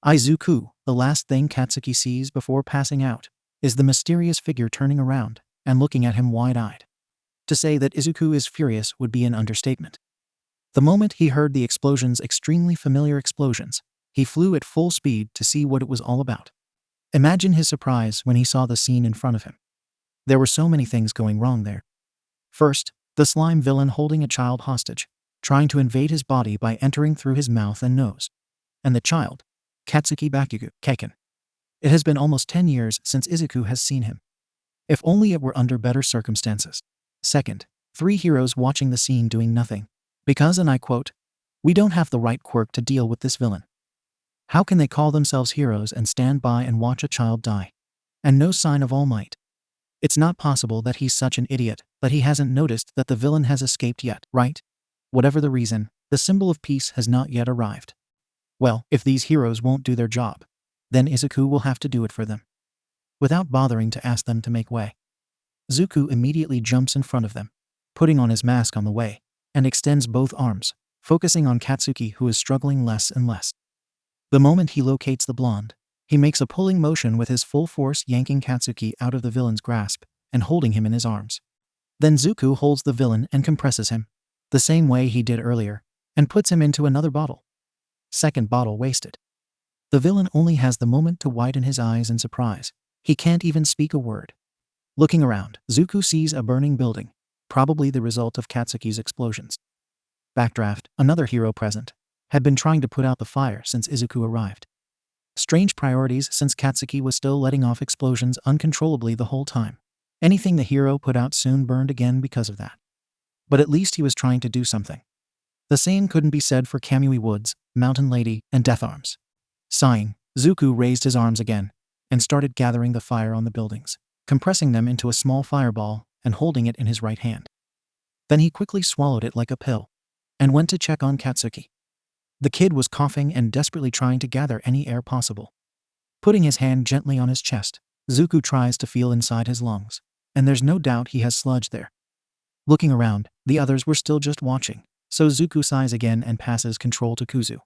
Izuku, the last thing Katsuki sees before passing out, is the mysterious figure turning around and looking at him wide-eyed. To say that Izuku is furious would be an understatement. The moment he heard the explosions, extremely familiar explosions, he flew at full speed to see what it was all about. Imagine his surprise when he saw the scene in front of him. There were so many things going wrong there. First, the slime villain holding a child hostage, trying to invade his body by entering through his mouth and nose. And the child, Katsuki Bakugo, Keiken. It has been almost 10 years since Izuku has seen him. If only it were under better circumstances. Second, 3 heroes watching the scene doing nothing. Because, and I quote, "We don't have the right quirk to deal with this villain." How can they call themselves heroes and stand by and watch a child die? And no sign of All Might. It's not possible that he's such an idiot that he hasn't noticed that the villain has escaped yet, right? Whatever the reason, the symbol of peace has not yet arrived. Well, if these heroes won't do their job, then Izuku will have to do it for them. Without bothering to ask them to make way, Zuku immediately jumps in front of them. putting on his mask on the way, and extends both arms, focusing on Katsuki, who is struggling less and less. The moment he locates the blonde, he makes a pulling motion with his full force, yanking Katsuki out of the villain's grasp and holding him in his arms. Then Zuku holds the villain and compresses him, the same way he did earlier, and puts him into another bottle. Second bottle wasted. The villain only has the moment to widen his eyes in surprise. He can't even speak a word. Looking around, Zuku sees a burning building, probably the result of Katsuki's explosions. Backdraft, another hero present, had been trying to put out the fire since Izuku arrived. Strange priorities, since Katsuki was still letting off explosions uncontrollably the whole time. Anything the hero put out soon burned again because of that. But at least he was trying to do something. The same couldn't be said for Kamui Woods, Mountain Lady, and Death Arms. Sighing, Zuku raised his arms again and started gathering the fire on the buildings, compressing them into a small fireball and holding it in his right hand. Then he quickly swallowed it like a pill and went to check on Katsuki. The kid was coughing and desperately trying to gather any air possible. Putting his hand gently on his chest, Zuku tries to feel inside his lungs, and there's no doubt he has sludge there. Looking around, the others were still just watching, so Zuku sighs again and passes control to Kuzu.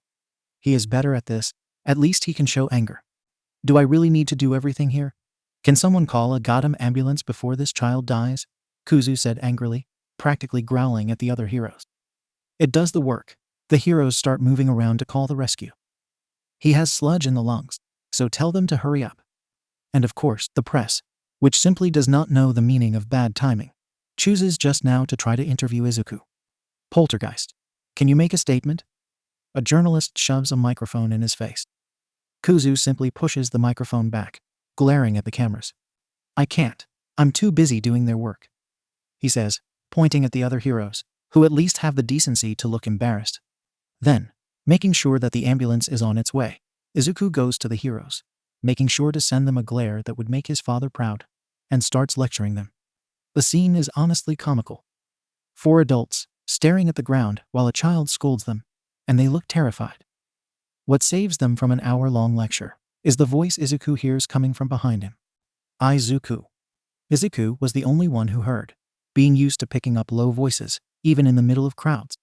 He is better at this. At least he can show anger. Do I really need to do everything here? Can someone call a goddamn ambulance before this child dies? Kuzu said angrily, practically growling at the other heroes. It does the work. The heroes start moving around to call the rescue. He has sludge in the lungs, so tell them to hurry up. And of course, the press, which simply does not know the meaning of bad timing, chooses just now to try to interview Izuku. Poltergeist. Can you make a statement? A journalist shoves a microphone in his face. Kuzu simply pushes the microphone back, glaring at the cameras. I can't. I'm too busy doing their work, he says, pointing at the other heroes, who at least have the decency to look embarrassed. Then, making sure that the ambulance is on its way, Izuku goes to the heroes, making sure to send them a glare that would make his father proud, and starts lecturing them. The scene is honestly comical. 4 adults, staring at the ground while a child scolds them, and they look terrified. What saves them from an hour-long lecture is the voice Izuku hears coming from behind him. Izuku. Izuku was the only one who heard, being used to picking up low voices, even in the middle of crowds.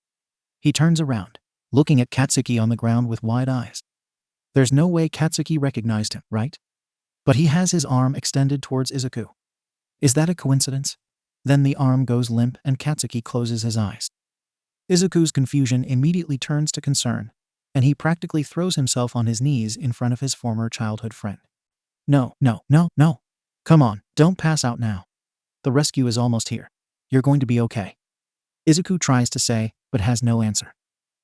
He turns around, looking at Katsuki on the ground with wide eyes. There's no way Katsuki recognized him, right? But he has his arm extended towards Izuku. Is that a coincidence? Then the arm goes limp and Katsuki closes his eyes. Izuku's confusion immediately turns to concern, and he practically throws himself on his knees in front of his former childhood friend. No. Come on, don't pass out now. The rescue is almost here. You're going to be okay. Izuku tries to say, but has no answer.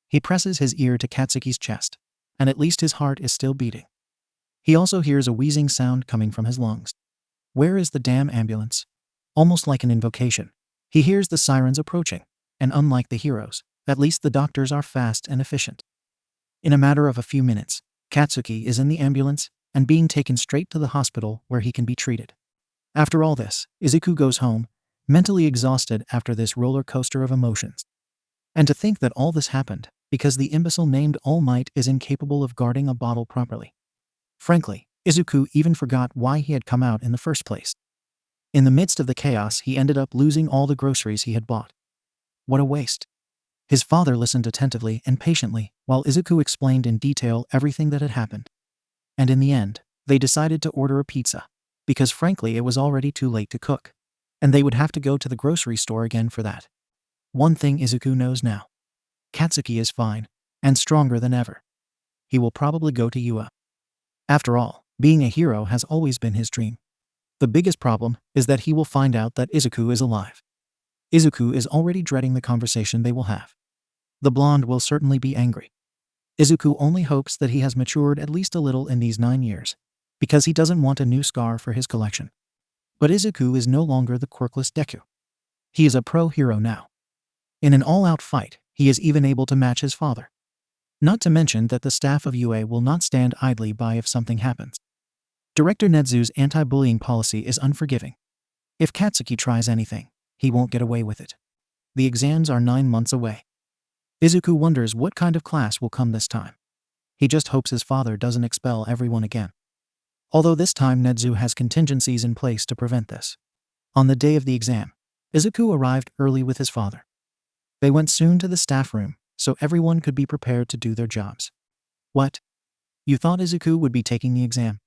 He presses his ear to Katsuki's chest, and at least his heart is still beating. He also hears a wheezing sound coming from his lungs. Where is the damn ambulance? Almost like an invocation, he hears the sirens approaching, and unlike the heroes, at least the doctors are fast and efficient. In a matter of a few minutes, Katsuki is in the ambulance and being taken straight to the hospital where he can be treated. After all this, Izuku goes home, mentally exhausted after this roller coaster of emotions. And to think that all this happened because the imbecile named All Might is incapable of guarding a bottle properly. Frankly, Izuku even forgot why he had come out in the first place. In the midst of the chaos, he ended up losing all the groceries he had bought. What a waste. His father listened attentively and patiently while Izuku explained in detail everything that had happened. And in the end, they decided to order a pizza, because frankly it was already too late to cook, and they would have to go to the grocery store again for that. One thing Izuku knows now. Katsuki is fine, and stronger than ever. He will probably go to UA. After all, being a hero has always been his dream. The biggest problem is that he will find out that Izuku is alive. Izuku is already dreading the conversation they will have. The blonde will certainly be angry. Izuku only hopes that he has matured at least a little in these 9 years, because he doesn't want a new scar for his collection. But Izuku is no longer the quirkless Deku. He is a pro hero now. In an all-out fight, he is even able to match his father. Not to mention that the staff of UA will not stand idly by if something happens. Director Nedzu's anti-bullying policy is unforgiving. If Katsuki tries anything, he won't get away with it. The exams are 9 months away. Izuku wonders what kind of class will come this time. He just hopes his father doesn't expel everyone again. Although this time Nedzu has contingencies in place to prevent this. On the day of the exam, Izuku arrived early with his father. They went soon to the staff room, so everyone could be prepared to do their jobs. What? You thought Izuku would be taking the exam?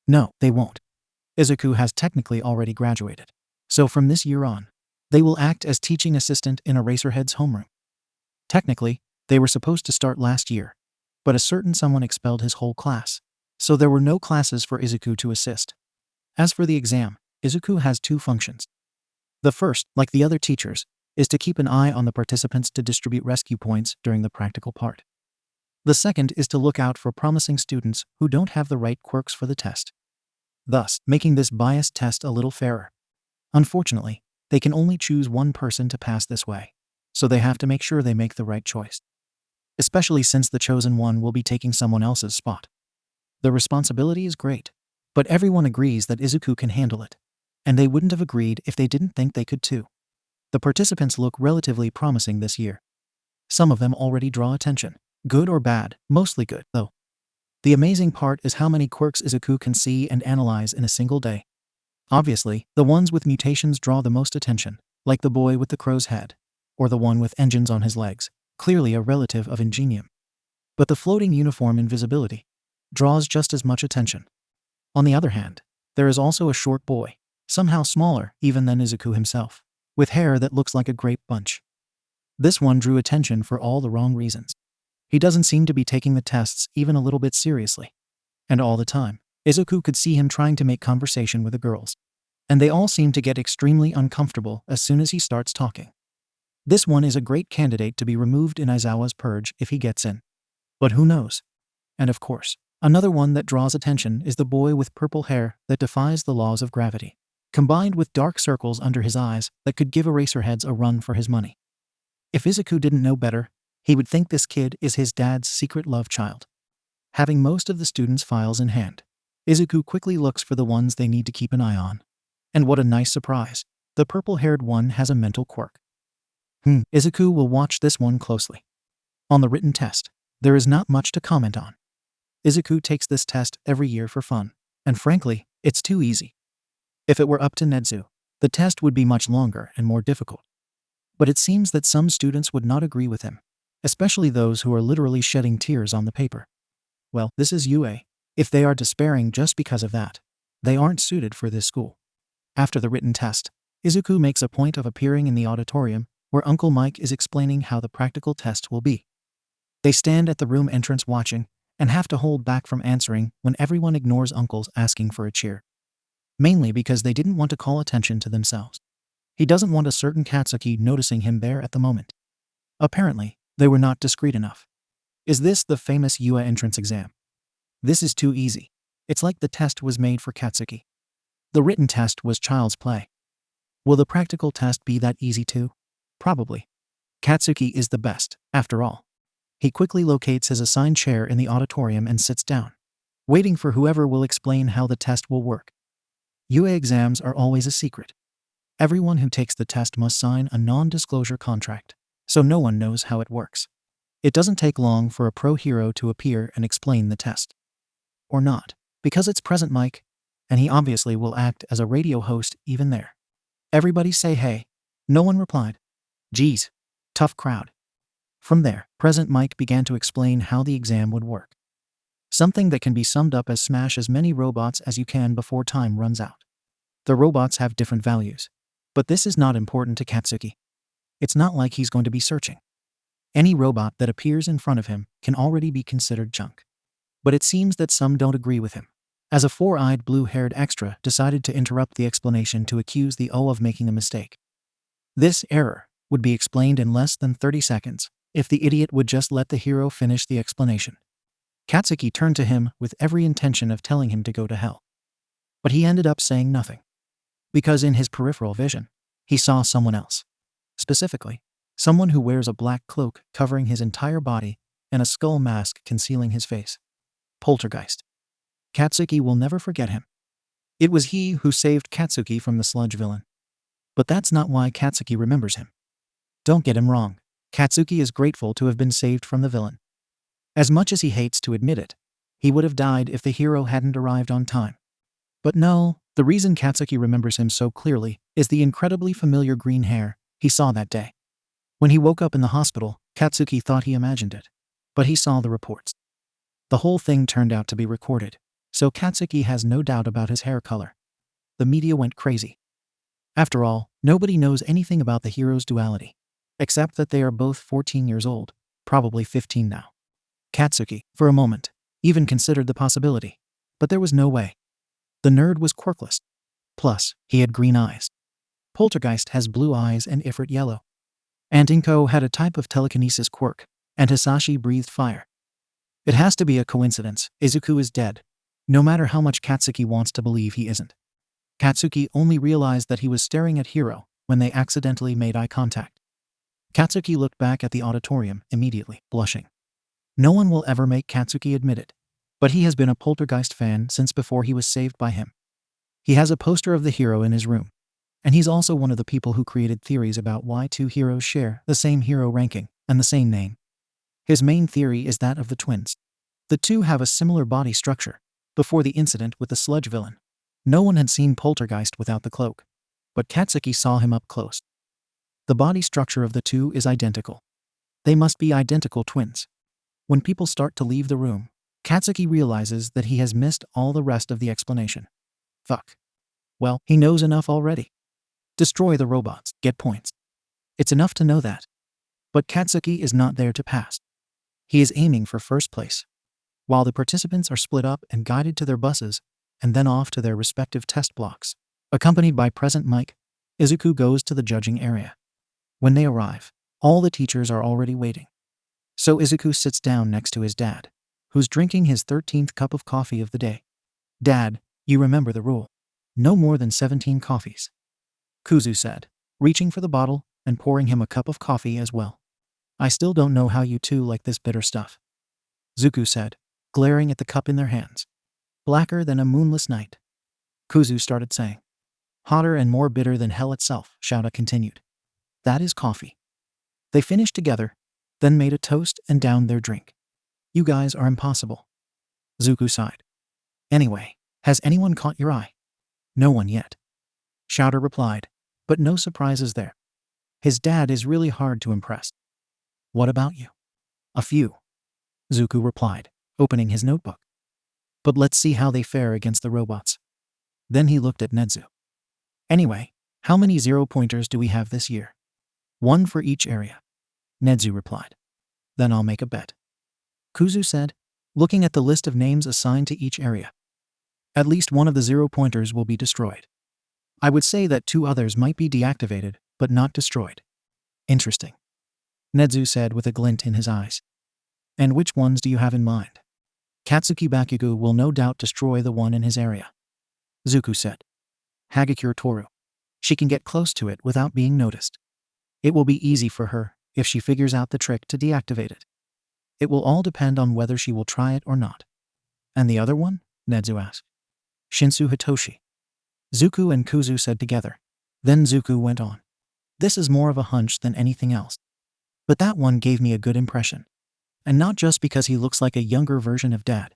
No, they won't. Izuku has technically already graduated. So from this year on, they will act as teaching assistant in Eraserhead's homeroom. Technically, they were supposed to start last year, but a certain someone expelled his whole class, so there were no classes for Izuku to assist. As for the exam, Izuku has two functions. The first, like the other teachers, is to keep an eye on the participants to distribute rescue points during the practical part. The second is to look out for promising students who don't have the right quirks for the test, thus making this biased test a little fairer. Unfortunately, they can only choose one person to pass this way, so they have to make sure they make the right choice. Especially since the chosen one will be taking someone else's spot. The responsibility is great, but everyone agrees that Izuku can handle it, and they wouldn't have agreed if they didn't think they could too. The participants look relatively promising this year. Some of them already draw attention, good or bad, mostly good, though. The amazing part is how many quirks Izuku can see and analyze in a single day. Obviously, the ones with mutations draw the most attention, like the boy with the crow's head, or the one with engines on his legs, clearly a relative of Ingenium. But the floating uniform invisibility draws just as much attention. On the other hand, there is also a short boy, somehow smaller even than Izuku himself, with hair that looks like a grape bunch. This one drew attention for all the wrong reasons. He doesn't seem to be taking the tests even a little bit seriously. And all the time, Izuku could see him trying to make conversation with the girls. And they all seem to get extremely uncomfortable as soon as he starts talking. This one is a great candidate to be removed in Aizawa's purge if he gets in. But who knows? And of course, another one that draws attention is the boy with purple hair that defies the laws of gravity, combined with dark circles under his eyes that could give Eraserheads a run for his money. If Izuku didn't know better, he would think this kid is his dad's secret love child. Having most of the students' files in hand, Izuku quickly looks for the ones they need to keep an eye on. And what a nice surprise, the purple-haired one has a mental quirk. Izuku will watch this one closely. On the written test, there is not much to comment on. Izuku takes this test every year for fun, and frankly, it's too easy. If it were up to Netsu, the test would be much longer and more difficult. But it seems that some students would not agree with him, especially those who are literally shedding tears on the paper. Well, this is UA. If they are despairing just because of that, they aren't suited for this school. After the written test, Izuku makes a point of appearing in the auditorium where Uncle Mike is explaining how the practical test will be. They stand at the room entrance watching and have to hold back from answering when everyone ignores Uncle's asking for a cheer. Mainly because they didn't want to call attention to themselves. He doesn't want a certain Katsuki noticing him there at the moment. Apparently, they were not discreet enough. Is this the famous UA entrance exam? This is too easy. It's like the test was made for Katsuki. The written test was child's play. Will the practical test be that easy too? Probably. Katsuki is the best, after all. He quickly locates his assigned chair in the auditorium and sits down, waiting for whoever will explain how the test will work. UA exams are always a secret. Everyone who takes the test must sign a non-disclosure contract, so no one knows how it works. It doesn't take long for a pro hero to appear and explain the test. Or not, because it's Present Mike, and he obviously will act as a radio host even there. Everybody say hey. No one replied. Geez, tough crowd. From there, Present Mike began to explain how the exam would work. Something that can be summed up as smash as many robots as you can before time runs out. The robots have different values, but this is not important to Katsuki. It's not like he's going to be searching. Any robot that appears in front of him can already be considered junk. But it seems that some don't agree with him, as a four-eyed blue-haired extra decided to interrupt the explanation to accuse the O of making a mistake. This error would be explained in less than 30 seconds if the idiot would just let the hero finish the explanation. Katsuki turned to him with every intention of telling him to go to hell. But he ended up saying nothing. Because in his peripheral vision, he saw someone else. Specifically, someone who wears a black cloak covering his entire body and a skull mask concealing his face. Poltergeist. Katsuki will never forget him. It was he who saved Katsuki from the sludge villain. But that's not why Katsuki remembers him. Don't get him wrong, Katsuki is grateful to have been saved from the villain. As much as he hates to admit it, he would have died if the hero hadn't arrived on time. But no, The reason Katsuki remembers him so clearly is the incredibly familiar green hair he saw that day. When he woke up in the hospital, Katsuki thought he imagined it. But he saw the reports. The whole thing turned out to be recorded, so Katsuki has no doubt about his hair color. The media went crazy. After all, nobody knows anything about the heroes' duality, except that they are both 14 years old, probably 15 now. Katsuki, for a moment, even considered the possibility, but there was no way. The nerd was quirkless. Plus, he had green eyes. Poltergeist has blue eyes and Ifrit yellow. And Inko had a type of telekinesis quirk, and Hisashi breathed fire. It has to be a coincidence. Izuku is dead, no matter how much Katsuki wants to believe he isn't. Katsuki only realized that he was staring at Hiro when they accidentally made eye contact. Katsuki looked back at the auditorium immediately, blushing. No one will ever make Katsuki admit it, but he has been a Poltergeist fan since before he was saved by him. He has a poster of the hero in his room, and he's also one of the people who created theories about why two heroes share the same hero ranking and the same name. His main theory is that of the twins. The two have a similar body structure. Before the incident with the sludge villain, no one had seen Poltergeist without the cloak, but Katsuki saw him up close. The body structure of the two is identical. They must be identical twins. When people start to leave the room, Katsuki realizes that he has missed all the rest of the explanation. Fuck. Well, he knows enough already. Destroy the robots, get points. It's enough to know that. But Katsuki is not there to pass. He is aiming for first place. While the participants are split up and guided to their buses, and then off to their respective test blocks, accompanied by Present Mike, Izuku goes to the judging area. When they arrive, all the teachers are already waiting. So Izuku sits down next to his dad, who's drinking his 13th cup of coffee of the day. Dad, you remember the rule. No more than 17 coffees. Kuzu said, reaching for the bottle and pouring him a cup of coffee as well. I still don't know how you two like this bitter stuff. Zuku said, glaring at the cup in their hands. Blacker than a moonless night. Kuzu started saying. Hotter and more bitter than hell itself, Shouta continued. That is coffee. They finished together, then made a toast and downed their drink. You guys are impossible. Zuku sighed. Anyway, has anyone caught your eye? No one yet. Shouta replied, but no surprises there. His dad is really hard to impress. What about you? A few. Zuku replied, opening his notebook. But let's see how they fare against the robots. Then he looked at Nedzu. Anyway, how many 0-pointers do we have this year? 1 for each area. Nedzu replied. Then I'll make a bet. Kuzu said, looking at the list of names assigned to each area. At least one of the 0-pointers will be destroyed. I would say that 2 others might be deactivated, but not destroyed. Interesting. Nedzu said with a glint in his eyes. And which ones do you have in mind? Katsuki Bakugo will no doubt destroy the one in his area. Zuku said. Hagakure Toru. She can get close to it without being noticed. It will be easy for her if she figures out the trick to deactivate it. It will all depend on whether she will try it or not. And the other one? Nedzu asked. Shinsu Hitoshi. Zuku and Kuzu said together. Then Zuku went on. This is more of a hunch than anything else. But that one gave me a good impression. And not just because he looks like a younger version of Dad.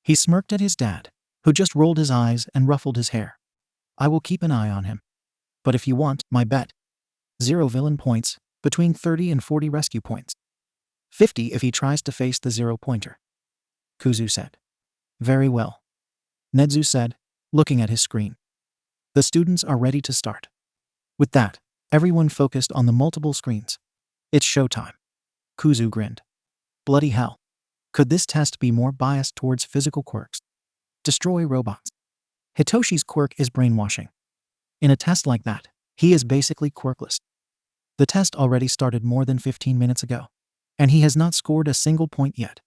He smirked at his dad, who just rolled his eyes and ruffled his hair. I will keep an eye on him. But if you want my bet, 0 villain points, between 30 and 40 rescue points. 50 if he tries to face the 0-pointer. Kuzu said. Very well. Nedzu said, looking at his screen. The students are ready to start. With that, everyone focused on the multiple screens. It's showtime. Kuzu grinned. Bloody hell. Could this test be more biased towards physical quirks? Destroy robots. Hitoshi's quirk is brainwashing. In a test like that, he is basically quirkless. The test already started more than 15 minutes ago, and he has not scored a single point yet.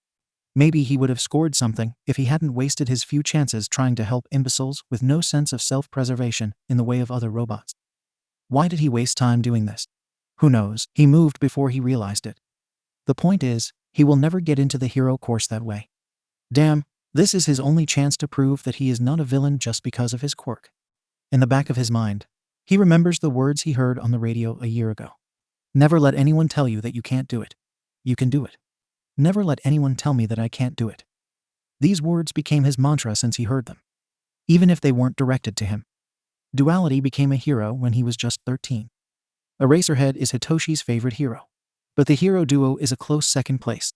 Maybe he would have scored something if he hadn't wasted his few chances trying to help imbeciles with no sense of self-preservation in the way of other robots. Why did he waste time doing this? Who knows, he moved before he realized it. The point is, he will never get into the hero course that way. Damn, this is his only chance to prove that he is not a villain just because of his quirk. In the back of his mind, he remembers the words he heard on the radio a year ago. Never let anyone tell you that you can't do it. You can do it. Never let anyone tell me that I can't do it. These words became his mantra since he heard them. even if they weren't directed to him. Duality became a hero when he was just 13. Eraserhead is Hitoshi's favorite hero. But the hero duo is a close second place.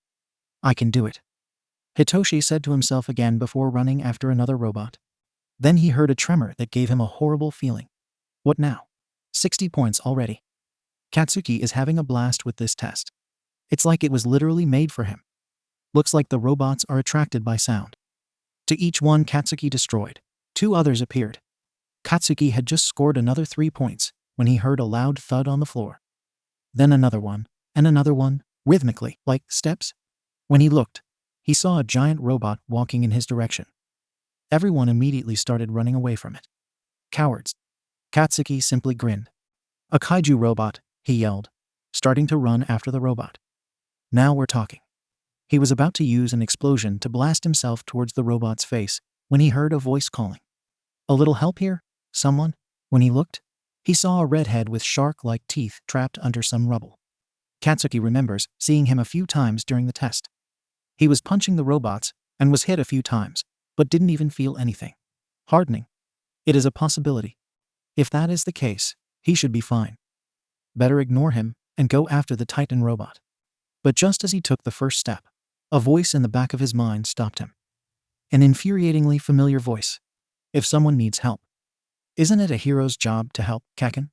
I can do it, Hitoshi said to himself again before running after another robot. Then he heard a tremor that gave him a horrible feeling. What now? 60 points already. Katsuki is having a blast with this test. It's like it was literally made for him. Looks like the robots are attracted by sound. To each one Katsuki destroyed, 2 others appeared. Katsuki had just scored another 3 points when he heard a loud thud on the floor. Then another one, and another one, rhythmically, like steps. When he looked, he saw a giant robot walking in his direction. Everyone immediately started running away from it. Cowards. Katsuki simply grinned. A kaiju robot, he yelled, starting to run after the robot. Now we're talking. He was about to use an explosion to blast himself towards the robot's face when he heard a voice calling. A little help here, someone? When he looked, he saw a redhead with shark-like teeth trapped under some rubble. Katsuki remembers seeing him a few times during the test. He was punching the robots and was hit a few times, but didn't even feel anything. Hardening. It is a possibility. If that is the case, he should be fine. Better ignore him and go after the Titan robot. But just as he took the first step, a voice in the back of his mind stopped him. An infuriatingly familiar voice. If someone needs help, isn't it a hero's job to help, Kaken?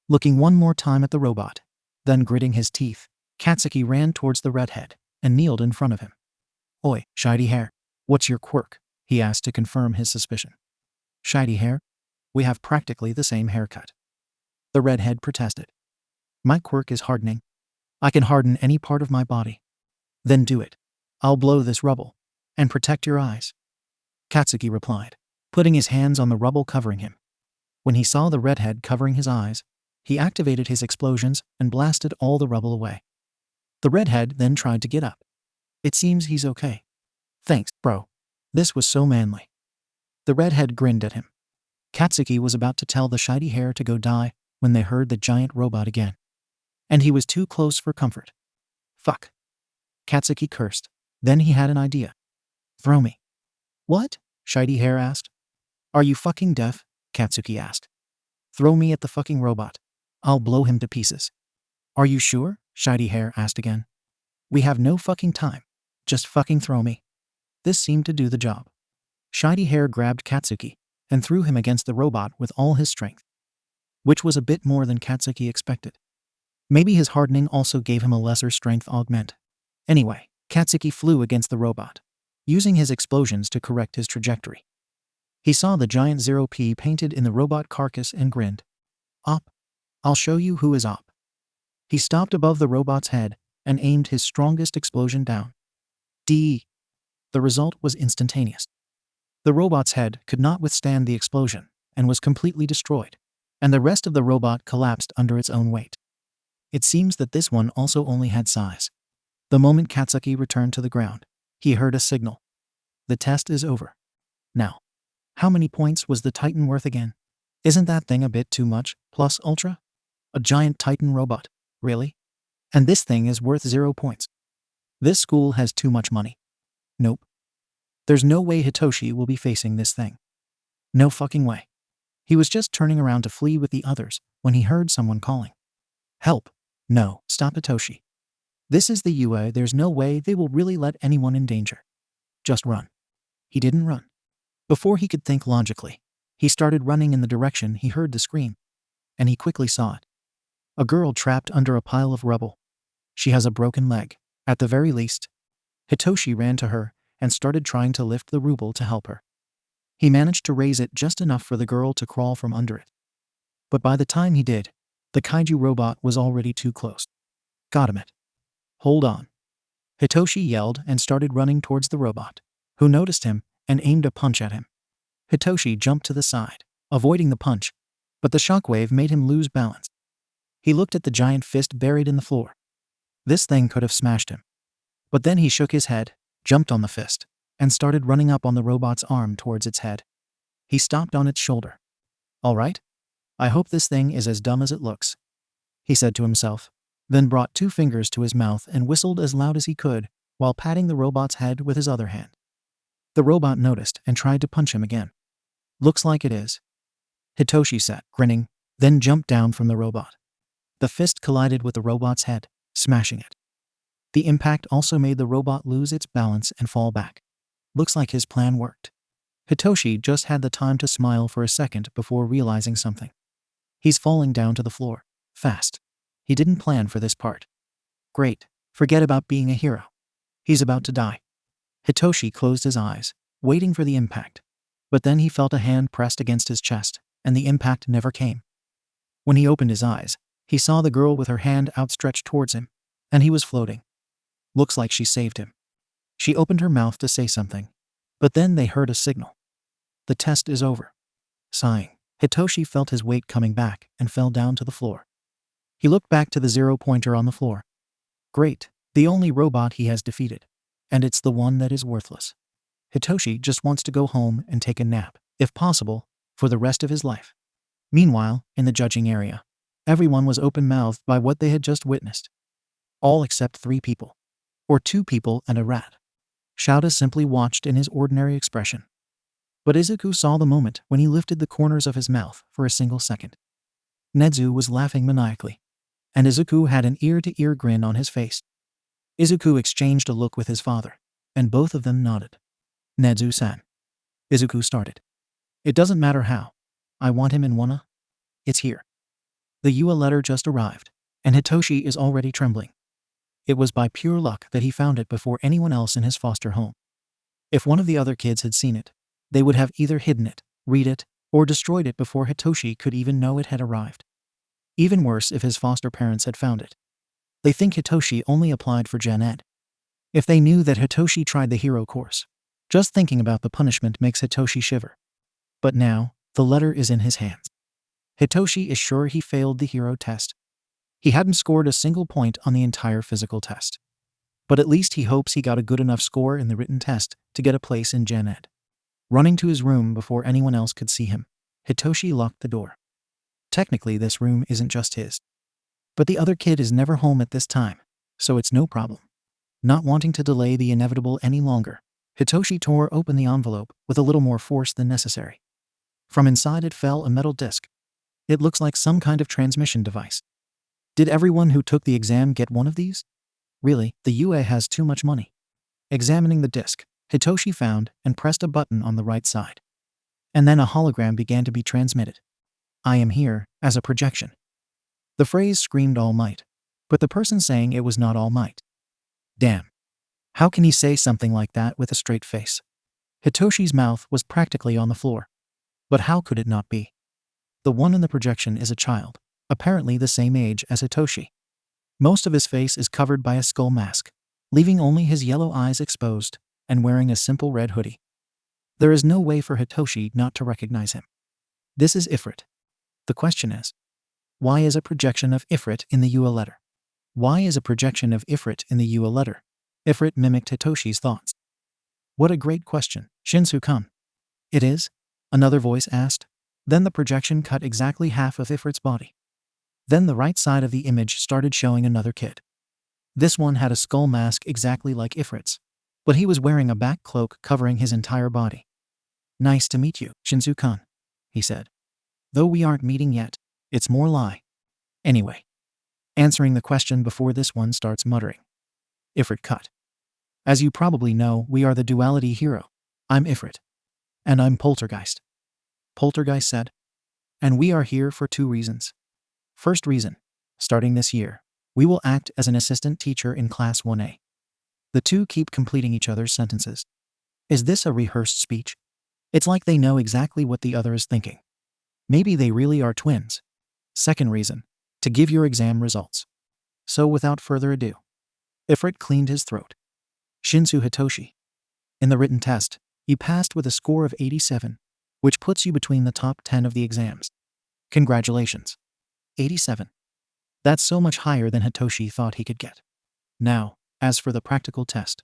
Looking one more time at the robot, then gritting his teeth, Katsuki ran towards the redhead and kneeled in front of him. Oi, shiny hair, what's your quirk? He asked to confirm his suspicion. Shiny hair? We have practically the same haircut. The redhead protested. My quirk is hardening. I can harden any part of my body. Then do it. I'll blow this rubble and protect your eyes. Katsuki replied, putting his hands on the rubble covering him. When he saw the redhead covering his eyes, he activated his explosions and blasted all the rubble away. The redhead then tried to get up. It seems he's okay. Thanks, bro. This was so manly. The redhead grinned at him. Katsuki was about to tell the shiny hair to go die when they heard the giant robot again. And he was too close for comfort. Fuck. Katsuki cursed. Then he had an idea. Throw me. What? Shiny hair asked. Are you fucking deaf? Katsuki asked. Throw me at the fucking robot. I'll blow him to pieces. Are you sure? Shiny hair asked again. We have no fucking time. Just fucking throw me. This seemed to do the job. Shiny hair grabbed Katsuki and threw him against the robot with all his strength, which was a bit more than Katsuki expected. Maybe his hardening also gave him a lesser strength augment. Anyway, Katsuki flew against the robot, using his explosions to correct his trajectory. He saw the giant 0P painted in the robot carcass and grinned. Op. I'll show you who is op. He stopped above the robot's head and aimed his strongest explosion down. D. The result was instantaneous. The robot's head could not withstand the explosion and was completely destroyed, and the rest of the robot collapsed under its own weight. It seems that this one also only had size. The moment Katsuki returned to the ground, he heard a signal. The test is over. Now, how many points was the Titan worth again? Isn't that thing a bit too much, plus Ultra? A giant Titan robot, really? And this thing is worth 0 points. This school has too much money. Nope. There's no way Hitoshi will be facing this thing. No fucking way. He was just turning around to flee with the others when he heard someone calling. Help. No, stop Hitoshi. This is the UA, there's no way they will really let anyone in danger. Just run. He didn't run. Before he could think logically, he started running in the direction he heard the scream. And he quickly saw it. A girl trapped under a pile of rubble. She has a broken leg, at the very least. Hitoshi ran to her and started trying to lift the ruble to help her. He managed to raise it just enough for the girl to crawl from under it. But by the time he did, the kaiju robot was already too close. Got him it. Hold on. Hitoshi yelled and started running towards the robot, who noticed him and aimed a punch at him. Hitoshi jumped to the side, avoiding the punch, but the shockwave made him lose balance. He looked at the giant fist buried in the floor. This thing could have smashed him. But then he shook his head, jumped on the fist, and started running up on the robot's arm towards its head. He stopped on its shoulder. All right? I hope this thing is as dumb as it looks, he said to himself, then brought 2 fingers to his mouth and whistled as loud as he could while patting the robot's head with his other hand. The robot noticed and tried to punch him again. Looks like it is, Hitoshi said, grinning, then jumped down from the robot. The fist collided with the robot's head, smashing it. The impact also made the robot lose its balance and fall back. Looks like his plan worked. Hitoshi just had the time to smile for a second before realizing something. He's falling down to the floor. Fast. He didn't plan for this part. Great. Forget about being a hero. He's about to die. Hitoshi closed his eyes, waiting for the impact. But then he felt a hand pressed against his chest, and the impact never came. When he opened his eyes, he saw the girl with her hand outstretched towards him, and he was floating. Looks like she saved him. She opened her mouth to say something, but then they heard a signal. The test is over. Sighing, Hitoshi felt his weight coming back and fell down to the floor. He looked back to the 0-pointer on the floor. Great, the only robot he has defeated. And it's the one that is worthless. Hitoshi just wants to go home and take a nap, if possible, for the rest of his life. Meanwhile, in the judging area, everyone was open-mouthed by what they had just witnessed. All except 3 people. Or 2 people and a rat. Shouta simply watched in his ordinary expression. But Izuku saw the moment when he lifted the corners of his mouth for a single second. Nezu was laughing maniacally, and Izuku had an ear-to-ear grin on his face. Izuku exchanged a look with his father, and both of them nodded. Nezu-san. Izuku started. It doesn't matter how. I want him in Wana. It's here. The Yua letter just arrived, and Hitoshi is already trembling. It was by pure luck that he found it before anyone else in his foster home. If one of the other kids had seen it, they would have either hidden it, read it, or destroyed it before Hitoshi could even know it had arrived. Even worse if his foster parents had found it. They think Hitoshi only applied for Gen Ed. If they knew that Hitoshi tried the hero course, just thinking about the punishment makes Hitoshi shiver. But now, the letter is in his hands. Hitoshi is sure he failed the hero test. He hadn't scored a single point on the entire physical test. But at least he hopes he got a good enough score in the written test to get a place in Gen Ed. Running to his room before anyone else could see him, Hitoshi locked the door. Technically, this room isn't just his. But the other kid is never home at this time, so it's no problem. Not wanting to delay the inevitable any longer, Hitoshi tore open the envelope with a little more force than necessary. From inside it fell a metal disc. It looks like some kind of transmission device. Did everyone who took the exam get one of these? Really, the UA has too much money. Examining the disc, Hitoshi found and pressed a button on the right side. And then a hologram began to be transmitted. I am here, as a projection. The phrase screamed All Might, but the person saying it was not All Might. Damn. How can he say something like that with a straight face? Hitoshi's mouth was practically on the floor. But how could it not be? The one in the projection is a child, apparently the same age as Hitoshi. Most of his face is covered by a skull mask, leaving only his yellow eyes exposed, and wearing a simple red hoodie. There is no way for Hitoshi not to recognize him. This is Ifrit. The question is, why is a projection of Ifrit in the Yua letter? Why is a projection of Ifrit in the Yua letter? Ifrit mimicked Hitoshi's thoughts. What a great question, Shinsu-kun. It is? Another voice asked. Then the projection cut exactly half of Ifrit's body. Then the right side of the image started showing another kid. This one had a skull mask exactly like Ifrit's, but he was wearing a back cloak covering his entire body. Nice to meet you, Shinsu-kun, he said. Though we aren't meeting yet, it's more lie. Anyway. Answering the question before this one starts muttering. Ifrit cut. As you probably know, we are the duality hero. I'm Ifrit. And I'm Poltergeist. Poltergeist said. And we are here for 2 reasons. First reason, starting this year, we will act as an assistant teacher in Class 1A. The 2 keep completing each other's sentences. Is this a rehearsed speech? It's like they know exactly what the other is thinking. Maybe they really are twins. Second reason, to give your exam results. So without further ado, Ifrit cleaned his throat. Shinsu Hitoshi. In the written test, you passed with a score of 87, which puts you between the top 10 of the exams. Congratulations. 87. That's so much higher than Hitoshi thought he could get. Now, as for the practical test.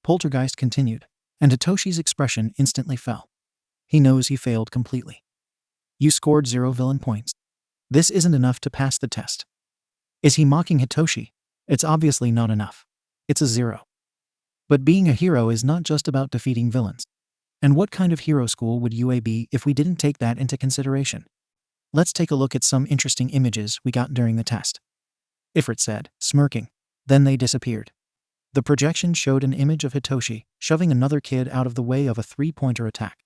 Poltergeist continued, and Hitoshi's expression instantly fell. He knows he failed completely. You scored 0 villain points. This isn't enough to pass the test. Is he mocking Hitoshi? It's obviously not enough. It's a 0. But being a hero is not just about defeating villains. And what kind of hero school would UA be if we didn't take that into consideration? Let's take a look at some interesting images we got during the test. Ifrit said, smirking. Then they disappeared. The projection showed an image of Hitoshi shoving another kid out of the way of a three-pointer attack.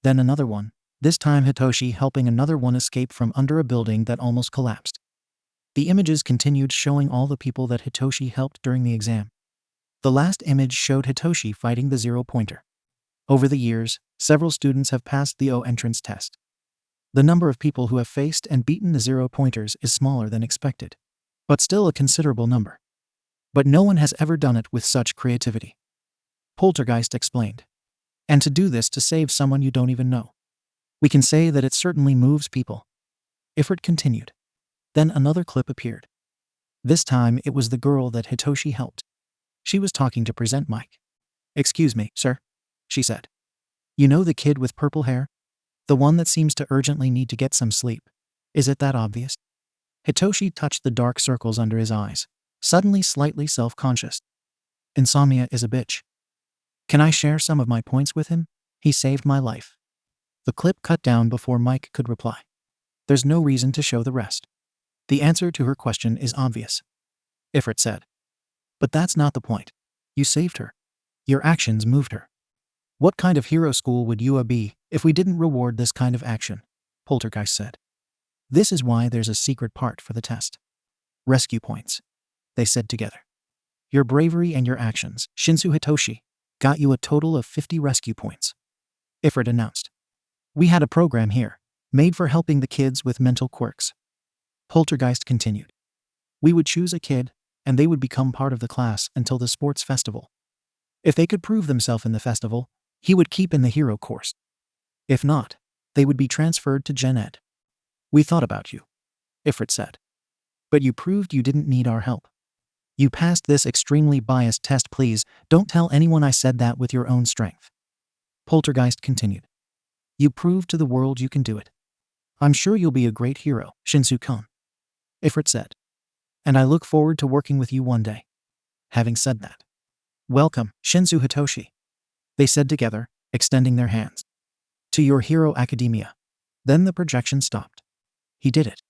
Then another one, this time Hitoshi helping another one escape from under a building that almost collapsed. The images continued showing all the people that Hitoshi helped during the exam. The last image showed Hitoshi fighting the zero-pointer. Over the years, several students have passed the O entrance test. The number of people who have faced and beaten the zero-pointers is smaller than expected, but still a considerable number. But no one has ever done it with such creativity. Poltergeist explained. And to do this to save someone you don't even know. We can say that it certainly moves people. Ifrit continued. Then another clip appeared. This time it was the girl that Hitoshi helped. She was talking to present mic. Excuse me, sir, she said. You know the kid with purple hair? The one that seems to urgently need to get some sleep. Is it that obvious? Hitoshi touched the dark circles under his eyes, suddenly slightly self-conscious. Insomnia is a bitch. Can I share some of my points with him? He saved my life. The clip cut down before Mike could reply. There's no reason to show the rest. The answer to her question is obvious. Ifrit said. But that's not the point. You saved her. Your actions moved her. What kind of hero school would UA be if we didn't reward this kind of action? Poltergeist said. This is why there's a secret part for the test. Rescue points. They said together. Your bravery and your actions, Shinsu Hitoshi, got you a total of 50 rescue points. Ifrit announced. We had a program here, made for helping the kids with mental quirks. Poltergeist continued. We would choose a kid, and they would become part of the class until the sports festival. If they could prove themselves in the festival, he would keep in the hero course. If not, they would be transferred to Gen Ed. We thought about you, Ifrit said. But you proved you didn't need our help. You passed this extremely biased test. Please don't tell anyone I said that with your own strength. Poltergeist continued. You proved to the world you can do it. I'm sure you'll be a great hero, Shinsu-kun. Ifrit said. And I look forward to working with you one day. Having said that. Welcome, Shinsu Hitoshi. They said together, extending their hands. To your hero academia. Then the projection stopped. He did it.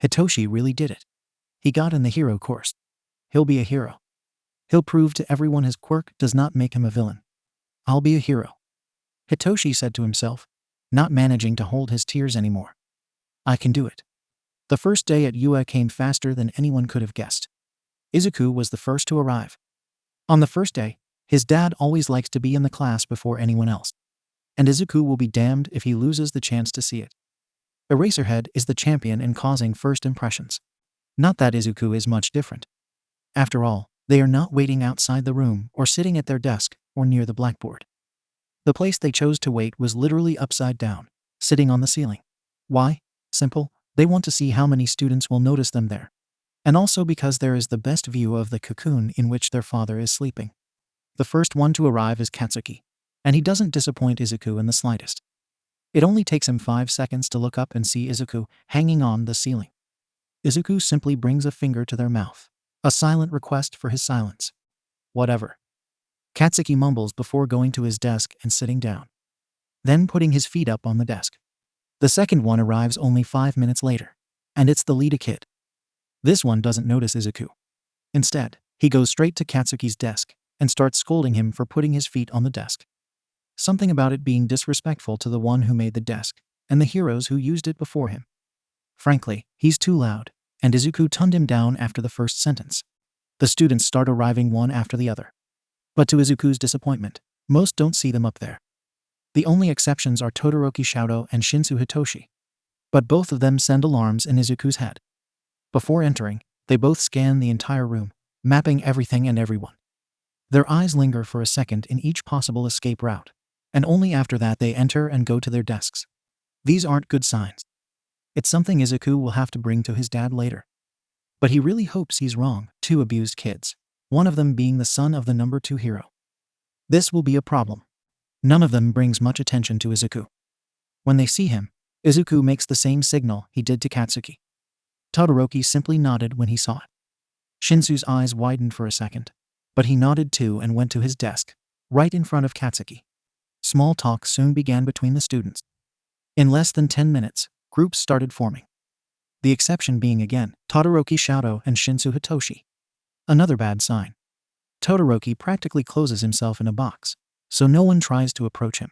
Hitoshi really did it. He got in the hero course. He'll be a hero. He'll prove to everyone his quirk does not make him a villain. I'll be a hero. Hitoshi said to himself, not managing to hold his tears anymore. I can do it. The first day at UA came faster than anyone could have guessed. Izuku was the first to arrive. On the first day, his dad always likes to be in the class before anyone else. And Izuku will be damned if he loses the chance to see it. Eraserhead is the champion in causing first impressions. Not that Izuku is much different. After all, they are not waiting outside the room or sitting at their desk or near the blackboard. The place they chose to wait was literally upside down, sitting on the ceiling. Why? Simple, they want to see how many students will notice them there. And also because there is the best view of the cocoon in which their father is sleeping. The first one to arrive is Katsuki, and he doesn't disappoint Izuku in the slightest. It only takes him 5 seconds to look up and see Izuku hanging on the ceiling. Izuku simply brings a finger to their mouth, a silent request for his silence. Whatever. Katsuki mumbles before going to his desk and sitting down. Then putting his feet up on the desk. The second one arrives only 5 minutes later, and it's the lead kid. This one doesn't notice Izuku. Instead, he goes straight to Katsuki's desk and starts scolding him for putting his feet on the desk. Something about it being disrespectful to the one who made the desk and the heroes who used it before him. Frankly, he's too loud, and Izuku toned him down after the first sentence. The students start arriving one after the other. But to Izuku's disappointment, most don't see them up there. The only exceptions are Todoroki Shoto and Shinsu Hitoshi. But both of them send alarms in Izuku's head. Before entering, they both scan the entire room, mapping everything and everyone. Their eyes linger for a second in each possible escape route, and only after that they enter and go to their desks. These aren't good signs. It's something Izuku will have to bring to his dad later. But he really hopes he's wrong. 2 abused kids, one of them being the son of the number 2 hero. This will be a problem. None of them brings much attention to Izuku. When they see him, Izuku makes the same signal he did to Katsuki. Todoroki simply nodded when he saw it. Shinsu's eyes widened for a second, but he nodded too and went to his desk, right in front of Katsuki. Small talk soon began between the students. In less than 10 minutes, groups started forming. The exception being again Todoroki Shoto and Shinsu Hitoshi. Another bad sign. Todoroki practically closes himself in a box, so no one tries to approach him.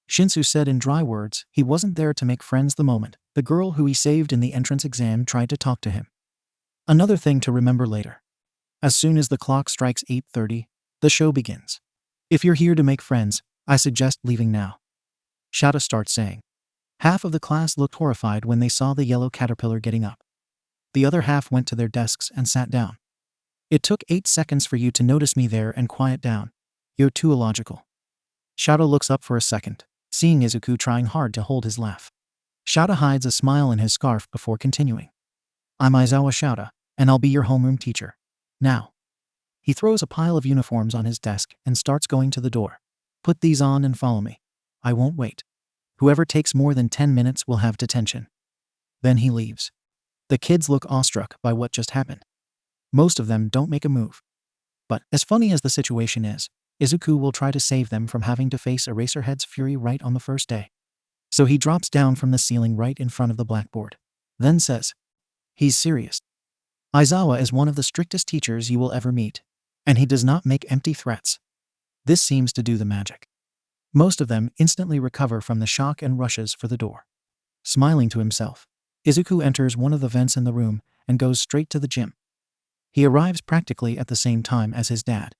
Shinsu said in dry words he wasn't there to make friends the moment the girl who he saved in the entrance exam tried to talk to him. Another thing to remember later. As soon as the clock strikes 8:30, the show begins. If you're here to make friends, I suggest leaving now. Shoto starts saying. Half of the class looked horrified when they saw the yellow caterpillar getting up. The other half went to their desks and sat down. It took 8 seconds for you to notice me there and quiet down. You're too illogical. Shoto looks up for a second, seeing Izuku trying hard to hold his laugh. Shoto hides a smile in his scarf before continuing. I'm Aizawa Shoto, and I'll be your homeroom teacher. Now. He throws a pile of uniforms on his desk and starts going to the door. Put these on and follow me. I won't wait. Whoever takes more than 10 minutes will have detention. Then he leaves. The kids look awestruck by what just happened. Most of them don't make a move. But, as funny as the situation is, Izuku will try to save them from having to face Eraserhead's fury right on the first day. So he drops down from the ceiling right in front of the blackboard. Then says, he's serious. Aizawa is one of the strictest teachers you will ever meet, and he does not make empty threats. This seems to do the magic. Most of them instantly recover from the shock and rushes for the door. Smiling to himself, Izuku enters one of the vents in the room and goes straight to the gym. He arrives practically at the same time as his dad.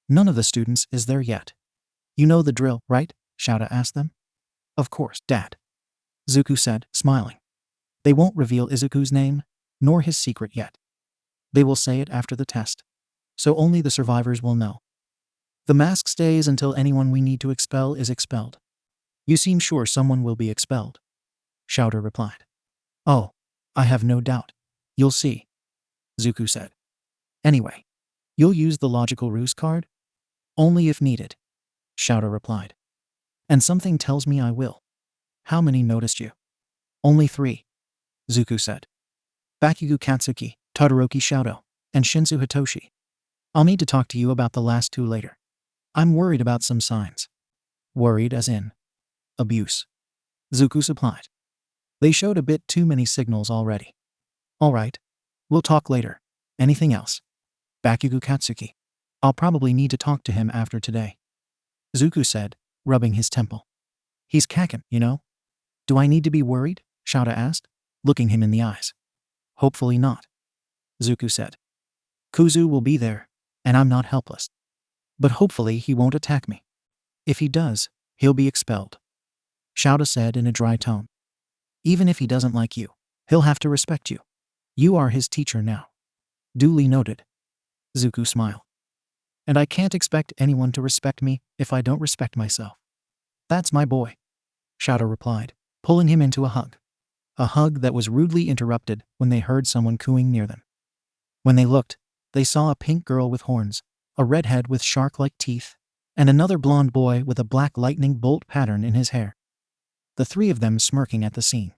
None of the students is there yet. You know the drill, right? Shoto asked them. Of course, Dad. Izuku said, smiling. They won't reveal Izuku's name, nor his secret yet. They will say it after the test. So only the survivors will know. The mask stays until anyone we need to expel is expelled. You seem sure someone will be expelled. Shoto replied. Oh, I have no doubt. You'll see. Izuku said. Anyway, you'll use the logical ruse card? Only if needed. Shoto replied. And something tells me I will. How many noticed you? Only 3. Izuku said. Bakugo Katsuki, Todoroki Shoto, and Shinsu Hitoshi. I'll need to talk to you about the last 2 later. I'm worried about some signs. Worried as in abuse. Izuku supplied. They showed a bit too many signals already. All right. We'll talk later. Anything else? Bakugo Katsuki. I'll probably need to talk to him after today. Izuku said, rubbing his temple. He's Kaken, you know? Do I need to be worried? Shoto asked, looking him in the eyes. Hopefully not. Izuku said. Kuzu will be there, and I'm not helpless. But hopefully he won't attack me. If he does, he'll be expelled. Shoto said in a dry tone. Even if he doesn't like you, he'll have to respect you. You are his teacher now. Duly noted. Izuku smiled. And I can't expect anyone to respect me if I don't respect myself. That's my boy. Shoto replied, pulling him into a hug. A hug that was rudely interrupted when they heard someone cooing near them. When they looked, they saw a pink girl with horns, a redhead with shark-like teeth, and another blonde boy with a black lightning bolt pattern in his hair. The 3 of them smirking at the scene.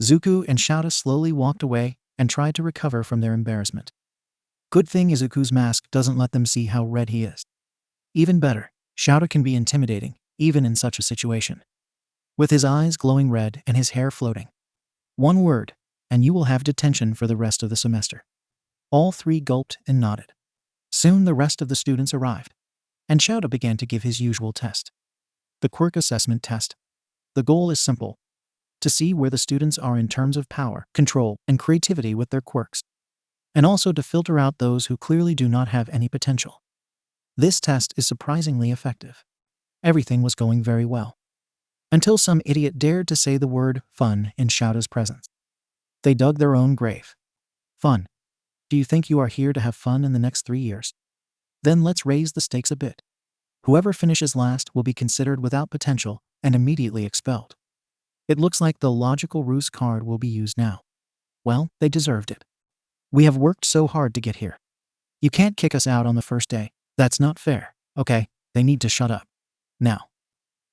Izuku and Shoto slowly walked away and tried to recover from their embarrassment. Good thing Izuku's mask doesn't let them see how red he is. Even better, Shoto can be intimidating, even in such a situation. With his eyes glowing red and his hair floating. One word, and you will have detention for the rest of the semester. All 3 gulped and nodded. Soon the rest of the students arrived, and Shoto began to give his usual test. The Quirk assessment test. The goal is simple. To see where the students are in terms of power, control, and creativity with their quirks. And also to filter out those who clearly do not have any potential. This test is surprisingly effective. Everything was going very well. Until some idiot dared to say the word fun in Shoto's presence. They dug their own grave. Fun. Do you think you are here to have fun in the next 3 years? Then let's raise the stakes a bit. Whoever finishes last will be considered without potential and immediately expelled. It looks like the logical ruse card will be used now. Well, they deserved it. We have worked so hard to get here. You can't kick us out on the first day. That's not fair. Okay, they need to shut up. Now.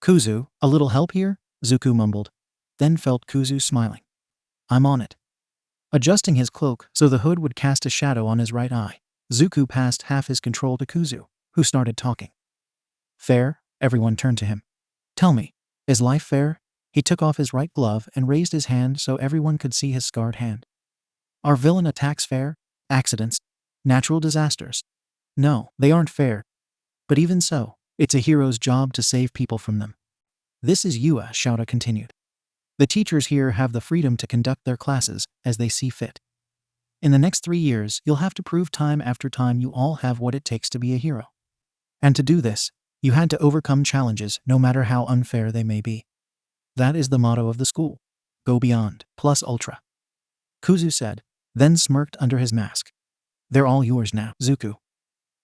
Kuzu, a little help here? Izuku mumbled, then felt Kuzu smiling. I'm on it. Adjusting his cloak so the hood would cast a shadow on his right eye, Izuku passed half his control to Kuzu, who started talking. Fair, everyone turned to him. Tell me, is life fair? He took off his right glove and raised his hand so everyone could see his scarred hand. Are villain attacks fair? Accidents? Natural disasters? No, they aren't fair. But even so, it's a hero's job to save people from them. This is Yua, Shouta continued. The teachers here have the freedom to conduct their classes as they see fit. In the next 3 years, you'll have to prove time after time you all have what it takes to be a hero. And to do this, you had to overcome challenges no matter how unfair they may be. That is the motto of the school. Go beyond, plus ultra. Kuzu said, then smirked under his mask. They're all yours now, Zuku.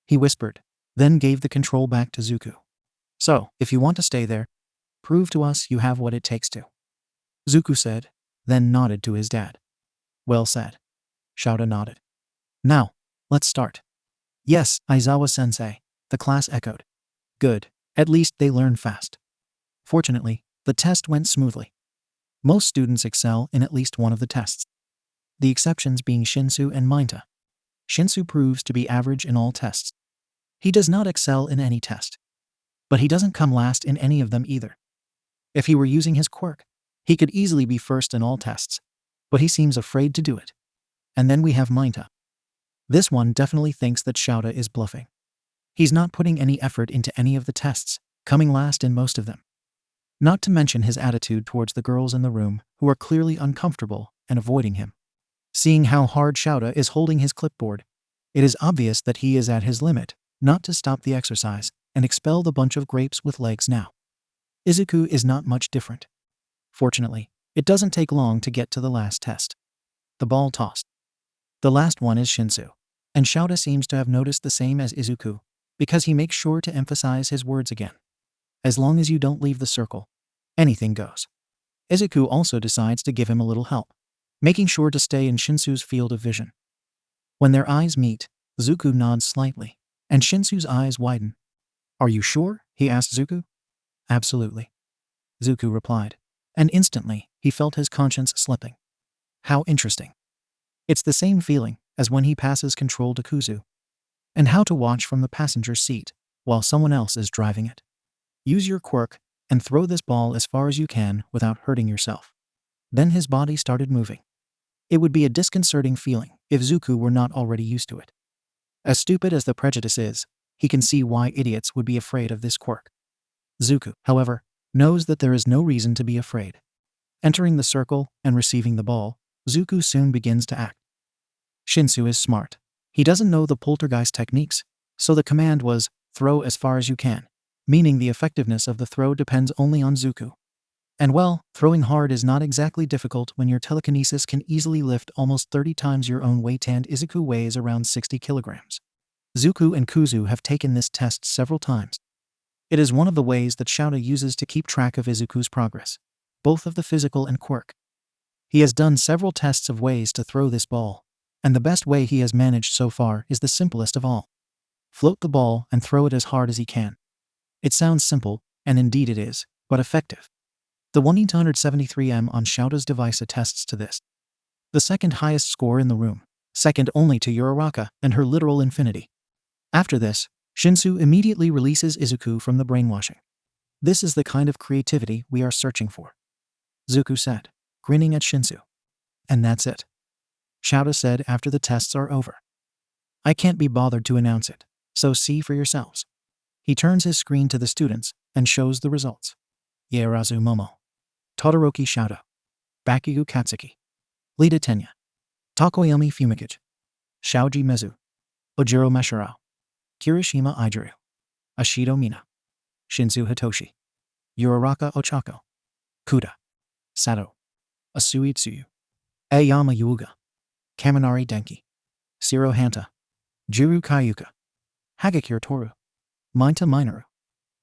He whispered, then gave the control back to Zuku. So, if you want to stay there, prove to us you have what it takes to. Zuku said, then nodded to his dad. Well said. Shouta nodded. Now, let's start. Yes, Aizawa-sensei, the class echoed. Good, at least they learn fast. Fortunately, the test went smoothly. Most students excel in at least one of the tests. The exceptions being Shinsu and Mainta. Shinsu proves to be average in all tests. He does not excel in any test. But he doesn't come last in any of them either. If he were using his quirk, he could easily be first in all tests. But he seems afraid to do it. And then we have Mainta. This one definitely thinks that Shouta is bluffing. He's not putting any effort into any of the tests, coming last in most of them. Not to mention his attitude towards the girls in the room who are clearly uncomfortable and avoiding him. Seeing how hard Shouta is holding his clipboard, it is obvious that he is at his limit, not to stop the exercise and expel the bunch of grapes with legs now. Izuku is not much different. Fortunately, it doesn't take long to get to the last test. The ball tossed. The last one is Shinsu, and Shouta seems to have noticed the same as Izuku, because he makes sure to emphasize his words again. As long as you don't leave the circle, anything goes. Izuku also decides to give him a little help, making sure to stay in Shinsu's field of vision. When their eyes meet, Zuku nods slightly, and Shinsu's eyes widen. Are you sure? He asked Zuku. Absolutely. Zuku replied, and instantly he felt his conscience slipping. How interesting. It's the same feeling as when he passes control to Kuzu. And how to watch from the passenger seat while someone else is driving it. Use your quirk and throw this ball as far as you can without hurting yourself. Then his body started moving. It would be a disconcerting feeling if Zuku were not already used to it. As stupid as the prejudice is, he can see why idiots would be afraid of this quirk. Zuku, however, knows that there is no reason to be afraid. Entering the circle and receiving the ball, Zuku soon begins to act. Shinsu is smart. He doesn't know the poltergeist techniques, so the command was, throw as far as you can, meaning the effectiveness of the throw depends only on Zuku. And well, throwing hard is not exactly difficult when your telekinesis can easily lift almost 30 times your own weight and Izuku weighs around 60 kilograms. Zuku and Kuzu have taken this test several times. It is one of the ways that Shouta uses to keep track of Izuku's progress, both of the physical and quirk. He has done several tests of ways to throw this ball, and the best way he has managed so far is the simplest of all. Float the ball and throw it as hard as he can. It sounds simple, and indeed it is, but effective. The 173M on Shouta's device attests to this. The second highest score in the room, second only to Uraraka and her literal infinity. After this, Shinsu immediately releases Izuku from the brainwashing. This is the kind of creativity we are searching for. Zuku said, grinning at Shinsu. And that's it. Shouta said after the tests are over. I can't be bothered to announce it, so see for yourselves. He turns his screen to the students and shows the results. Ierazu Momo. Todoroki Shouta. Bakugo Katsuki. Lita Tenya. Takoyami Fumikage. Shaoji Mezu. Ojiro Mashirao. Kirishima Ijiru. Ashido Mina. Shinsu Hitoshi. Uraraka Ochako. Kuda. Sato. Asui Tsuyu. Aoyama Yuuga. Kaminari Denki. Shiro Hanta. Juru Kayuka. Hagakure Toru. Mainta Minoru.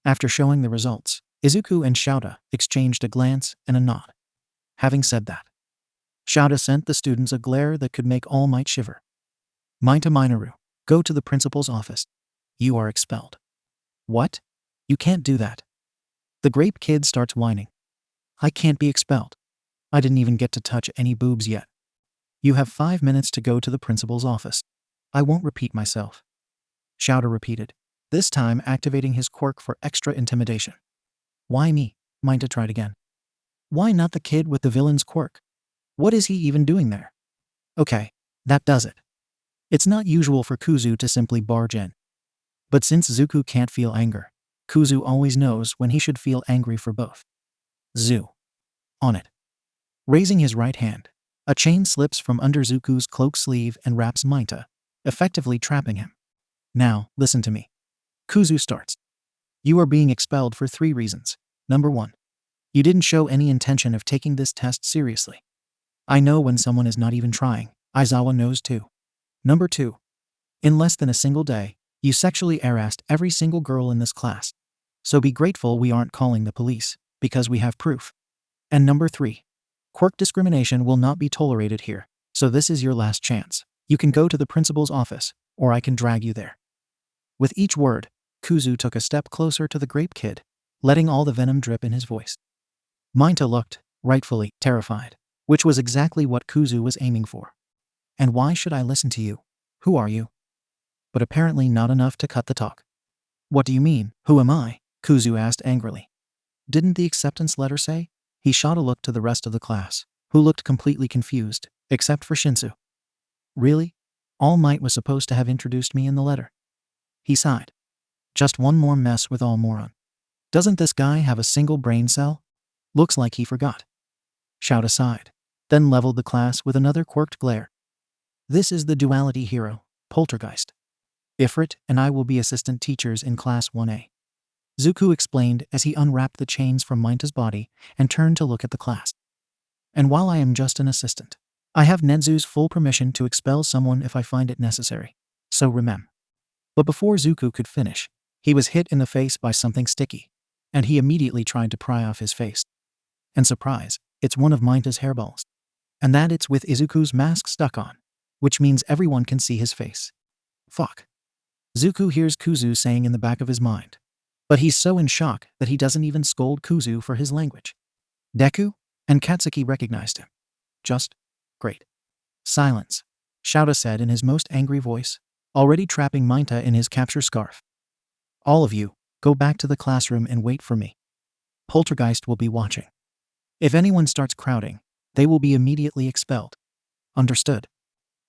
After showing the results, Izuku and Shouta exchanged a glance and a nod. Having said that, Shouta sent the students a glare that could make All Might shiver. Mainta Minoru, go to the principal's office. You are expelled. What? You can't do that. The grape kid starts whining. I can't be expelled. I didn't even get to touch any boobs yet. You have 5 minutes to go to the principal's office. I won't repeat myself. Shouta repeated, this time activating his quirk for extra intimidation. Why me? Minta tried again. Why not the kid with the villain's quirk? What is he even doing there? Okay, that does it. It's not usual for Kuzu to simply barge in. But since Zuku can't feel anger, Kuzu always knows when he should feel angry for both. Zu. On it. Raising his right hand, a chain slips from under Zuku's cloak sleeve and wraps Minta, effectively trapping him. Now, listen to me. Kuzu starts. You are being expelled for 3 reasons. Number 1. You didn't show any intention of taking this test seriously. I know when someone is not even trying. Aizawa knows too. Number 2. In less than a single day, you sexually harassed every single girl in this class. So be grateful we aren't calling the police, because we have proof. And number 3. Quirk discrimination will not be tolerated here, so this is your last chance. You can go to the principal's office, or I can drag you there. With each word, Kuzu took a step closer to the grape kid, letting all the venom drip in his voice. Minta looked, rightfully, terrified, which was exactly what Kuzu was aiming for. And why should I listen to you? Who are you? But apparently not enough to cut the talk. What do you mean, who am I? Kuzu asked angrily. Didn't the acceptance letter say? He shot a look to the rest of the class, who looked completely confused, except for Shinsu. Really? All Might was supposed to have introduced me in the letter. He sighed. Just one more mess with All Moron. Doesn't this guy have a single brain cell? Looks like he forgot. Shout aside, then leveled the class with another quirked glare. This is the duality hero, Poltergeist. Ifrit and I will be assistant teachers in Class 1A. Zuku explained as he unwrapped the chains from Minta's body and turned to look at the class. And while I am just an assistant, I have Nedzu's full permission to expel someone if I find it necessary. So remember. But before Zuku could finish, he was hit in the face by something sticky, and he immediately tried to pry off his face. And surprise, it's one of Minta's hairballs. And that it's with Izuku's mask stuck on, which means everyone can see his face. Fuck. Zuku hears Kuzu saying in the back of his mind. But he's so in shock that he doesn't even scold Kuzu for his language. Deku? And Katsuki recognized him. Just great. Silence, Shouta said in his most angry voice, already trapping Minta in his capture scarf. All of you, go back to the classroom and wait for me. Poltergeist will be watching. If anyone starts crowding, they will be immediately expelled. Understood?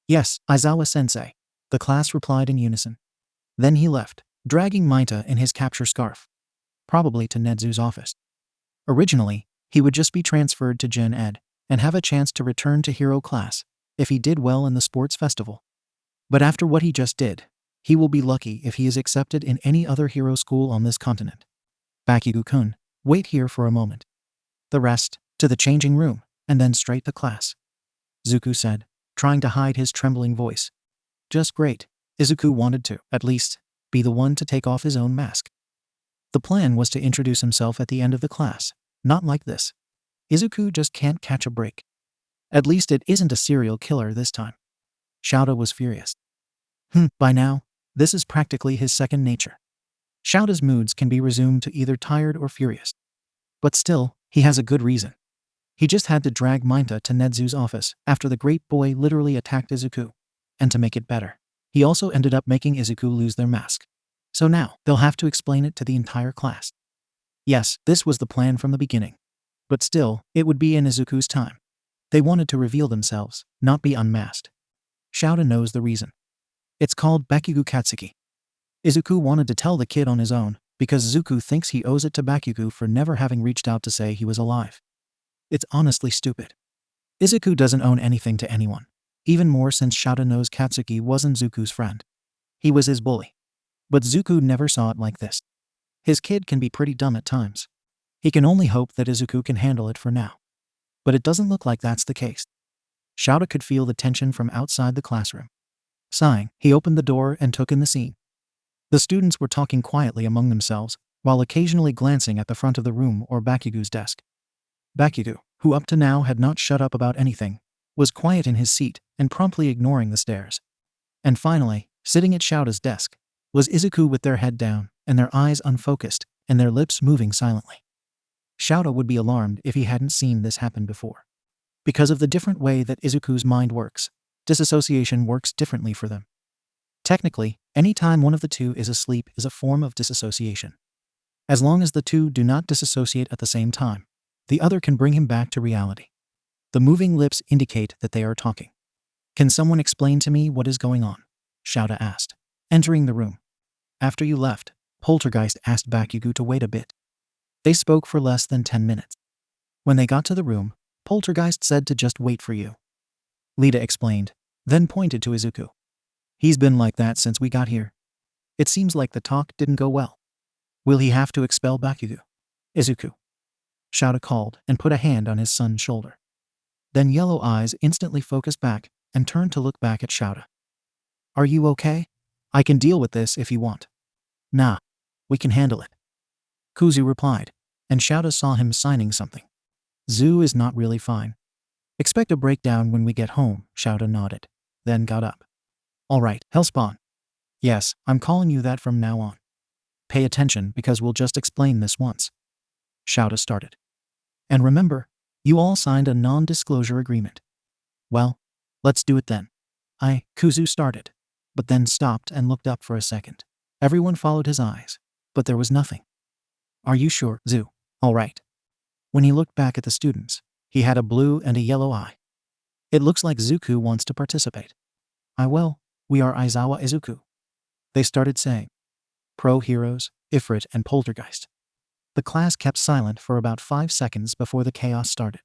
Yes, Aizawa-sensei, the class replied in unison. Then he left, dragging Minta in his capture scarf. Probably to Nedzu's office. Originally, he would just be transferred to Gen Ed and have a chance to return to hero class if he did well in the sports festival. But after what he just did, he will be lucky if he is accepted in any other hero school on this continent. Bakugo-kun, wait here for a moment. The rest, to the changing room, and then straight to class. Zuku said, trying to hide his trembling voice. Just great. Izuku wanted to, at least, be the one to take off his own mask. The plan was to introduce himself at the end of the class, not like this. Izuku just can't catch a break. At least it isn't a serial killer this time. Shouta was furious. By now, this is practically his second nature. Shouta's moods can be resumed to either tired or furious. But still, he has a good reason. He just had to drag Minta to Nedzu's office after the great boy literally attacked Izuku. And to make it better, he also ended up making Izuku lose their mask. So now, they'll have to explain it to the entire class. Yes, this was the plan from the beginning. But still, it would be in Izuku's time. They wanted to reveal themselves, not be unmasked. Shouta knows the reason. It's called Bakugo Katsuki. Izuku wanted to tell the kid on his own, because Zuku thinks he owes it to Bakugo for never having reached out to say he was alive. It's honestly stupid. Izuku doesn't own anything to anyone, even more since Shouta knows Katsuki wasn't Zuku's friend. He was his bully. But Zuku never saw it like this. His kid can be pretty dumb at times. He can only hope that Izuku can handle it for now. But it doesn't look like that's the case. Shouta could feel the tension from outside the classroom. Sighing, he opened the door and took in the scene. The students were talking quietly among themselves, while occasionally glancing at the front of the room or Bakugo's desk. Bakugo, who up to now had not shut up about anything, was quiet in his seat and promptly ignoring the stares. And finally, sitting at Shouta's desk, was Izuku with their head down and their eyes unfocused and their lips moving silently. Shouta would be alarmed if he hadn't seen this happen before. Because of the different way that Izuku's mind works, disassociation works differently for them. Technically, any time one of the two is asleep is a form of disassociation. As long as the two do not disassociate at the same time, the other can bring him back to reality. The moving lips indicate that they are talking. Can someone explain to me what is going on? Shouta asked, entering the room. After you left, Poltergeist asked Bakugo to wait a bit. They spoke for less than 10 minutes. When they got to the room, Poltergeist said to just wait for you. Lita explained, then pointed to Izuku. He's been like that since we got here. It seems like the talk didn't go well. Will he have to expel Bakugo? Izuku. Shouta called and put a hand on his son's shoulder. Then Yellow Eyes instantly focused back and turned to look back at Shouta. Are you okay? I can deal with this if you want. Nah, we can handle it. Kuzu replied, and Shouta saw him signing something. Zoo is not really fine. Expect a breakdown when we get home, Shouta nodded, then got up. All right, Hellspawn. Yes, I'm calling you that from now on. Pay attention because we'll just explain this once. Shouta started. And remember, you all signed a non-disclosure agreement. Well, let's do it then. Kuzu started, but then stopped and looked up for a second. Everyone followed his eyes, but there was nothing. Are you sure, Zoo? All right. When he looked back at the students, he had a blue and a yellow eye. It looks like Zuku wants to participate. Well, we are Aizawa Izuku. They started saying. Pro heroes, Ifrit and Poltergeist. The class kept silent for about 5 seconds before the chaos started.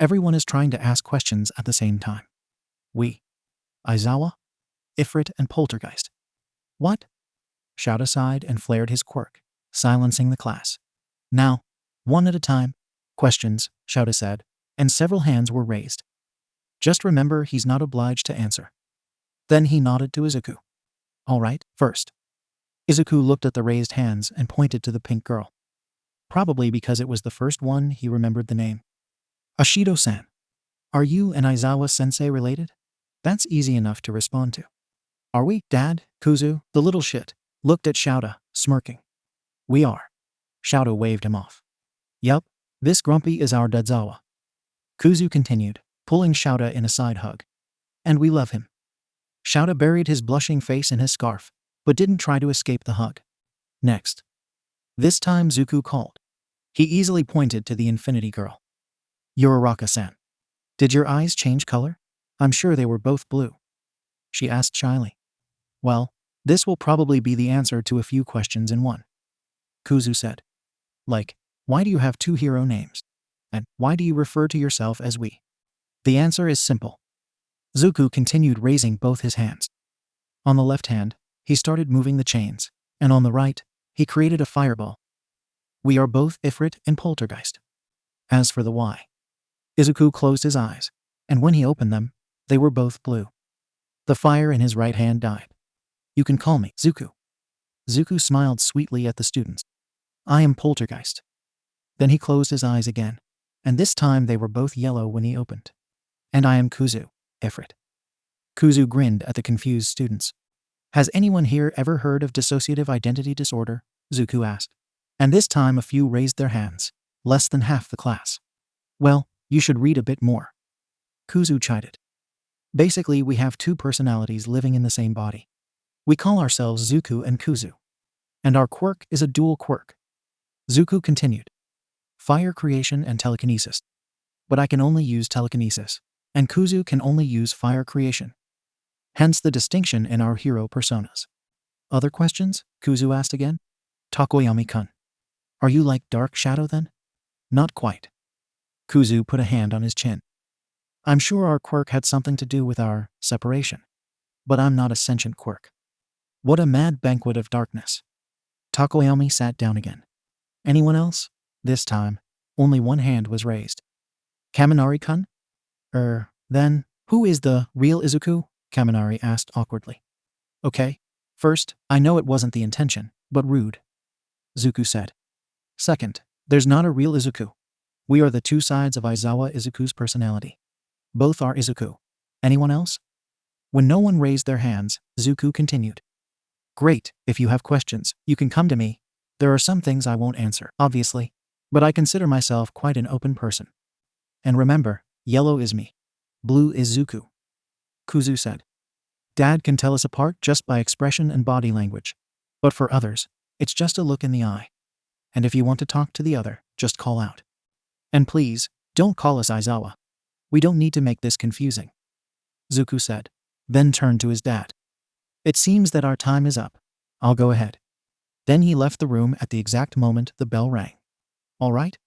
Everyone is trying to ask questions at the same time. We. Aizawa, Ifrit and Poltergeist. What? Shouta sighed and flared his quirk, silencing the class. Now, one at a time. Questions, Shouta said, and several hands were raised. Just remember he's not obliged to answer. Then he nodded to Izuku. All right, first. Izuku looked at the raised hands and pointed to the pink girl. Probably because it was the first one he remembered the name. Ashido-san. Are you and Aizawa-sensei related? That's easy enough to respond to. Are we, Dad? Kuzu, the little shit, looked at Shouta, smirking. We are. Shouta waved him off. Yup, this grumpy is our Dadzawa. Kuzu continued, pulling Shouta in a side hug. And we love him. Shouta buried his blushing face in his scarf, but didn't try to escape the hug. Next. This time Zuku called. He easily pointed to the Infinity Girl. Uraraka-san. Did your eyes change color? I'm sure they were both blue. She asked shyly. Well, this will probably be the answer to a few questions in one. Kuzu said. Like, why do you have 2 hero names? And why do you refer to yourself as we? The answer is simple. Zuku continued raising both his hands. On the left hand, he started moving the chains, and on the right, he created a fireball. We are both Ifrit and Poltergeist. As for the why, Izuku closed his eyes, and when he opened them, they were both blue. The fire in his right hand died. You can call me Zuku. Zuku smiled sweetly at the students. I am Poltergeist. Then he closed his eyes again, and this time they were both yellow when he opened. And I am Kuzu, Ifrit. Kuzu grinned at the confused students. Has anyone here ever heard of dissociative identity disorder? Zuku asked. And this time a few raised their hands, less than half the class. Well, you should read a bit more. Kuzu chided. Basically, we have 2 personalities living in the same body. We call ourselves Zuku and Kuzu. And our quirk is a dual quirk. Zuku continued. Fire creation and telekinesis. But I can only use telekinesis, and Kuzu can only use fire creation. Hence the distinction in our hero personas. Other questions? Kuzu asked again. Takoyami-kun. Are you like Dark Shadow then? Not quite. Kuzu put a hand on his chin. I'm sure our quirk had something to do with our separation. But I'm not a sentient quirk. What a mad banquet of darkness. Takoyami sat down again. Anyone else? This time, only one hand was raised. Kaminari-kun? Then, who is the real Izuku? Kaminari asked awkwardly. Okay. First, I know it wasn't the intention, but rude. Zuku said. Second, there's not a real Izuku. We are the 2 sides of Aizawa Izuku's personality. Both are Izuku. Anyone else? When no one raised their hands, Zuku continued. Great, if you have questions, you can come to me. There are some things I won't answer, obviously, but I consider myself quite an open person. And remember, yellow is me. Blue is Zuku. Kuzu said. Dad can tell us apart just by expression and body language. But for others, it's just a look in the eye. and if you want to talk to the other, just call out. And please, don't call us Aizawa. We don't need to make this confusing. Zuko said, then turned to his dad. It seems that our time is up. I'll go ahead. Then he left the room at the exact moment the bell rang. All right?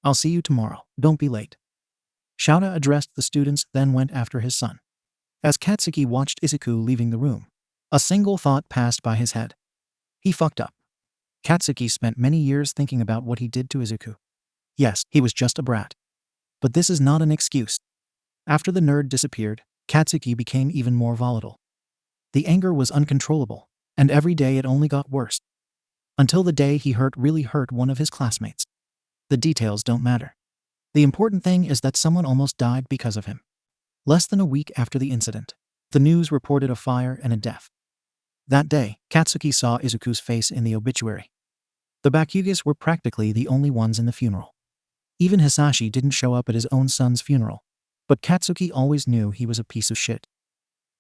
I'll see you tomorrow. Don't be late. Shouta addressed the students, then went after his son. As Katsuki watched Izuku leaving the room, a single thought passed by his head. He fucked up. Katsuki spent many years thinking about what he did to Izuku. Yes, he was just a brat. But this is not an excuse. After the nerd disappeared, Katsuki became even more volatile. The anger was uncontrollable, and every day it only got worse. Until the day he really hurt one of his classmates. The details don't matter. The important thing is that someone almost died because of him. Less than a week after the incident, the news reported a fire and a death. That day, Katsuki saw Izuku's face in the obituary. The Bakugas were practically the only ones in the funeral. Even Hisashi didn't show up at his own son's funeral, but Katsuki always knew he was a piece of shit.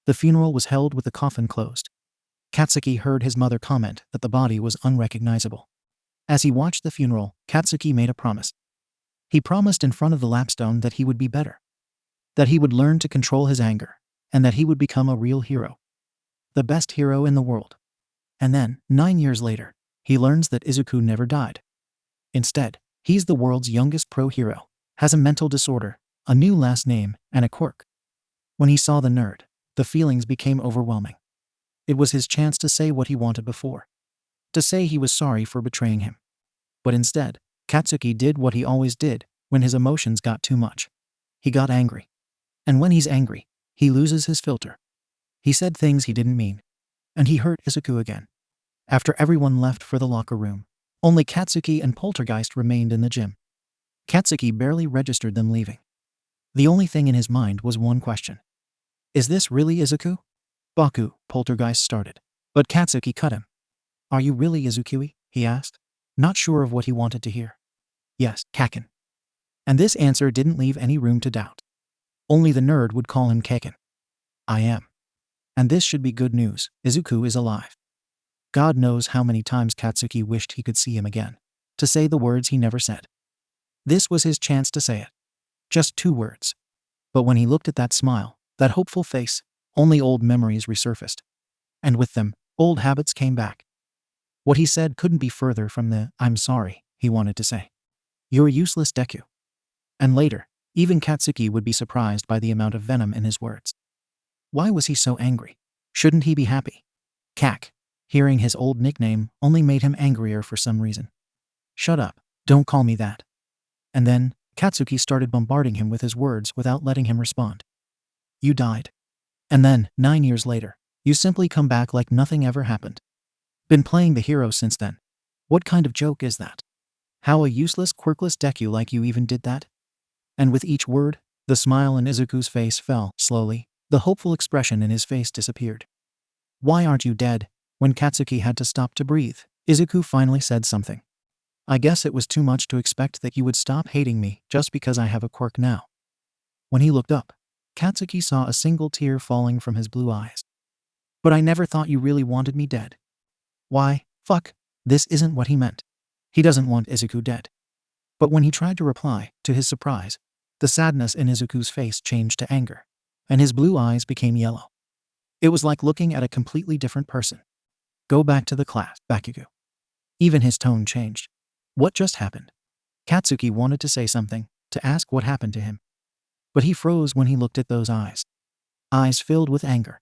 The funeral was held with the coffin closed. Katsuki heard his mother comment that the body was unrecognizable. As he watched the funeral, Katsuki made a promise. He promised in front of the lapstone that he would be better. That he would learn to control his anger, and that he would become a real hero. The best hero in the world. And then, 9 years later, he learns that Izuku never died. Instead, he's the world's youngest pro hero, has a mental disorder, a new last name, and a quirk. When he saw the nerd, the feelings became overwhelming. It was his chance to say what he wanted before. To say he was sorry for betraying him. But instead, Katsuki did what he always did when his emotions got too much. He got angry. And when he's angry, he loses his filter. He said things he didn't mean. And he hurt Izuku again. After everyone left for the locker room, only Katsuki and Poltergeist remained in the gym. Katsuki barely registered them leaving. The only thing in his mind was one question. Is this really Izuku? Baku, Poltergeist started. But Katsuki cut him. Are you really Izuku? He asked, not sure of what he wanted to hear. Yes, Kaken. And this answer didn't leave any room to doubt. Only the nerd would call him Kaken. I am. And this should be good news, Izuku is alive. God knows how many times Katsuki wished he could see him again, to say the words he never said. This was his chance to say it. Just 2 words. But when he looked at that smile, that hopeful face, only old memories resurfaced. And with them, old habits came back. What he said couldn't be further from the "I'm sorry" he wanted to say. You're useless, Deku. And later, even Katsuki would be surprised by the amount of venom in his words. Why was he so angry? Shouldn't he be happy? Kak, hearing his old nickname, only made him angrier for some reason. Shut up, don't call me that. And then, Katsuki started bombarding him with his words without letting him respond. You died. And then, 9 years later, you simply come back like nothing ever happened. Been playing the hero since then. What kind of joke is that? How a useless, quirkless Deku like you even did that? And with each word, the smile in Izuku's face fell, slowly. The hopeful expression in his face disappeared. Why aren't you dead? When Katsuki had to stop to breathe, Izuku finally said something. I guess it was too much to expect that you would stop hating me just because I have a quirk now. When he looked up, Katsuki saw a single tear falling from his blue eyes. But I never thought you really wanted me dead. Why, fuck, this isn't what he meant. He doesn't want Izuku dead. But when he tried to reply, to his surprise, the sadness in Izuku's face changed to anger, and his blue eyes became yellow. It was like looking at a completely different person. Go back to the class, Bakugo. Even his tone changed. What just happened? Katsuki wanted to say something, to ask what happened to him. But he froze when he looked at those eyes. Eyes filled with anger.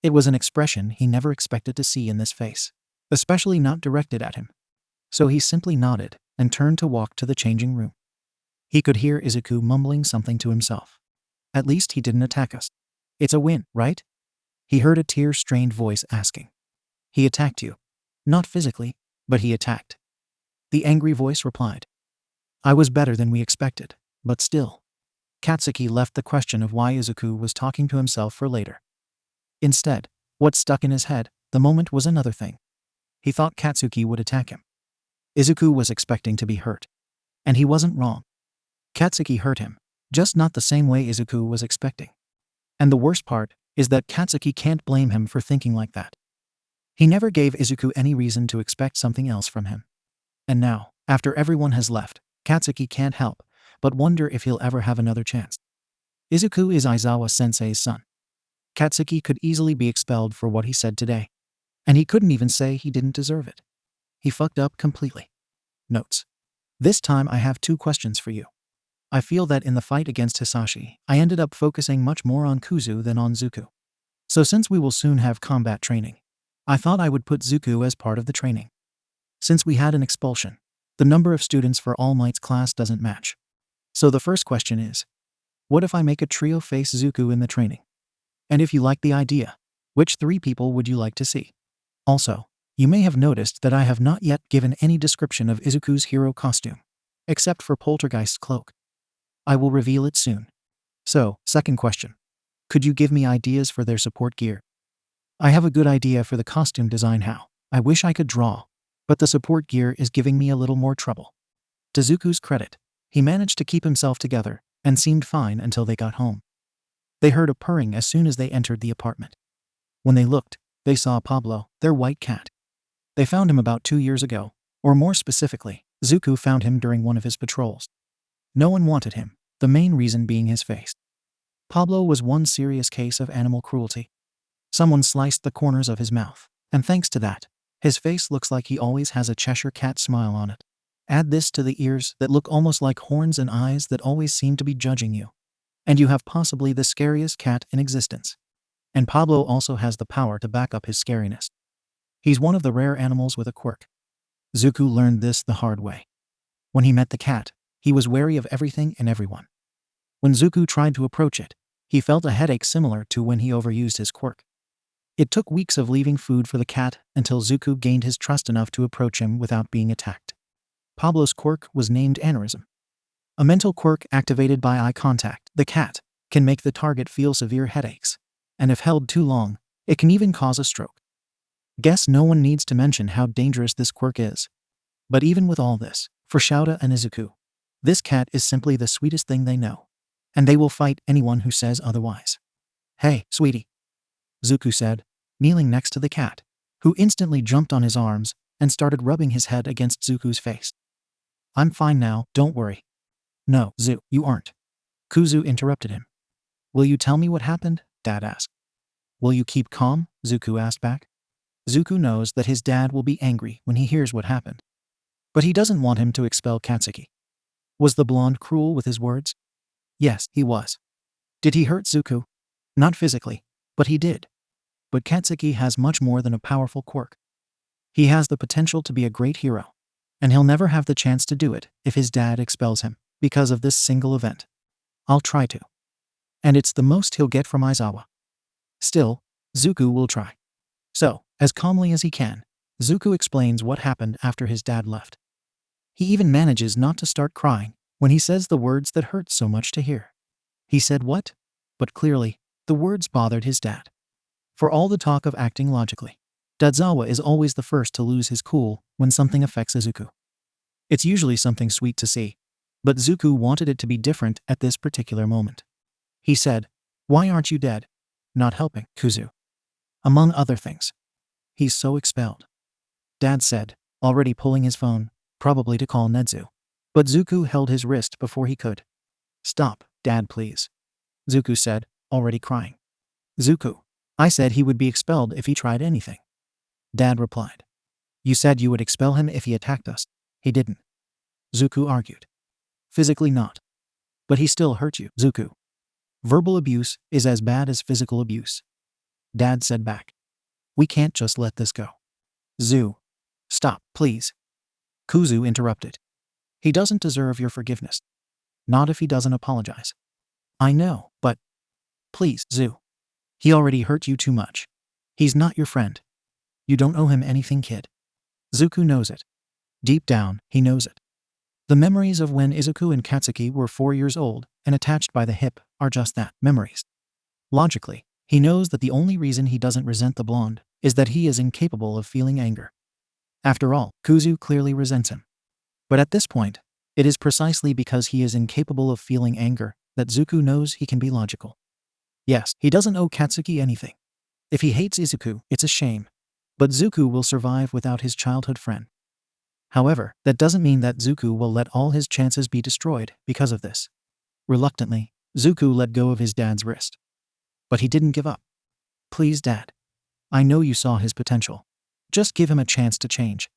It was an expression he never expected to see in this face, especially not directed at him. So he simply nodded and turned to walk to the changing room. He could hear Izuku mumbling something to himself. At least he didn't attack us. It's a win, right? He heard a tear-strained voice asking. He attacked you. Not physically, but he attacked. The angry voice replied. I was better than we expected, but still. Katsuki left the question of why Izuku was talking to himself for later. Instead, what stuck in his head, the moment was another thing. He thought Katsuki would attack him. Izuku was expecting to be hurt. And he wasn't wrong. Katsuki hurt him, just not the same way Izuku was expecting. And the worst part is that Katsuki can't blame him for thinking like that. He never gave Izuku any reason to expect something else from him. And now, After everyone has left, Katsuki can't help but wonder if he'll ever have another chance. Izuku is Aizawa-sensei's son. Katsuki could easily be expelled for what he said today. And he couldn't even say he didn't deserve it. He fucked up completely. Notes. This time I have 2 questions for you. I feel that in the fight against Hitoshi, I ended up focusing much more on Kuzu than on Zuku. So since we will soon have combat training, I thought I would put Zuku as part of the training. Since we had an expulsion, the number of students for All Might's class doesn't match. So the first question is, what if I make a trio face Zuku in the training? And if you like the idea, which 3 people would you like to see? Also, you may have noticed that I have not yet given any description of Izuku's hero costume, except for Poltergeist's cloak. I will reveal it soon. So, second question. Could you give me ideas for their support gear? I have a good idea for the costume design how. I wish I could draw, but the support gear is giving me a little more trouble. To Zuku's credit, he managed to keep himself together and seemed fine until they got home. They heard a purring as soon as they entered the apartment. When they looked, they saw Pablo, their white cat. They found him about 2 years ago, or more specifically, Zuku found him during one of his patrols. No one wanted him, the main reason being his face. Pablo was one serious case of animal cruelty. Someone sliced the corners of his mouth, and thanks to that, his face looks like he always has a Cheshire cat smile on it. Add this to the ears that look almost like horns and eyes that always seem to be judging you, and you have possibly the scariest cat in existence. And Pablo also has the power to back up his scariness. He's one of the rare animals with a quirk. Zuku learned this the hard way. When he met the cat, he was wary of everything and everyone. When Zuku tried to approach it, he felt a headache similar to when he overused his quirk. It took weeks of leaving food for the cat until Zuku gained his trust enough to approach him without being attacked. Pablo's quirk was named Aneurysm. A mental quirk activated by eye contact, the cat, can make the target feel severe headaches, and if held too long, it can even cause a stroke. Guess no one needs to mention how dangerous this quirk is. But even with all this, for Shouta and Izuku, this cat is simply the sweetest thing they know, and they will fight anyone who says otherwise. Hey, sweetie, Zuku said, kneeling next to the cat, who instantly jumped on his arms and started rubbing his head against Zuku's face. I'm fine now, don't worry. No, Zu, you aren't. Kuzu interrupted him. Will you tell me what happened? Dad asked. Will you keep calm? Zuku asked back. Zuku knows that his dad will be angry when he hears what happened. But he doesn't want him to expel Katsuki. Was the blonde cruel with his words? Yes, he was. Did he hurt Zuku? Not physically, but he did. But Katsuki has much more than a powerful quirk. He has the potential to be a great hero, and he'll never have the chance to do it if his dad expels him because of this single event. I'll try to. And it's the most he'll get from Aizawa. Still, Zuku will try. So, as calmly as he can, Zuku explains what happened after his dad left. He even manages not to start crying when he says the words that hurt so much to hear. He said what? But clearly, the words bothered his dad. For all the talk of acting logically, Dadzawa is always the first to lose his cool when something affects Izuku. It's usually something sweet to see, but Zuku wanted it to be different at this particular moment. He said, "Why aren't you dead?" Not helping, Kuzu. Among other things. He's so expelled. Dad said, already pulling his phone, probably to call Nedzu. But Zuku held his wrist before he could. Stop, Dad, please. Zuku said, already crying. Zuku, I said he would be expelled if he tried anything. Dad replied. You said you would expel him if he attacked us. He didn't. Zuku argued. Physically not. But he still hurt you, Zuku. Verbal abuse is as bad as physical abuse. Dad said back. We can't just let this go. Zu. Stop, please. Kuzu interrupted. He doesn't deserve your forgiveness. Not if he doesn't apologize. I know, but... Please, Zu. He already hurt you too much. He's not your friend. You don't owe him anything, kid. Zuku knows it. Deep down, he knows it. The memories of when Izuku and Katsuki were 4 years old and attached by the hip are just that, memories. Logically, he knows that the only reason he doesn't resent the blonde is that he is incapable of feeling anger. After all, Kuzu clearly resents him. But at this point, it is precisely because he is incapable of feeling anger that Zuku knows he can be logical. Yes, he doesn't owe Katsuki anything. If he hates Izuku, it's a shame. But Zuku will survive without his childhood friend. However, that doesn't mean that Izuku will let all his chances be destroyed because of this. Reluctantly, Izuku let go of his dad's wrist. But he didn't give up. Please, Dad. I know you saw his potential. Just give him a chance to change.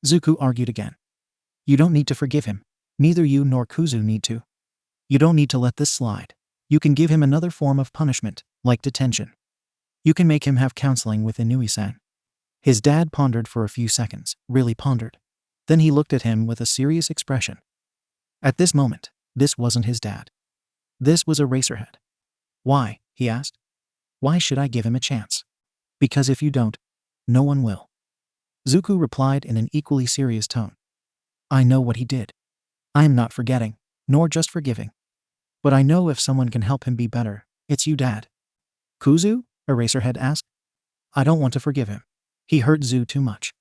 Izuku argued again. You don't need to forgive him. Neither you nor Kuzu need to. You don't need to let this slide. You can give him another form of punishment, like detention. You can make him have counseling with Inui-san. His dad pondered for a few seconds, really pondered. Then he looked at him with a serious expression. At this moment, this wasn't his dad. This was Eraserhead. Why? He asked. Why should I give him a chance? Because if you don't, no one will. Izuku replied in an equally serious tone. I know what he did. I am not forgetting, nor just forgiving. But I know if someone can help him be better, it's you, Dad. Kuzu? Eraserhead asked. I don't want to forgive him. He hurt Zu too much.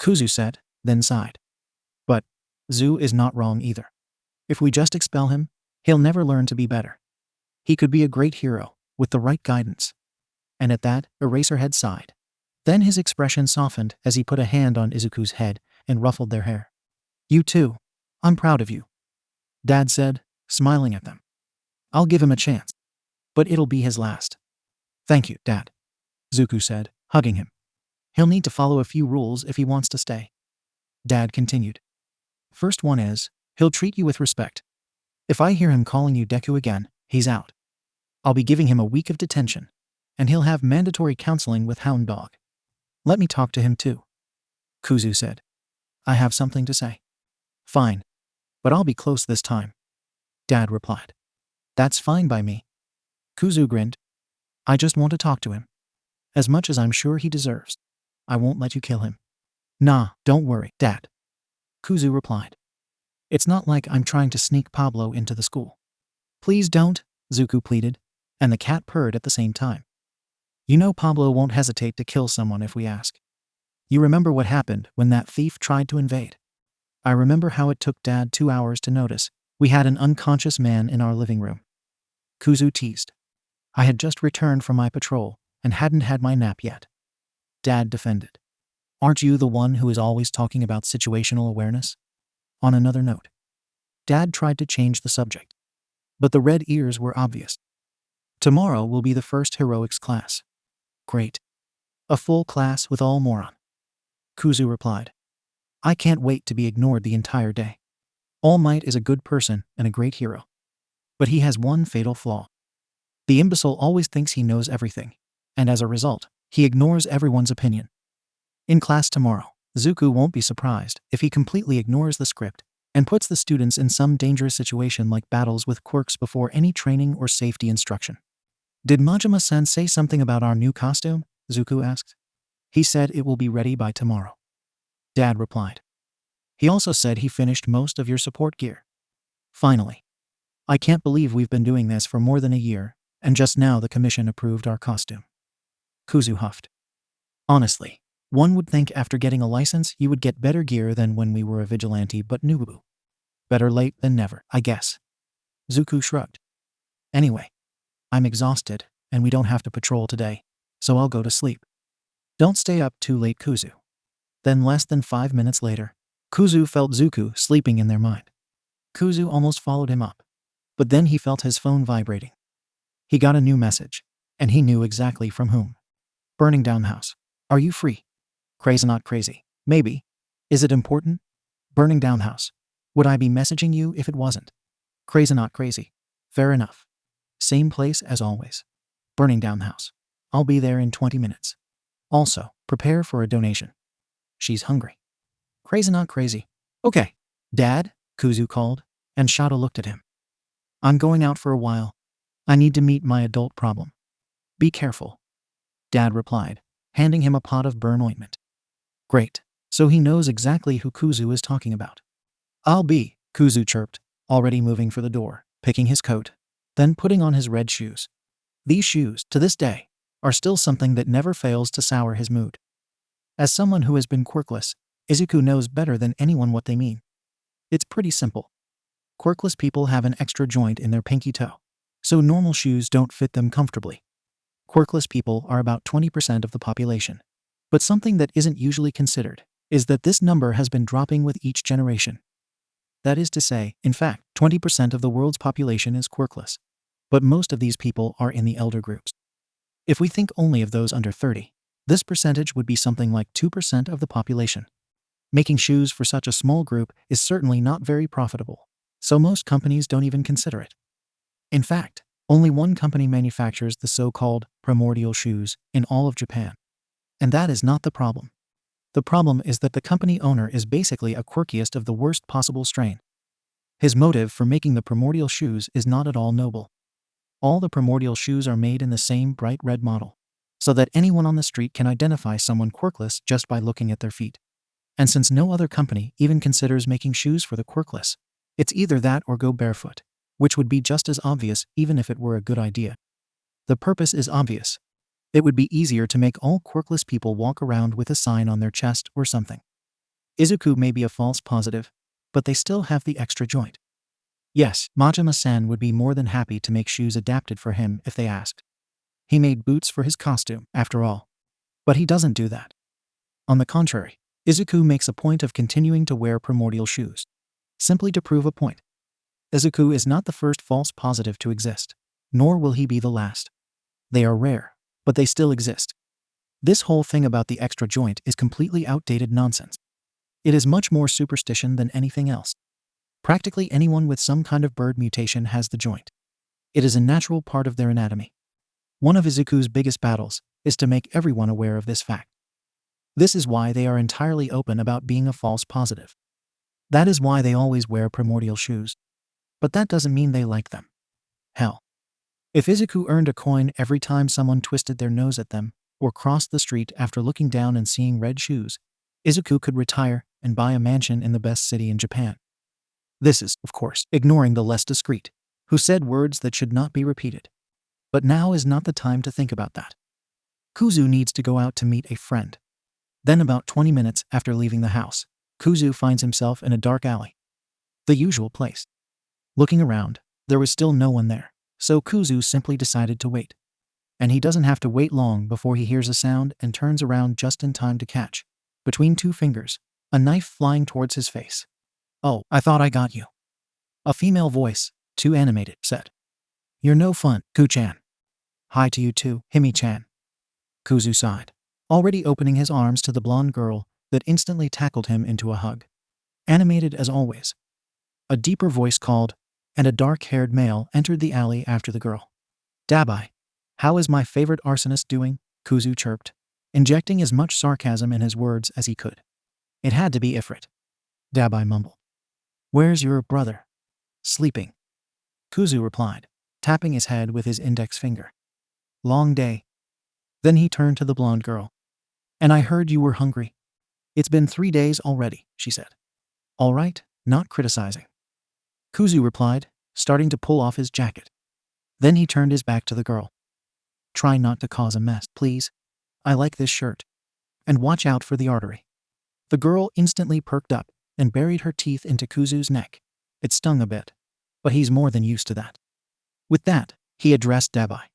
Kuzu said, then sighed. But Zu is not wrong either. If we just expel him, he'll never learn to be better. He could be a great hero, with the right guidance. And at that, Eraserhead sighed. Then his expression softened as he put a hand on Izuku's head and ruffled their hair. You too. I'm proud of you. Dad said, smiling at them. I'll give him a chance. But it'll be his last. Thank you, Dad. Izuku said, hugging him. He'll need to follow a few rules if he wants to stay. Dad continued. First one is, he'll treat you with respect. If I hear him calling you Deku again, he's out. I'll be giving him a week of detention. And he'll have mandatory counseling with Hound Dog. Let me talk to him too. Kuzu said. I have something to say. Fine. But I'll be close this time. Dad replied. That's fine by me. Kuzu grinned. I just want to talk to him. As much as I'm sure he deserves. I won't let you kill him. Nah, don't worry, Dad. Kuzu replied. It's not like I'm trying to sneak Pablo into the school. Please don't, Izuku pleaded, and the cat purred at the same time. You know Pablo won't hesitate to kill someone if we ask. You remember what happened when that thief tried to invade? I remember how it took Dad 2 hours to notice we had an unconscious man in our living room. Kuzu teased. I had just returned from my patrol and hadn't had my nap yet. Dad defended. Aren't you the one who is always talking about situational awareness? On another note, Dad tried to change the subject. But the red ears were obvious. Tomorrow will be the first heroics class. Great. A full class with all moron. Kuzu replied. I can't wait to be ignored the entire day. All Might is a good person and a great hero. But he has one fatal flaw. The imbecile always thinks he knows everything, and as a result, he ignores everyone's opinion. In class tomorrow, Izuku won't be surprised if he completely ignores the script and puts the students in some dangerous situation like battles with quirks before any training or safety instruction. Did Majima-san say something about our new costume? Izuku asked. He said it will be ready by tomorrow. Dad replied. He also said he finished most of your support gear. Finally. I can't believe we've been doing this for more than a year, and just now the commission approved our costume. Kuzu huffed. Honestly, one would think after getting a license you would get better gear than when we were a vigilante, but noob. Better late than never, I guess. Izuku shrugged. Anyway, I'm exhausted, and we don't have to patrol today, so I'll go to sleep. Don't stay up too late, Kuzu. Then less than 5 minutes later, Kuzu felt Izuku sleeping in their mind. Kuzu almost followed him up, but then he felt his phone vibrating. He got a new message, and he knew exactly from whom. Burning down house. Are you free? Crazy not crazy. Maybe. Is it important? Burning down house. Would I be messaging you if it wasn't? Crazy not crazy. Fair enough. Same place as always. Burning down house. I'll be there in 20 minutes. Also, prepare for a donation. She's hungry. Crazy not crazy. Okay. Dad, Kuzu called, and Shado looked at him. I'm going out for a while. I need to meet my adult problem. Be careful. Dad replied, handing him a pot of burn ointment. Great. So he knows exactly who Kuzu is talking about. I'll be, Kuzu chirped, already moving for the door, picking his coat, then putting on his red shoes. These shoes, to this day, are still something that never fails to sour his mood. As someone who has been quirkless, Izuku knows better than anyone what they mean. It's pretty simple. Quirkless people have an extra joint in their pinky toe, so normal shoes don't fit them comfortably. Quirkless people are about 20% of the population, but something that isn't usually considered is that this number has been dropping with each generation. That is to say, in fact, 20% of the world's population is quirkless. But most of these people are in the elder groups. If we think only of those under 30, this percentage would be something like 2% of the population. Making shoes for such a small group is certainly not very profitable, so most companies don't even consider it. In fact, only one company manufactures the so-called primordial shoes in all of Japan. And that is not the problem. The problem is that the company owner is basically a quirkiest of the worst possible strain. His motive for making the primordial shoes is not at all noble. All the primordial shoes are made in the same bright red model, so that anyone on the street can identify someone quirkless just by looking at their feet. And since no other company even considers making shoes for the quirkless, it's either that or go barefoot, which would be just as obvious even if it were a good idea. The purpose is obvious. It would be easier to make all quirkless people walk around with a sign on their chest or something. Izuku may be a false positive, but they still have the extra joint. Yes, Majima-san would be more than happy to make shoes adapted for him if they asked. He made boots for his costume, after all. But he doesn't do that. On the contrary, Izuku makes a point of continuing to wear primordial shoes, simply to prove a point. Izuku is not the first false positive to exist, nor will he be the last. They are rare, but they still exist. This whole thing about the extra joint is completely outdated nonsense. It is much more superstition than anything else. Practically anyone with some kind of bird mutation has the joint. It is a natural part of their anatomy. One of Izuku's biggest battles is to make everyone aware of this fact. This is why they are entirely open about being a false positive. That is why they always wear primordial shoes. But that doesn't mean they like them. Hell, if Izuku earned a coin every time someone twisted their nose at them or crossed the street after looking down and seeing red shoes, Izuku could retire and buy a mansion in the best city in Japan. This is, of course, ignoring the less discreet, who said words that should not be repeated. But now is not the time to think about that. Kuzu needs to go out to meet a friend. Then about 20 minutes after leaving the house, Kuzu finds himself in a dark alley. The usual place. Looking around, there was still no one there, so Kuzu simply decided to wait. And he doesn't have to wait long before he hears a sound and turns around just in time to catch, between two fingers, a knife flying towards his face. "Oh, I thought I got you." A female voice, too animated, said. "You're no fun, Ku-chan." "Hi to you too, Himi-chan." Kuzu sighed, already opening his arms to the blonde girl that instantly tackled him into a hug. Animated as always. A deeper voice called, and a dark-haired male entered the alley after the girl. "Dabai, how is my favorite arsonist doing?" Kuzu chirped, injecting as much sarcasm in his words as he could. "It had to be Ifrit." Dabai mumbled. "Where's your brother?" "Sleeping," Kuzu replied, tapping his head with his index finger. "Long day." Then he turned to the blonde girl. "And I heard you were hungry." "It's been 3 days already," she said. "All right, not criticizing," Kuzu replied, starting to pull off his jacket. Then he turned his back to the girl. "Try not to cause a mess, please. I like this shirt. And watch out for the artery." The girl instantly perked up and buried her teeth into Kuzu's neck. It stung a bit, but he's more than used to that. With that, he addressed Dabai.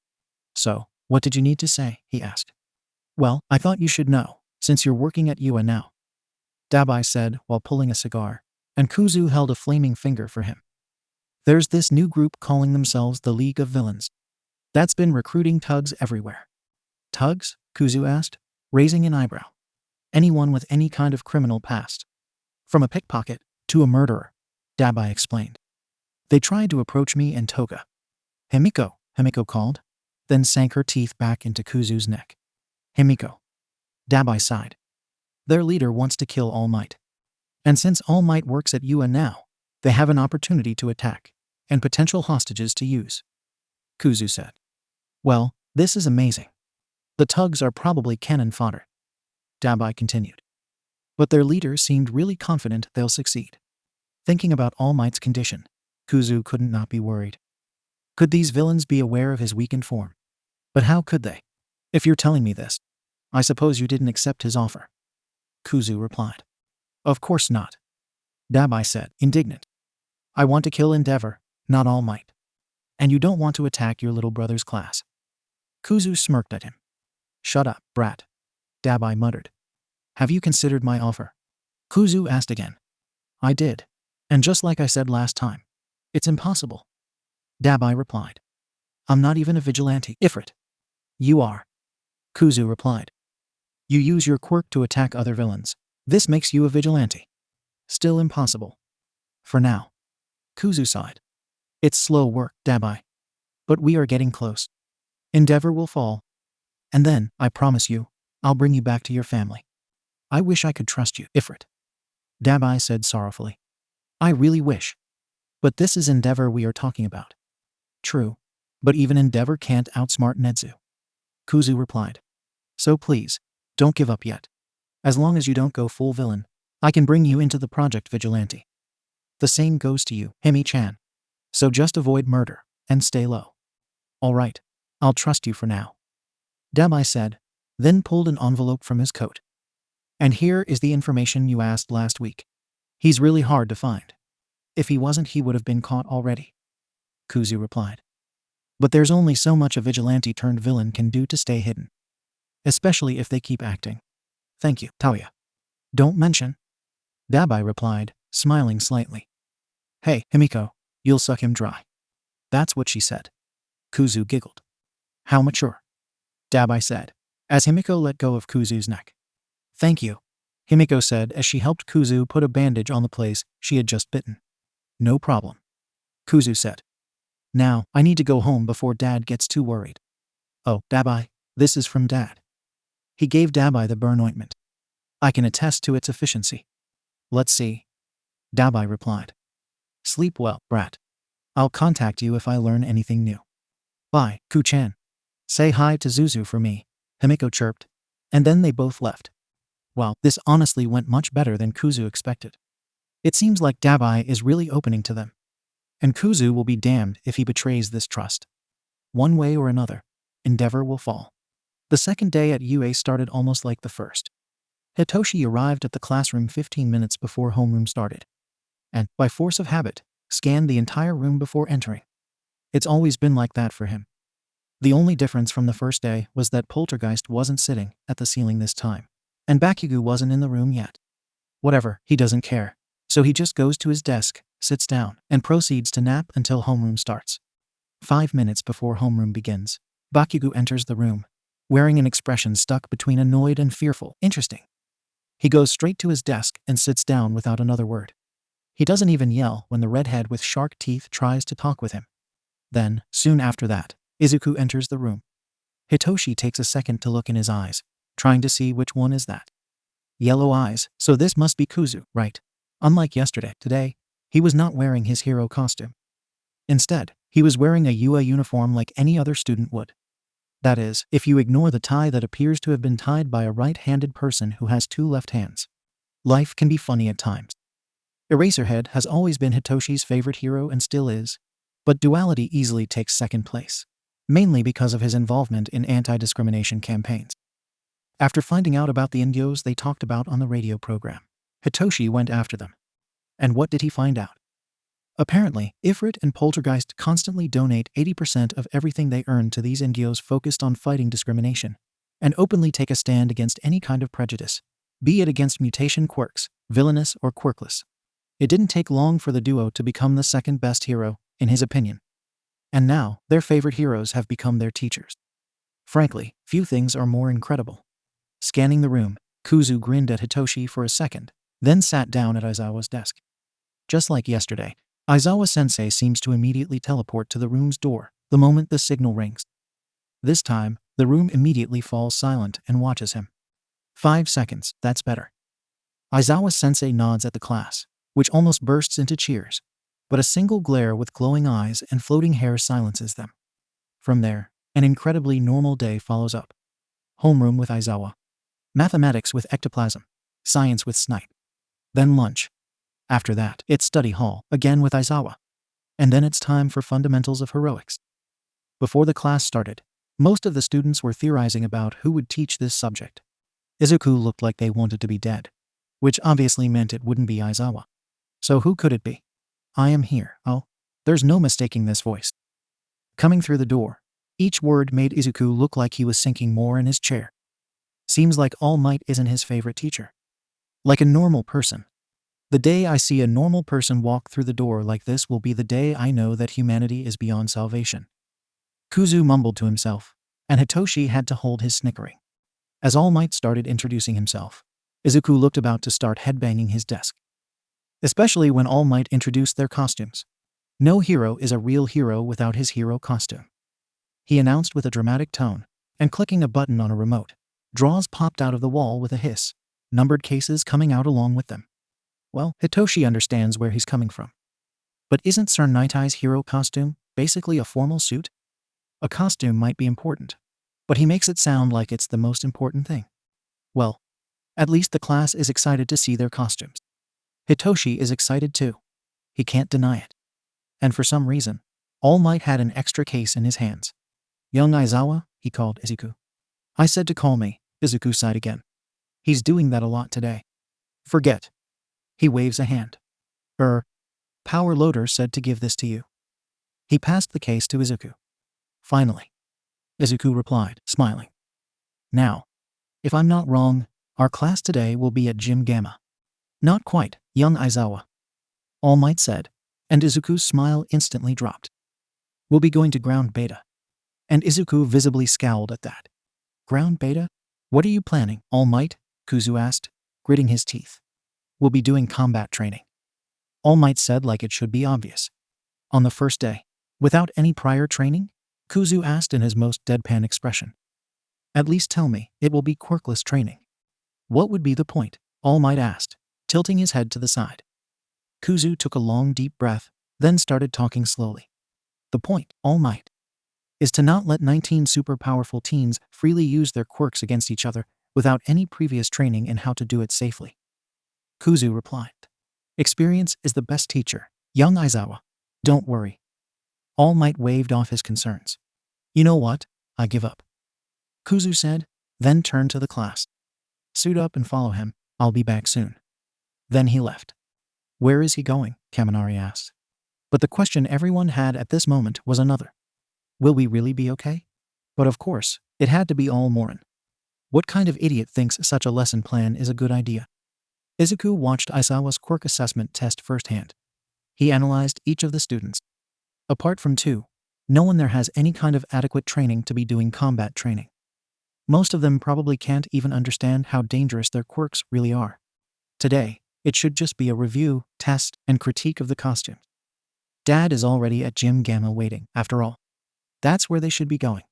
"So, what did you need to say?" he asked. "Well, I thought you should know, since you're working at UA now," Dabai said while pulling a cigar, and Kuzu held a flaming finger for him. "There's this new group calling themselves the League of Villains. That's been recruiting thugs everywhere." "Thugs?" Kuzu asked, raising an eyebrow. "Anyone with any kind of criminal past. From a pickpocket to a murderer," Dabai explained. "They tried to approach me and Toga." "Himiko," Himiko called, then sank her teeth back into Kuzu's neck. "Himiko." Dabai sighed. "Their leader wants to kill All Might. And since All Might works at UA now, they have an opportunity to attack, and potential hostages to use," Kuzu said. "Well, this is amazing. The thugs are probably cannon fodder," Dabai continued. "But their leader seemed really confident they'll succeed." Thinking about All Might's condition, Kuzu couldn't not be worried. Could these villains be aware of his weakened form? But how could they? "If you're telling me this, I suppose you didn't accept his offer," Kuzu replied. "Of course not," Dabai said, indignant. "I want to kill Endeavor, not All Might. And you don't want to attack your little brother's class." Kuzu smirked at him. "Shut up, brat," Dabai muttered. "Have you considered my offer?" Kuzu asked again. I did. And just like I said last time, it's impossible. Dabai replied. I'm not even a vigilante, Ifrit. You are. Kuzu replied. You use your quirk to attack other villains. This makes you a vigilante. Still impossible. For now. Kuzu sighed. It's slow work, Dabai. But we are getting close. Endeavor will fall. And then, I promise you, I'll bring you back to your family. I wish I could trust you, Ifrit. Dabai said sorrowfully. I really wish. But this is Endeavor we are talking about. True. But even Endeavor can't outsmart Netsu. Kuzu replied. So please, don't give up yet. As long as you don't go full villain, I can bring you into the Project Vigilante. The same goes to you, Himi-chan. So just avoid murder, and stay low. All right, I'll trust you for now. Dabai said, then pulled an envelope from his coat. And here is the information you asked last week. He's really hard to find. If he wasn't, he would have been caught already. Kuzu replied. But there's only so much a vigilante turned villain can do to stay hidden. Especially if they keep acting. Thank you, Taoya. Don't mention. Dabai replied, smiling slightly. Hey, Himiko, you'll suck him dry. That's what she said. Kuzu giggled. How mature. Dabai said, as Himiko let go of Kuzu's neck. Thank you, Himiko said as she helped Kuzu put a bandage on the place she had just bitten. No problem. Kuzu said. Now, I need to go home before Dad gets too worried. Oh, Dabai, this is from Dad. He gave Dabai the burn ointment. I can attest to its efficiency. Let's see. Dabai replied. Sleep well, brat. I'll contact you if I learn anything new. Bye, Ku-chan. Say hi to Zuzu for me, Himiko chirped, and then they both left. Wow, this honestly went much better than Kuzu expected. It seems like Dabai is really opening to them. And Kuzu will be damned if he betrays this trust. One way or another, Endeavor will fall. The second day at UA started almost like the first. Hitoshi arrived at the classroom 15 minutes before homeroom started. And, by force of habit, scanned the entire room before entering. It's always been like that for him. The only difference from the first day was that Poltergeist wasn't sitting at the ceiling this time. And Bakugo wasn't in the room yet. Whatever, he doesn't care. So he just goes to his desk, sits down, and proceeds to nap until homeroom starts. 5 minutes before homeroom begins, Bakugo enters the room, wearing an expression stuck between annoyed and fearful. Interesting. He goes straight to his desk and sits down without another word. He doesn't even yell when the redhead with shark teeth tries to talk with him. Then, soon after that, Izuku enters the room. Hitoshi takes a second to look in his eyes, trying to see which one is that. Yellow eyes, so this must be Kuzu, right? Unlike yesterday, today, he was not wearing his hero costume. Instead, he was wearing a UA uniform like any other student would. That is, if you ignore the tie that appears to have been tied by a right-handed person who has 2 left hands. Life can be funny at times. Eraserhead has always been Hitoshi's favorite hero and still is, but Duality easily takes second place, mainly because of his involvement in anti-discrimination campaigns. After finding out about the Indios they talked about on the radio program, Hitoshi went after them. And what did he find out? Apparently, Ifrit and Poltergeist constantly donate 80% of everything they earn to these Indios focused on fighting discrimination, and openly take a stand against any kind of prejudice, be it against mutation quirks, villainous or quirkless. It didn't take long for the duo to become the second best hero, in his opinion. And now, their favorite heroes have become their teachers. Frankly, few things are more incredible. Scanning the room, Kuzu grinned at Hitoshi for a second, then sat down at Aizawa's desk. Just like yesterday, Aizawa-sensei seems to immediately teleport to the room's door the moment the signal rings. This time, the room immediately falls silent and watches him. 5 seconds, that's better. Aizawa-sensei nods at the class, which almost bursts into cheers, but a single glare with glowing eyes and floating hair silences them. From there, an incredibly normal day follows up. Homeroom with Aizawa. Mathematics with ectoplasm. Science with Snipe. Then lunch. After that, it's study hall, again with Aizawa. And then it's time for fundamentals of heroics. Before the class started, most of the students were theorizing about who would teach this subject. Izuku looked like they wanted to be dead, which obviously meant it wouldn't be Aizawa. So who could it be? I am here, oh. There's no mistaking this voice. Coming through the door, each word made Izuku look like he was sinking more in his chair. Seems like All Might isn't his favorite teacher. Like a normal person. The day I see a normal person walk through the door like this will be the day I know that humanity is beyond salvation. Kuzu mumbled to himself, and Hitoshi had to hold his snickering. As All Might started introducing himself, Izuku looked about to start headbanging his desk. Especially when All Might introduced their costumes. No hero is a real hero without his hero costume. He announced with a dramatic tone, and clicking a button on a remote, drawers popped out of the wall with a hiss, numbered cases coming out along with them. Well, Hitoshi understands where he's coming from. But isn't Sir Nightie's hero costume basically a formal suit? A costume might be important, but he makes it sound like it's the most important thing. Well, at least the class is excited to see their costumes. Hitoshi is excited too. He can't deny it. And for some reason, All Might had an extra case in his hands. Young Aizawa, he called Izuku. I said to call me, Izuku sighed again. He's doing that a lot today. Forget. He waves a hand. Power Loader said to give this to you. He passed the case to Izuku. Finally. Izuku replied, smiling. Now, if I'm not wrong, our class today will be at Gym Gamma. Not quite, young Aizawa. All Might said, and Izuku's smile instantly dropped. We'll be going to Ground Beta. And Izuku visibly scowled at that. Ground Beta? What are you planning, All Might? Kuzu asked, gritting his teeth. We'll be doing combat training. All Might said like it should be obvious. On the first day, without any prior training? Kuzu asked in his most deadpan expression. At least tell me, it will be quirkless training. What would be the point? All Might asked, tilting his head to the side. Kuzu took a long deep breath, then started talking slowly. The point, All Might, is to not let 19 super powerful teens freely use their quirks against each other without any previous training in how to do it safely. Kuzu replied. Experience is the best teacher, young Aizawa. Don't worry. All Might waved off his concerns. You know what? I give up. Kuzu said, then turned to the class. Suit up and follow him, I'll be back soon. Then he left. Where is he going? Kaminari asked. But the question everyone had at this moment was another. Will we really be okay? But of course, it had to be all Morin. What kind of idiot thinks such a lesson plan is a good idea? Izuku watched Aizawa's quirk assessment test firsthand. He analyzed each of the students. Apart from two, no one there has any kind of adequate training to be doing combat training. Most of them probably can't even understand how dangerous their quirks really are. Today, it should just be a review, test, and critique of the costumes. Dad is already at Gym Gamma waiting, after all. That's where they should be going.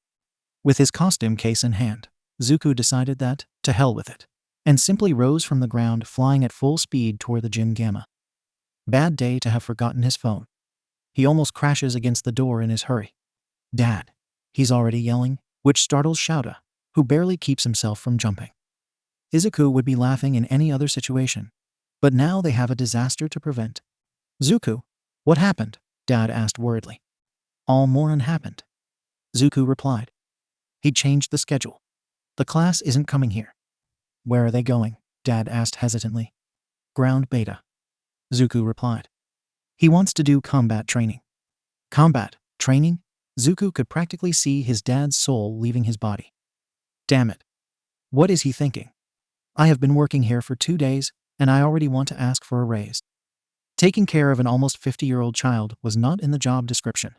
With his costume case in hand, Zuko decided that, to hell with it, and simply rose from the ground flying at full speed toward the Gym Gamma. Bad day to have forgotten his phone. He almost crashes against the door in his hurry. Dad. He's already yelling, which startles Shouta, who barely keeps himself from jumping. Izuku would be laughing in any other situation, but now they have a disaster to prevent. Zuko, what happened? Dad asked worriedly. All Morin happened. Zuko replied. He changed the schedule. The class isn't coming here. Where are they going? Dad asked hesitantly. Ground Beta. Zuko replied. He wants to do combat training. Combat training? Zuko could practically see his dad's soul leaving his body. Damn it. What is he thinking? I have been working here for 2 days, and I already want to ask for a raise. Taking care of an almost 50-year-old child was not in the job description.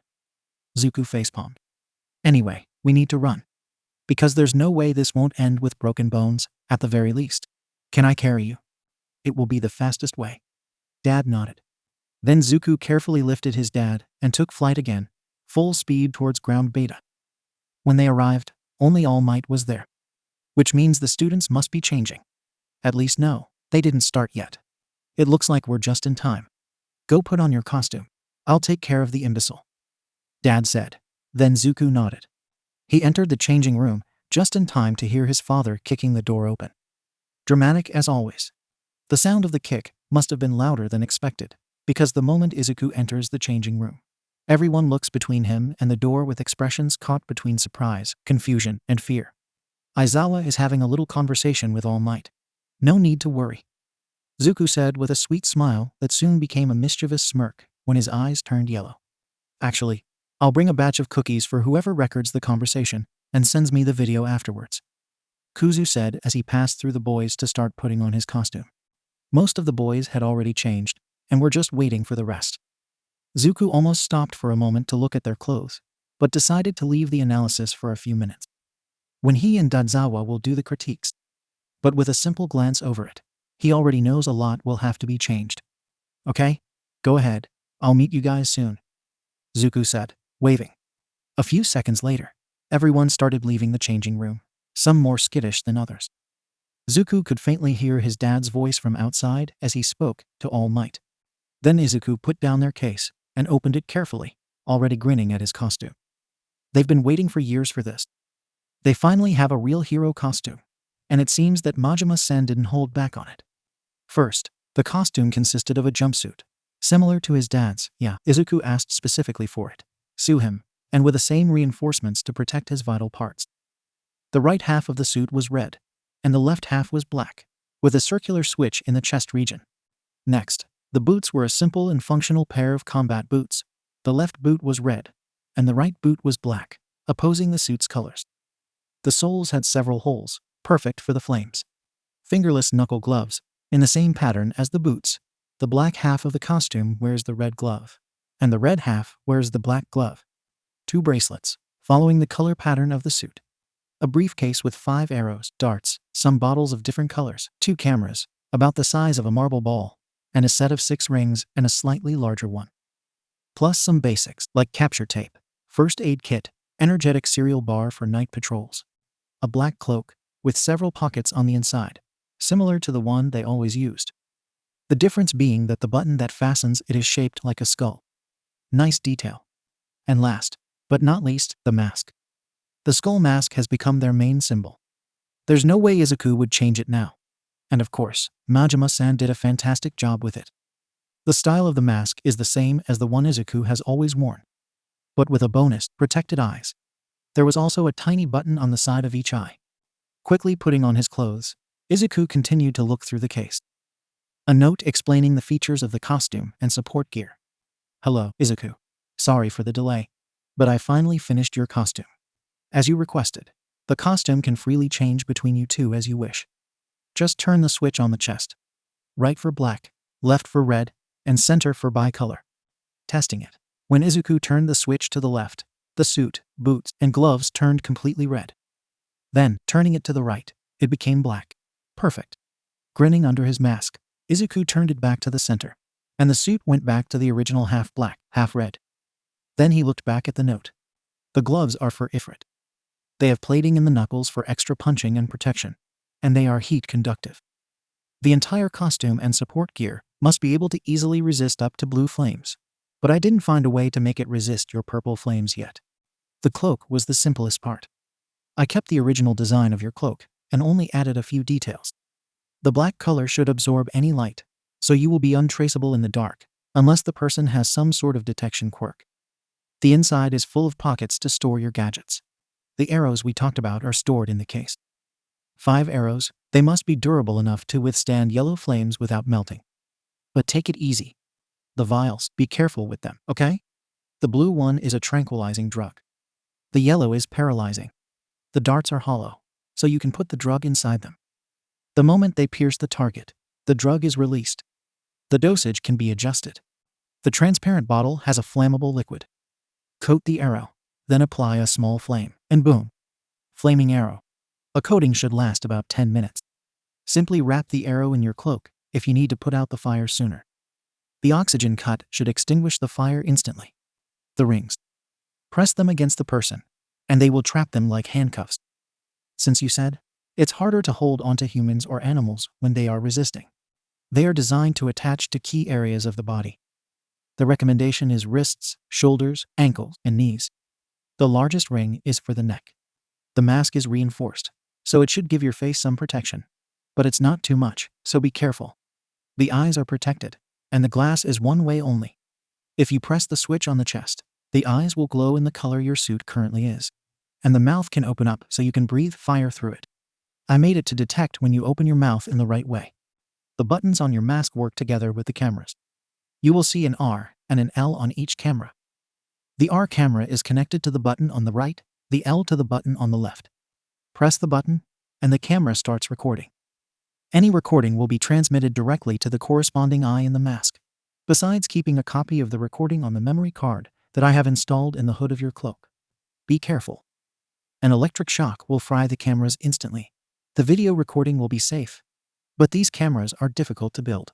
Zuko facepalmed. Anyway, we need to run. Because there's no way this won't end with broken bones, at the very least. Can I carry you? It will be the fastest way. Dad nodded. Then Zuko carefully lifted his dad and took flight again, full speed towards Ground Beta. When they arrived, only All Might was there. Which means the students must be changing. At least no, they didn't start yet. It looks like we're just in time. Go put on your costume. I'll take care of the imbecile. Dad said. Then Zuko nodded. He entered the changing room just in time to hear his father kicking the door open. Dramatic as always. The sound of the kick must have been louder than expected, because the moment Izuku enters the changing room, everyone looks between him and the door with expressions caught between surprise, confusion, and fear. Aizawa is having a little conversation with All Might. No need to worry. Zuko said with a sweet smile that soon became a mischievous smirk when his eyes turned yellow. Actually, I'll bring a batch of cookies for whoever records the conversation and sends me the video afterwards. Kuzu said as he passed through the boys to start putting on his costume. Most of the boys had already changed, and were just waiting for the rest. Zuko almost stopped for a moment to look at their clothes, but decided to leave the analysis for a few minutes. When he and Dadzawa will do the critiques. But with a simple glance over it, he already knows a lot will have to be changed. Okay? Go ahead. I'll meet you guys soon, Zuko said, waving. A few seconds later, everyone started leaving the changing room, some more skittish than others. Zuko could faintly hear his dad's voice from outside as he spoke to All Might. Then Izuku put down their case and opened it carefully, already grinning at his costume. They've been waiting for years for this. They finally have a real hero costume, and it seems that Majima-san didn't hold back on it. First, the costume consisted of a jumpsuit, similar to his dad's. Yeah, Izuku asked specifically for it. Sue him, and with the same reinforcements to protect his vital parts. The right half of the suit was red, and the left half was black, with a circular switch in the chest region. Next, the boots were a simple and functional pair of combat boots. The left boot was red, and the right boot was black, opposing the suit's colors. The soles had several holes, perfect for the flames. Fingerless knuckle gloves, in the same pattern as the boots. The black half of the costume wears the red glove, and the red half wears the black glove. 2 bracelets, following the color pattern of the suit. A briefcase with 5 arrows, darts, some bottles of different colors, 2 cameras, about the size of a marble ball, and a set of 6 rings and a slightly larger one. Plus some basics, like capture tape, first aid kit, energetic cereal bar for night patrols. A black cloak, with several pockets on the inside, similar to the one they always used. The difference being that the button that fastens it is shaped like a skull. Nice detail. And last, but not least, the mask. The skull mask has become their main symbol. There's no way Izuku would change it now. And of course, Majima-san did a fantastic job with it. The style of the mask is the same as the one Izuku has always worn, but with a bonus, protected eyes. There was also a tiny button on the side of each eye. Quickly putting on his clothes, Izuku continued to look through the case. A note explaining the features of the costume and support gear. Hello, Izuku. Sorry for the delay, but I finally finished your costume. As you requested, the costume can freely change between you two as you wish. Just turn the switch on the chest. Right for black, left for red, and center for bicolor. Testing it. When Izuku turned the switch to the left, the suit, boots, and gloves turned completely red. Then, turning it to the right, it became black. Perfect. Grinning under his mask, Izuku turned it back to the center, and the suit went back to the original half black, half red. Then he looked back at the note. The gloves are for Ifrit. They have plating in the knuckles for extra punching and protection, and they are heat conductive. The entire costume and support gear must be able to easily resist up to blue flames, but I didn't find a way to make it resist your purple flames yet. The cloak was the simplest part. I kept the original design of your cloak and only added a few details. The black color should absorb any light, so you will be untraceable in the dark, unless the person has some sort of detection quirk. The inside is full of pockets to store your gadgets. The arrows we talked about are stored in the case. 5 arrows, they must be durable enough to withstand yellow flames without melting. But take it easy. The vials, be careful with them, okay? The blue one is a tranquilizing drug. The yellow is paralyzing. The darts are hollow, so you can put the drug inside them. The moment they pierce the target, the drug is released. The dosage can be adjusted. The transparent bottle has a flammable liquid. Coat the arrow, then apply a small flame, and boom. Flaming arrow. A coating should last about 10 minutes. Simply wrap the arrow in your cloak if you need to put out the fire sooner. The oxygen cut should extinguish the fire instantly. The rings. Press them against the person, and they will trap them like handcuffs. Since you said, it's harder to hold onto humans or animals when they are resisting. They are designed to attach to key areas of the body. The recommendation is wrists, shoulders, ankles, and knees. The largest ring is for the neck. The mask is reinforced, so it should give your face some protection. But it's not too much, so be careful. The eyes are protected, and the glass is one way only. If you press the switch on the chest, the eyes will glow in the color your suit currently is, and the mouth can open up so you can breathe fire through it. I made it to detect when you open your mouth in the right way. The buttons on your mask work together with the cameras. You will see an R and an L on each camera. The R camera is connected to the button on the right, the L to the button on the left. Press the button, and the camera starts recording. Any recording will be transmitted directly to the corresponding eye in the mask. Besides keeping a copy of the recording on the memory card that I have installed in the hood of your cloak. Be careful. An electric shock will fry the cameras instantly. The video recording will be safe, but these cameras are difficult to build.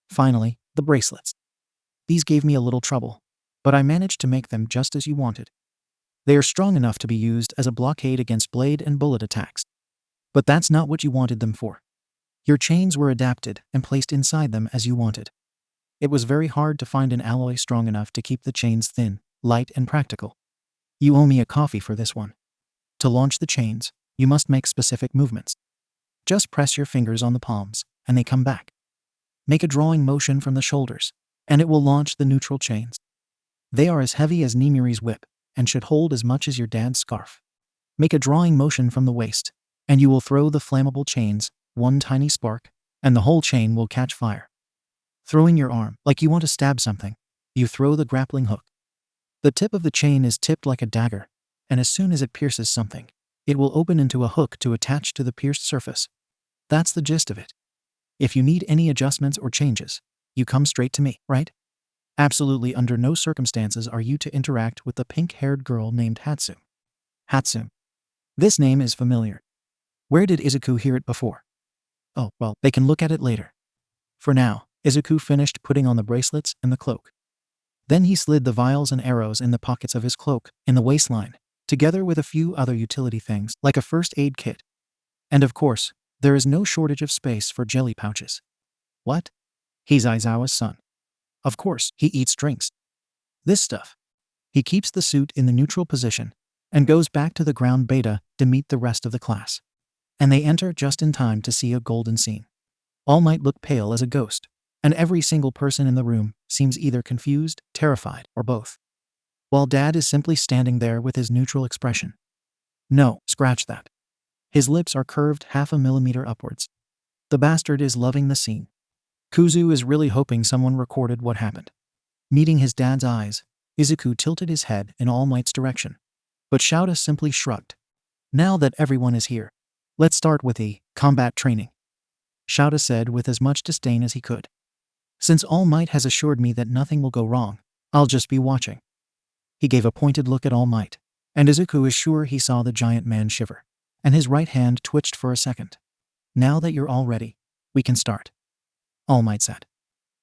Finally, the bracelets. These gave me a little trouble, but I managed to make them just as you wanted. They are strong enough to be used as a blockade against blade and bullet attacks. But that's not what you wanted them for. Your chains were adapted and placed inside them as you wanted. It was very hard to find an alloy strong enough to keep the chains thin, light, and practical. You owe me a coffee for this one. To launch the chains, you must make specific movements. Just press your fingers on the palms, and they come back. Make a drawing motion from the shoulders, and it will launch the neutral chains. They are as heavy as Nimiri's whip, and should hold as much as your dad's scarf. Make a drawing motion from the waist, and you will throw the flammable chains, one tiny spark, and the whole chain will catch fire. Throwing your arm, like you want to stab something, you throw the grappling hook. The tip of the chain is tipped like a dagger, and as soon as it pierces something, it will open into a hook to attach to the pierced surface. That's the gist of it. If you need any adjustments or changes, you come straight to me, right? Absolutely under no circumstances are you to interact with the pink-haired girl named Hatsu. Hatsu. This name is familiar. Where did Izuku hear it before? Oh, well, they can look at it later. For now, Izuku finished putting on the bracelets and the cloak. Then he slid the vials and arrows in the pockets of his cloak, in the waistline, together with a few other utility things, like a first aid kit. And of course, there is no shortage of space for jelly pouches. What? He's Aizawa's son. Of course, he eats drinks. This stuff. He keeps the suit in the neutral position, and goes back to the ground beta to meet the rest of the class. And they enter just in time to see a golden scene. All Might look pale as a ghost, and every single person in the room seems either confused, terrified, or both. While Dad is simply standing there with his neutral expression. No, scratch that. His lips are curved 0.5 millimeter upwards. The bastard is loving the scene. Kuzu is really hoping someone recorded what happened. Meeting his dad's eyes, Izuku tilted his head in All Might's direction. But Shouta simply shrugged. Now that everyone is here, let's start with the combat training. Shouta said with as much disdain as he could. Since All Might has assured me that nothing will go wrong, I'll just be watching. He gave a pointed look at All Might, and Izuku is sure he saw the giant man shiver, and his right hand twitched for a second. Now that you're all ready, we can start. All Might said.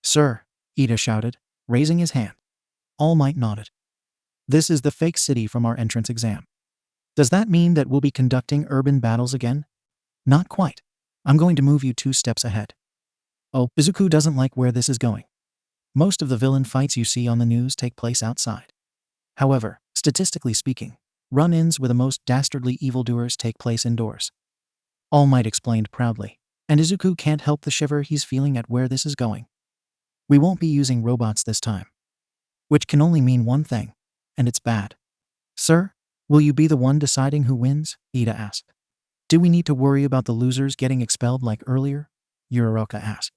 Sir, Ida shouted, raising his hand. All Might nodded. This is the fake city from our entrance exam. Does that mean that we'll be conducting urban battles again? Not quite. I'm going to move you 2 steps ahead. Oh, Izuku doesn't like where this is going. Most of the villain fights you see on the news take place outside. However, statistically speaking, run-ins with the most dastardly evildoers take place indoors. All Might explained proudly, and Izuku can't help the shiver he's feeling at where this is going. We won't be using robots this time. Which can only mean one thing, and it's bad. Sir, will you be the one deciding who wins? Ida asked. Do we need to worry about the losers getting expelled like earlier? Yuroroka asked.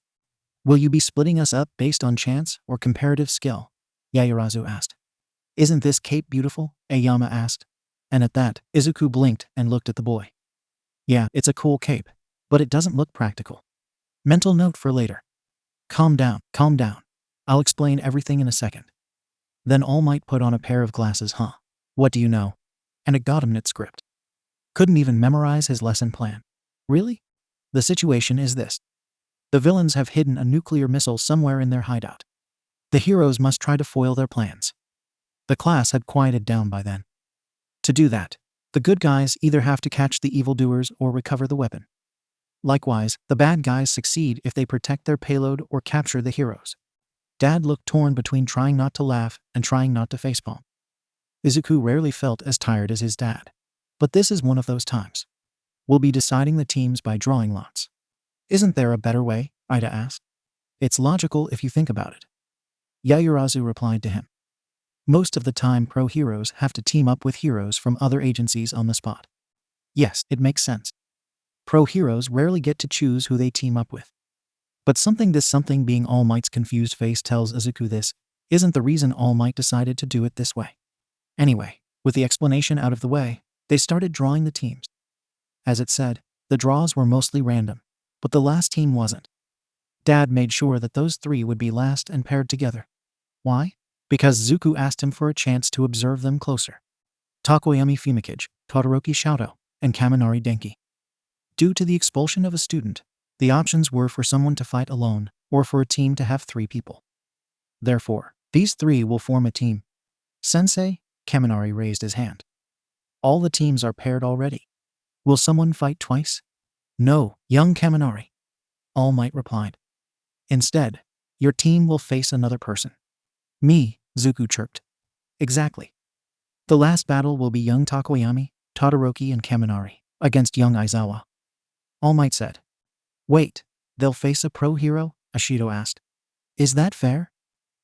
Will you be splitting us up based on chance or comparative skill? Yayurazu asked. Isn't this cape beautiful? Aoyama asked. And at that, Izuku blinked and looked at the boy. Yeah, it's a cool cape, but it doesn't look practical. Mental note for later. Calm down, calm down. I'll explain everything in a second. Then All Might put on a pair of glasses, huh? What do you know? And a Godamnit script. Couldn't even memorize his lesson plan. Really? The situation is this. The villains have hidden a nuclear missile somewhere in their hideout. The heroes must try to foil their plans. The class had quieted down by then. To do that, the good guys either have to catch the evildoers or recover the weapon. Likewise, the bad guys succeed if they protect their payload or capture the heroes. Dad looked torn between trying not to laugh and trying not to facepalm. Izuku rarely felt as tired as his dad. But this is one of those times. We'll be deciding the teams by drawing lots. Isn't there a better way? Ida asked. It's logical if you think about it. Yayurazu replied to him. Most of the time pro-heroes have to team up with heroes from other agencies on the spot. Yes, it makes sense. Pro-heroes rarely get to choose who they team up with. But something being All Might's confused face tells Izuku this isn't the reason All Might decided to do it this way. Anyway, with the explanation out of the way, they started drawing the teams. As it said, the draws were mostly random, but the last team wasn't. Dad made sure that those three would be last and paired together. Why? Because Zuku asked him for a chance to observe them closer. Takoyami Fumikage, Todoroki Shoto, and Kaminari Denki. Due to the expulsion of a student, the options were for someone to fight alone or for a team to have 3 people. Therefore, these 3 will form a team. Sensei, Kaminari raised his hand. All the teams are paired already. Will someone fight twice? No, young Kaminari. All Might replied. Instead, your team will face another person. Me, Zuku chirped. Exactly. The last battle will be young Takoyami, Todoroki, and Kaminari against young Aizawa. All Might said. Wait, they'll face a pro hero? Ashido asked. Is that fair?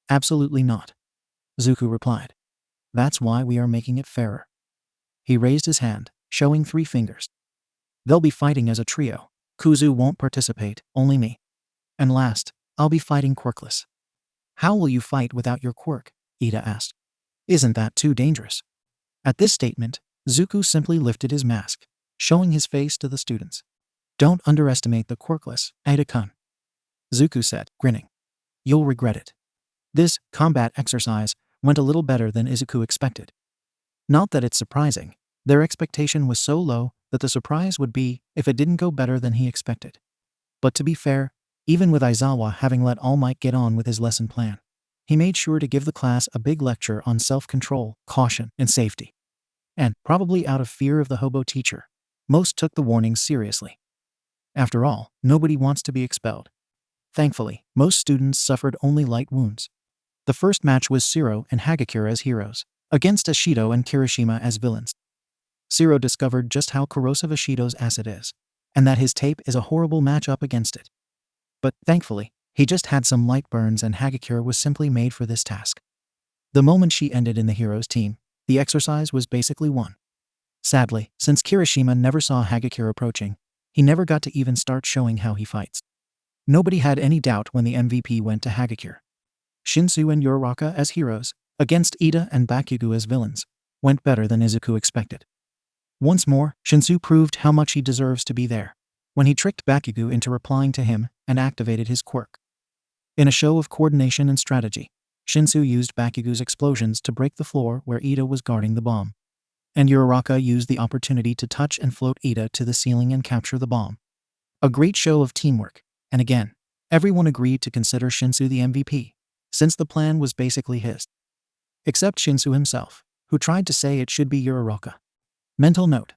Absolutely not. Zuku replied. That's why we are making it fairer. He raised his hand, showing 3 fingers. They'll be fighting as a trio. Kuzu won't participate, only me. And last, I'll be fighting quirkless. How will you fight without your quirk? Ida asked. Isn't that too dangerous? At this statement, Zuku simply lifted his mask, showing his face to the students. Don't underestimate the quirkless, Ida-kun. Zuku said, grinning. You'll regret it. This combat exercise went a little better than Izuku expected. Not that it's surprising, their expectation was so low that the surprise would be if it didn't go better than he expected. But to be fair, even with Aizawa having let All Might get on with his lesson plan, he made sure to give the class a big lecture on self-control, caution, and safety. And, probably out of fear of the hobo teacher, most took the warnings seriously. After all, nobody wants to be expelled. Thankfully, most students suffered only light wounds. The first match was Shiro and Hagakure as heroes, against Ashido and Kirishima as villains. Shiro discovered just how corrosive Ashido's acid is, and that his tape is a horrible matchup against it. But, thankfully, he just had some light burns and Hagakure was simply made for this task. The moment she ended in the hero's team, the exercise was basically won. Sadly, since Kirishima never saw Hagakure approaching, he never got to even start showing how he fights. Nobody had any doubt when the MVP went to Hagakure. Shinsu and Uraraka as heroes, against Ida and Bakugo as villains, went better than Izuku expected. Once more, Shinsu proved how much he deserves to be there, when he tricked Bakugo into replying to him and activated his quirk. In a show of coordination and strategy, Shinsu used Bakugo's explosions to break the floor where Ida was guarding the bomb. And Uraraka used the opportunity to touch and float Ida to the ceiling and capture the bomb. A great show of teamwork, and again, everyone agreed to consider Shinsu the MVP, since the plan was basically his. Except Shinsu himself, who tried to say it should be Uraraka. Mental note.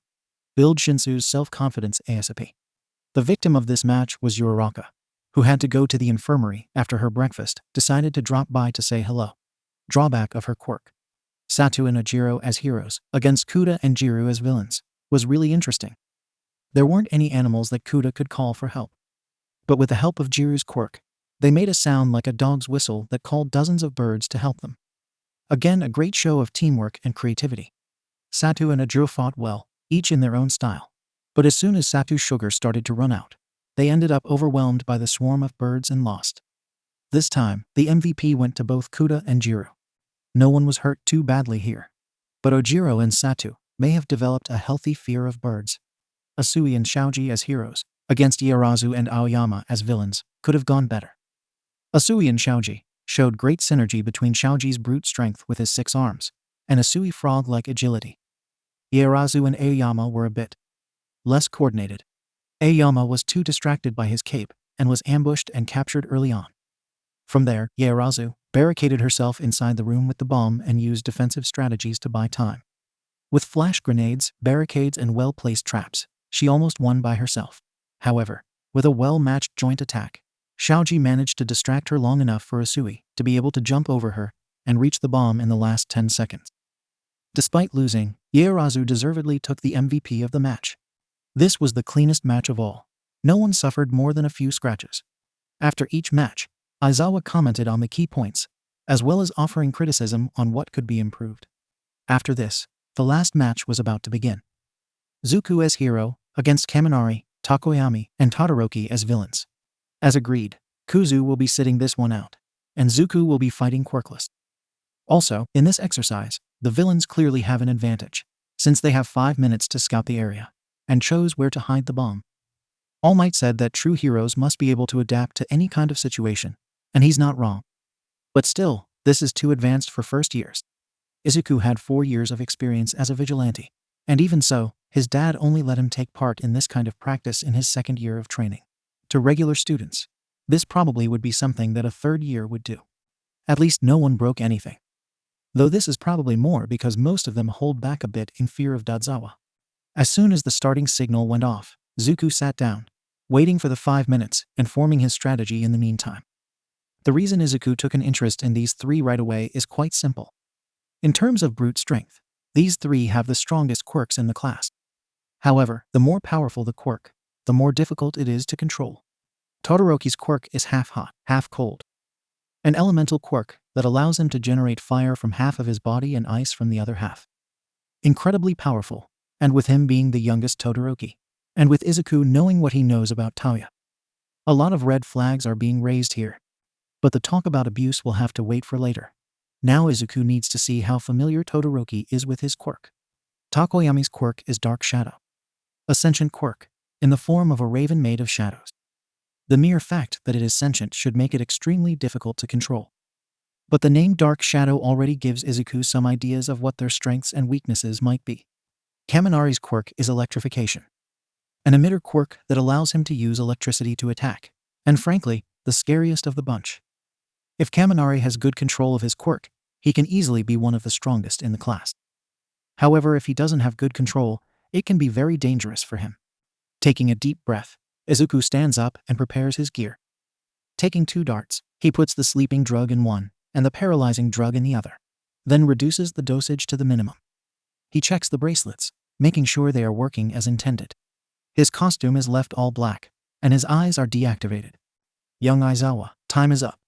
Build Shinsu's self-confidence ASAP. The victim of this match was Uraraka, who had to go to the infirmary after her breakfast, decided to drop by to say hello. Drawback of her quirk. Satu and Ajiro as heroes, against Kuda and Jiru as villains, was really interesting. There weren't any animals that Kuda could call for help. But with the help of Jiru's quirk, they made a sound like a dog's whistle that called dozens of birds to help them. Again, a great show of teamwork and creativity. Satu and Ajiro fought well, each in their own style. But as soon as Satu's sugar started to run out, they ended up overwhelmed by the swarm of birds and lost. This time, the MVP went to both Kuda and Jiru. No one was hurt too badly here. But Ojiro and Satu may have developed a healthy fear of birds. Asui and Shoji as heroes, against Iarazu and Aoyama as villains, could have gone better. Asui and Shoji showed great synergy between Shoji's brute strength with his 6 arms, and Asui frog-like agility. Iarazu and Aoyama were a bit less coordinated. Aoyama was too distracted by his cape, and was ambushed and captured early on. From there, Iarazu barricaded herself inside the room with the bomb and used defensive strategies to buy time. With flash grenades, barricades, and well-placed traps, she almost won by herself. However, with a well-matched joint attack, Shoji managed to distract her long enough for Asui to be able to jump over her and reach the bomb in the last 10 seconds. Despite losing, Iarazu deservedly took the MVP of the match. This was the cleanest match of all. No one suffered more than a few scratches. After each match, Aizawa commented on the key points, as well as offering criticism on what could be improved. After this, the last match was about to begin. Zuku as hero, against Kaminari, Takoyami, and Todoroki as villains. As agreed, Kuzu will be sitting this one out, and Zuku will be fighting quirkless. Also, in this exercise, the villains clearly have an advantage, since they have 5 minutes to scout the area, and chose where to hide the bomb. All Might said that true heroes must be able to adapt to any kind of situation, and he's not wrong. But still, this is too advanced for first years. Izuku had 4 years of experience as a vigilante. And even so, his dad only let him take part in this kind of practice in his second year of training. To regular students, this probably would be something that a third year would do. At least no one broke anything. Though this is probably more because most of them hold back a bit in fear of Dadzawa. As soon as the starting signal went off, Zuko sat down, waiting for the 5 minutes and forming his strategy in the meantime. The reason Izuku took an interest in these 3 right away is quite simple. In terms of brute strength, these 3 have the strongest quirks in the class. However, the more powerful the quirk, the more difficult it is to control. Todoroki's quirk is half hot, half cold. An elemental quirk that allows him to generate fire from half of his body and ice from the other half. Incredibly powerful, and with him being the youngest Todoroki, and with Izuku knowing what he knows about Tauya. A lot of red flags are being raised here. But the talk about abuse will have to wait for later. Now Izuku needs to see how familiar Todoroki is with his quirk. Takoyami's quirk is Dark Shadow. A sentient quirk, in the form of a raven made of shadows. The mere fact that it is sentient should make it extremely difficult to control. But the name Dark Shadow already gives Izuku some ideas of what their strengths and weaknesses might be. Kaminari's quirk is Electrification. An emitter quirk that allows him to use electricity to attack, and frankly, the scariest of the bunch. If Kaminari has good control of his quirk, he can easily be one of the strongest in the class. However, if he doesn't have good control, it can be very dangerous for him. Taking a deep breath, Izuku stands up and prepares his gear. Taking 2 darts, he puts the sleeping drug in one and the paralyzing drug in the other, then reduces the dosage to the minimum. He checks the bracelets, making sure they are working as intended. His costume is left all black, and his eyes are deactivated. Young Aizawa, time is up.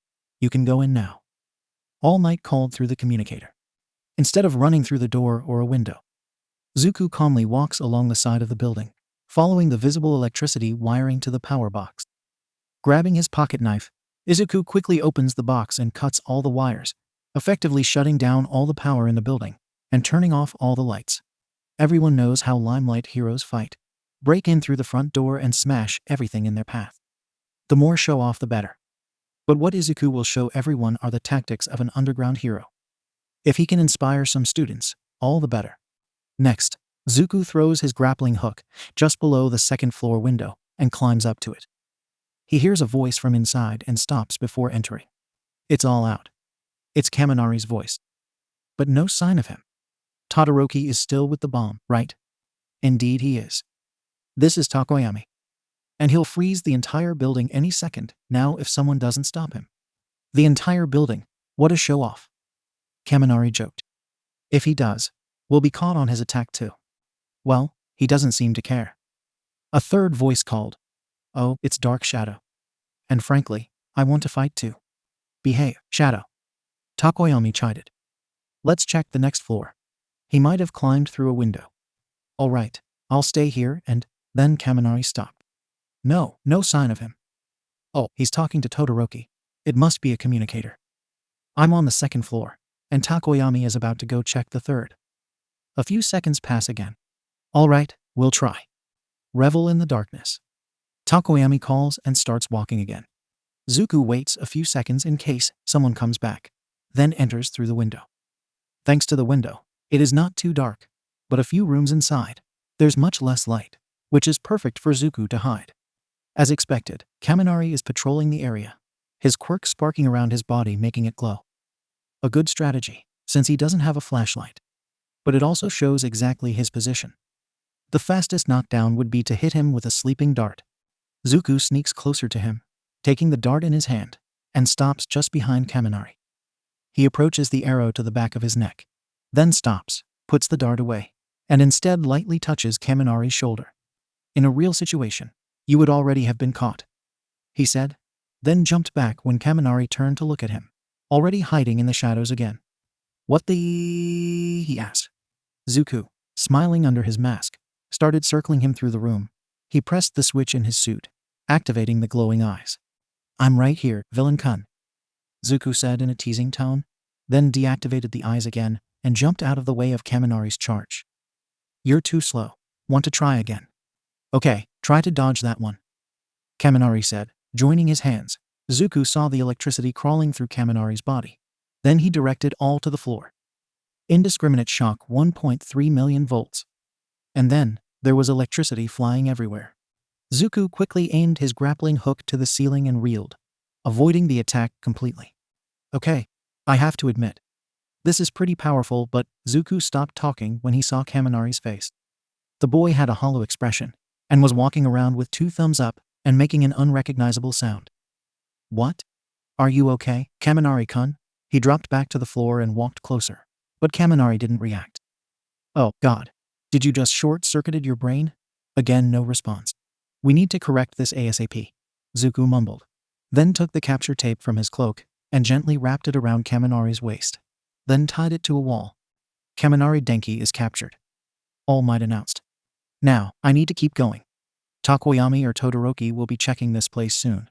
You can go in now. All Might called through the communicator. Instead of running through the door or a window, Zuko calmly walks along the side of the building, following the visible electricity wiring to the power box. Grabbing his pocket knife, Izuku quickly opens the box and cuts all the wires, effectively shutting down all the power in the building and turning off all the lights. Everyone knows how Limelight heroes fight. Break in through the front door and smash everything in their path. The more show off, the better. But what Izuku will show everyone are the tactics of an underground hero. If he can inspire some students, all the better. Next, Zuko throws his grappling hook just below the second-floor window and climbs up to it. He hears a voice from inside and stops before entering. It's all out. It's Kaminari's voice. But no sign of him. Todoroki is still with the bomb, right? Indeed he is. This is Takoyami. And he'll freeze the entire building any second now if someone doesn't stop him. The entire building, what a show-off. Kaminari joked. If he does, we'll be caught on his attack too. Well, he doesn't seem to care. A third voice called. Oh, it's Dark Shadow. And frankly, I want to fight too. Behave, Shadow. Takoyami chided. Let's check the next floor. He might have climbed through a window. All right, I'll stay here and then Kaminari stopped. No sign of him. Oh, he's talking to Todoroki. It must be a communicator. I'm on the second floor, and Takoyami is about to go check the third. A few seconds pass again. All right, we'll try. Revel in the darkness. Takoyami calls and starts walking again. Zuko waits a few seconds in case someone comes back, then enters through the window. Thanks to the window, it is not too dark, but a few rooms inside, there's much less light, which is perfect for Zuko to hide. As expected, Kaminari is patrolling the area, his quirk sparking around his body making it glow. A good strategy, since he doesn't have a flashlight. But it also shows exactly his position. The fastest knockdown would be to hit him with a sleeping dart. Zuko sneaks closer to him, taking the dart in his hand, and stops just behind Kaminari. He approaches the arrow to the back of his neck, then stops, puts the dart away, and instead lightly touches Kaminari's shoulder. In a real situation, you would already have been caught, he said, then jumped back when Kaminari turned to look at him, already hiding in the shadows again. What the... he asked. Zuko, smiling under his mask, started circling him through the room. He pressed the switch in his suit, activating the glowing eyes. I'm right here, villain-kun, Zuko said in a teasing tone, then deactivated the eyes again and jumped out of the way of Kaminari's charge. You're too slow. Want to try again? Okay, try to dodge that one. Kaminari said, joining his hands. Zuku saw the electricity crawling through Kaminari's body. Then he directed all to the floor. Indiscriminate shock 1.3 million volts. And then, there was electricity flying everywhere. Zuku quickly aimed his grappling hook to the ceiling and reeled, avoiding the attack completely. Okay, I have to admit. This is pretty powerful, but Zuku stopped talking when he saw Kaminari's face. The boy had a hollow expression, and was walking around with 2 thumbs up and making an unrecognizable sound. What? Are you okay, Kaminari-kun? He dropped back to the floor and walked closer. But Kaminari didn't react. Oh, God. Did you just short-circuited your brain? Again, no response. We need to correct this ASAP, Zuku mumbled. Then took the capture tape from his cloak and gently wrapped it around Kaminari's waist. Then tied it to a wall. Kaminari Denki is captured, All Might announced. Now, I need to keep going. Tokoyami or Todoroki will be checking this place soon.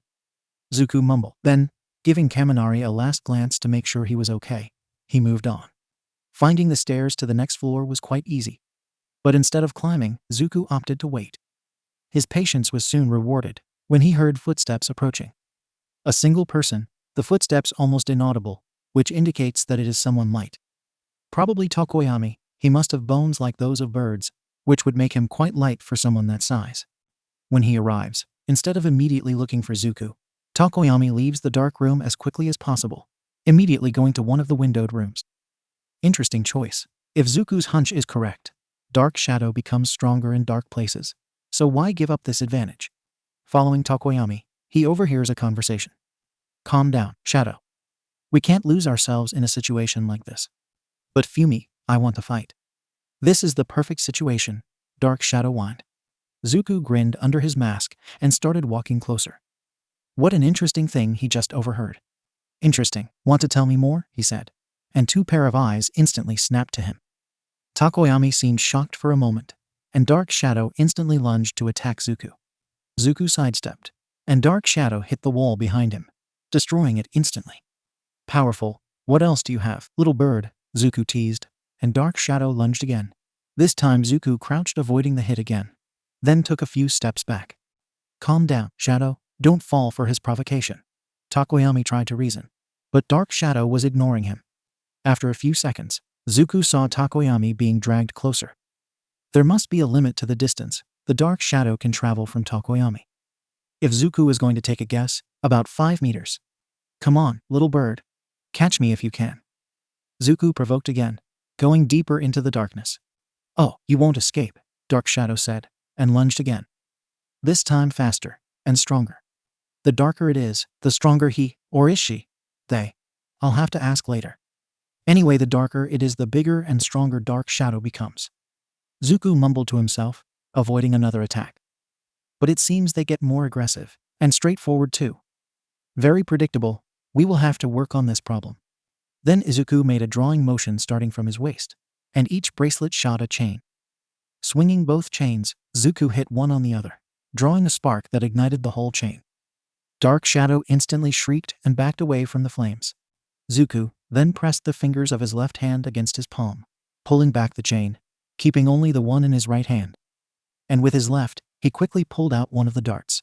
Zuku mumbled. Then, giving Kaminari a last glance to make sure he was okay, he moved on. Finding the stairs to the next floor was quite easy. But instead of climbing, Zuku opted to wait. His patience was soon rewarded when he heard footsteps approaching. A single person, the footsteps almost inaudible, which indicates that it is someone light. Probably Tokoyami. He must have bones like those of birds, which would make him quite light for someone that size. When he arrives, instead of immediately looking for Zuku, Tokoyami leaves the dark room as quickly as possible, immediately going to one of the windowed rooms. Interesting choice. If Zuku's hunch is correct, dark shadow becomes stronger in dark places, so why give up this advantage? Following Tokoyami, he overhears a conversation. Calm down, Shadow. We can't lose ourselves in a situation like this. But Fumi, I want to fight. This is the perfect situation, Dark Shadow whined. Zuku grinned under his mask and started walking closer. What an interesting thing he just overheard. Interesting, want to tell me more? He said, and 2 pair of eyes instantly snapped to him. Tokoyami seemed shocked for a moment, and Dark Shadow instantly lunged to attack Zuku. Zuku sidestepped, and Dark Shadow hit the wall behind him, destroying it instantly. Powerful, what else do you have, little bird? Zuku teased, and Dark Shadow lunged again. This time Zuku crouched, avoiding the hit again, then took a few steps back. Calm down, Shadow, don't fall for his provocation. Tokoyami tried to reason, but Dark Shadow was ignoring him. After a few seconds, Zuku saw Tokoyami being dragged closer. There must be a limit to the distance the Dark Shadow can travel from Tokoyami. If Zuku is going to take a guess, about 5 meters. Come on, little bird. Catch me if you can. Zuku provoked again, going deeper into the darkness. Oh, you won't escape, Dark Shadow said, and lunged again. This time faster, and stronger. The darker it is, the stronger he, or is she? They. I'll have to ask later. Anyway, the darker it is, the bigger and stronger Dark Shadow becomes. Zuku mumbled to himself, avoiding another attack. But it seems they get more aggressive, and straightforward too. Very predictable, we will have to work on this problem. Then Izuku made a drawing motion starting from his waist, and each bracelet shot a chain. Swinging both chains, Zuku hit one on the other, drawing a spark that ignited the whole chain. Dark Shadow instantly shrieked and backed away from the flames. Zuku then pressed the fingers of his left hand against his palm, pulling back the chain, keeping only the one in his right hand. And with his left, he quickly pulled out one of the darts.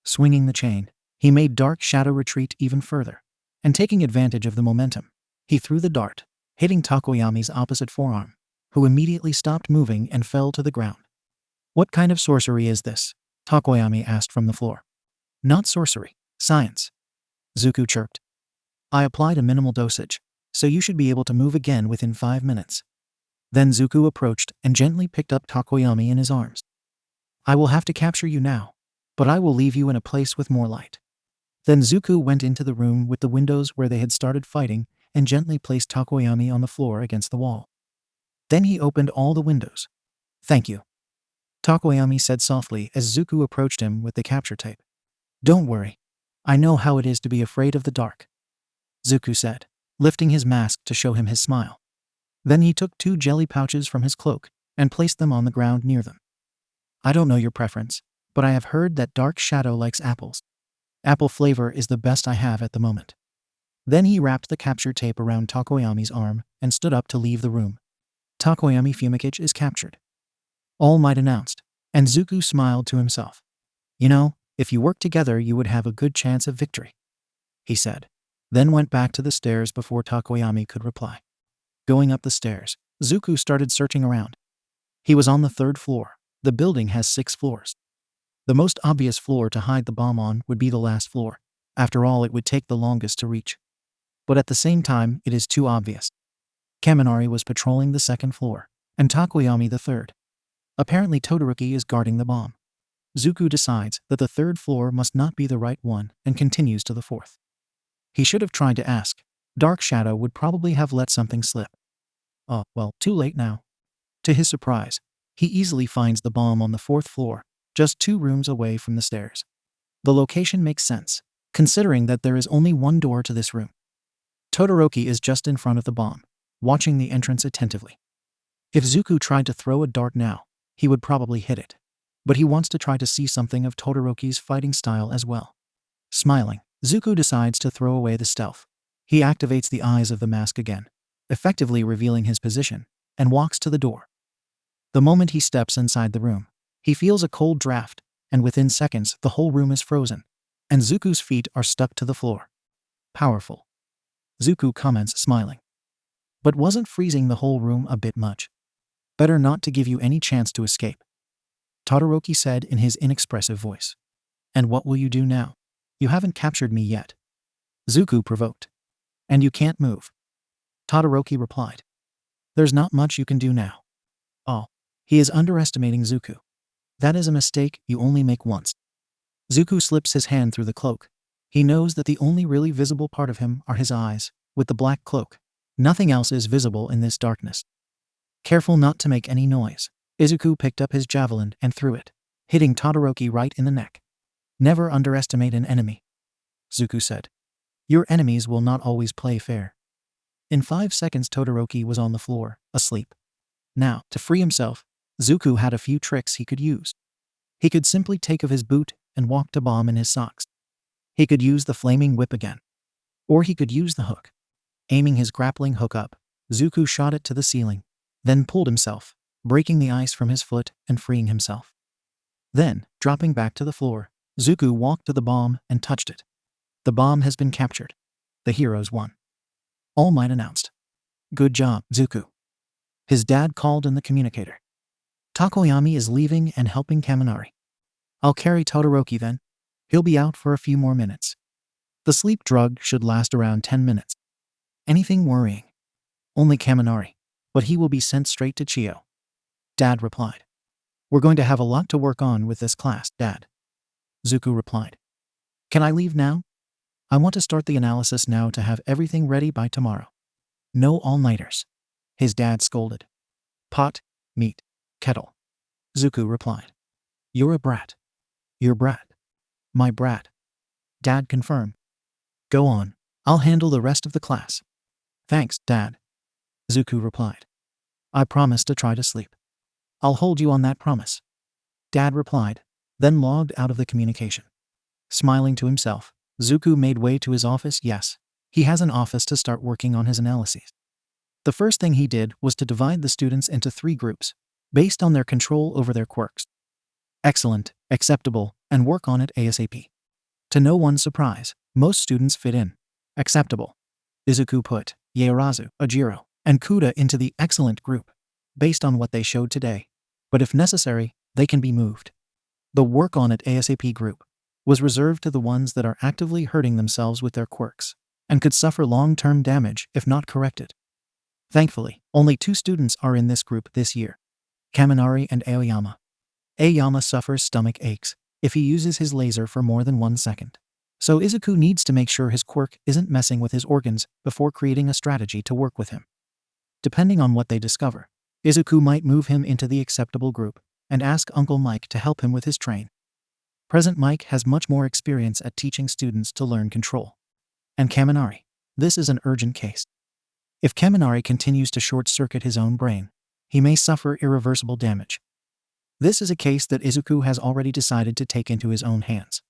Swinging the chain, he made Dark Shadow retreat even further, and taking advantage of the momentum, he threw the dart, hitting Tokoyami's opposite forearm, who immediately stopped moving and fell to the ground. What kind of sorcery is this? Tokoyami asked from the floor. Not sorcery, science. Zuku chirped. I applied a minimal dosage, so you should be able to move again within 5 minutes. Then Zuku approached and gently picked up Tokoyami in his arms. I will have to capture you now, but I will leave you in a place with more light. Then Zuku went into the room with the windows where they had started fighting and gently placed Tokoyami on the floor against the wall. Then he opened all the windows. Thank you, Tokoyami said softly as Zuku approached him with the capture tape. Don't worry. I know how it is to be afraid of the dark, Zuku said, lifting his mask to show him his smile. Then he took 2 jelly pouches from his cloak and placed them on the ground near them. I don't know your preference, but I have heard that Dark Shadow likes apples. Apple flavor is the best I have at the moment. Then he wrapped the capture tape around Tokoyami's arm and stood up to leave the room. Tokoyami Fumikage is captured, All Might announced, and Zuku smiled to himself. You know, If you work together, you would have a good chance of victory, he said, then went back to the stairs before Takoyami could reply. Going up the stairs, Izuku started searching around. He was on the 3rd floor. The building has 6 floors. The most obvious floor to hide the bomb on would be the last floor. After all, it would take the longest to reach. But at the same time, it is too obvious. Kaminari was patrolling the 2nd floor, and Takoyami the 3rd. Apparently Todoroki is guarding the bomb. Izuku decides that the 3rd floor must not be the right one and continues to the 4th. He should have tried to ask. Dark Shadow would probably have let something slip. Oh, well, too late now. To his surprise, he easily finds the bomb on the 4th floor, just 2 rooms away from the stairs. The location makes sense, considering that there is only one door to this room. Todoroki is just in front of the bomb, watching the entrance attentively. If Izuku tried to throw a dart now, he would probably hit it. But he wants to try to see something of Todoroki's fighting style as well. Smiling, Izuku decides to throw away the stealth. He activates the eyes of the mask again, effectively revealing his position, and walks to the door. The moment he steps inside the room, he feels a cold draft, and within seconds the whole room is frozen, and Izuku's feet are stuck to the floor. Powerful, Izuku comments, smiling. But wasn't freezing the whole room a bit much? Better not to give you any chance to escape, Todoroki said in his inexpressive voice. And what will you do now? You haven't captured me yet, Izuku provoked. And you can't move, Todoroki replied. There's not much you can do now. Oh, he is underestimating Izuku. That is a mistake you only make once. Izuku slips his hand through the cloak. He knows that the only really visible part of him are his eyes. With the black cloak, nothing else is visible in this darkness. Careful not to make any noise, Izuku picked up his javelin and threw it, hitting Todoroki right in the neck. Never underestimate an enemy, Izuku said. Your enemies will not always play fair. In 5 seconds Todoroki was on the floor, asleep. Now, to free himself, Izuku had a few tricks he could use. He could simply take off his boot and walk to bomb in his socks. He could use the flaming whip again. Or he could use the hook. Aiming his grappling hook up, Izuku shot it to the ceiling, then pulled himself, breaking the ice from his foot and freeing himself. Then, dropping back to the floor, Izuku walked to the bomb and touched it. The bomb has been captured. The heroes won, All Might announced. Good job, Izuku, his dad called in the communicator. Takoyami is leaving and helping Kaminari. I'll carry Todoroki then. He'll be out for a few more minutes. The sleep drug should last around 10 minutes. Anything worrying? Only Kaminari, but he will be sent straight to Chio, Dad replied. We're going to have a lot to work on with this class, Dad, Izuku replied. Can I leave now? I want to start the analysis now to have everything ready by tomorrow. No all-nighters, his dad scolded. Pot, meat, kettle, Izuku replied. You're a brat. Your brat. My brat, Dad confirmed. Go on, I'll handle the rest of the class. Thanks, Dad, Izuku replied. I promise to try to sleep. I'll hold you on that promise, Dad replied, then logged out of the communication. Smiling to himself, Izuku made way to his office. Yes, he has an office to start working on his analyses. The first thing he did was to divide the students into 3 groups, based on their control over their quirks. Excellent, acceptable, and work on it ASAP. To no one's surprise, most students fit in. Acceptable. Izuku put Yaorazu, Ajiro, and Kuda into the excellent group, based on what they showed today. But if necessary, they can be moved. The work on it ASAP group was reserved to the ones that are actively hurting themselves with their quirks, and could suffer long-term damage if not corrected. Thankfully, only 2 students are in this group this year, Kaminari and Aoyama. Aoyama suffers stomach aches if he uses his laser for more than 1 second. So Izuku needs to make sure his quirk isn't messing with his organs before creating a strategy to work with him. Depending on what they discover, Izuku might move him into the acceptable group and ask Uncle Mike to help him with his train. Present Mike has much more experience at teaching students to learn control. And Kaminari, this is an urgent case. If Kaminari continues to short-circuit his own brain, he may suffer irreversible damage. This is a case that Izuku has already decided to take into his own hands.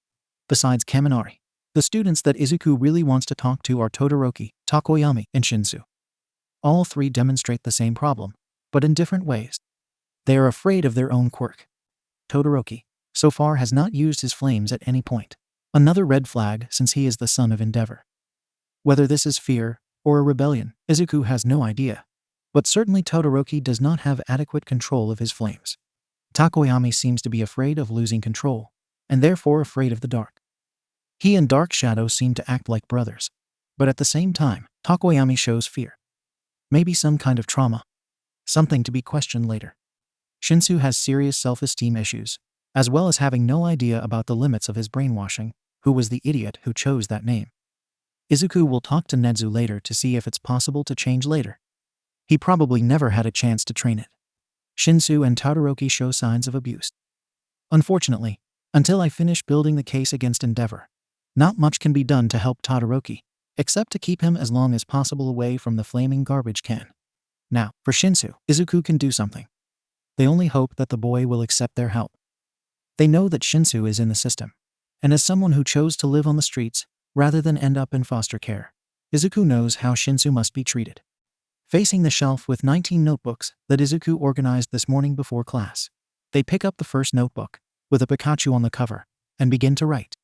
Besides Kaminari, the students that Izuku really wants to talk to are Todoroki, Takoyami, and Shinsu. All 3 demonstrate the same problem, but in different ways. They are afraid of their own quirk. Todoroki, so far has not used his flames at any point. Another red flag since he is the son of Endeavor. Whether this is fear or a rebellion, Izuku has no idea. But certainly Todoroki does not have adequate control of his flames. Takoyami seems to be afraid of losing control, and therefore afraid of the dark. He and Dark Shadow seem to act like brothers. But at the same time, Takoyami shows fear. Maybe some kind of trauma. Something to be questioned later. Shinsu has serious self-esteem issues, as well as having no idea about the limits of his brainwashing, who was the idiot who chose that name. Izuku will talk to Nezu later to see if it's possible to change later. He probably never had a chance to train it. Shinsu and Todoroki show signs of abuse. Unfortunately, until I finish building the case against Endeavor, not much can be done to help Todoroki, except to keep him as long as possible away from the flaming garbage can. Now, for Shinsu, Izuku can do something. They only hope that the boy will accept their help. They know that Shinsu is in the system, and as someone who chose to live on the streets rather than end up in foster care, Izuku knows how Shinsu must be treated. Facing the shelf with 19 notebooks that Izuku organized this morning before class, they pick up the first notebook, with a Pikachu on the cover, and begin to write.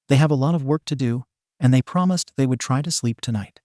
They have a lot of work to do, and they promised they would try to sleep tonight.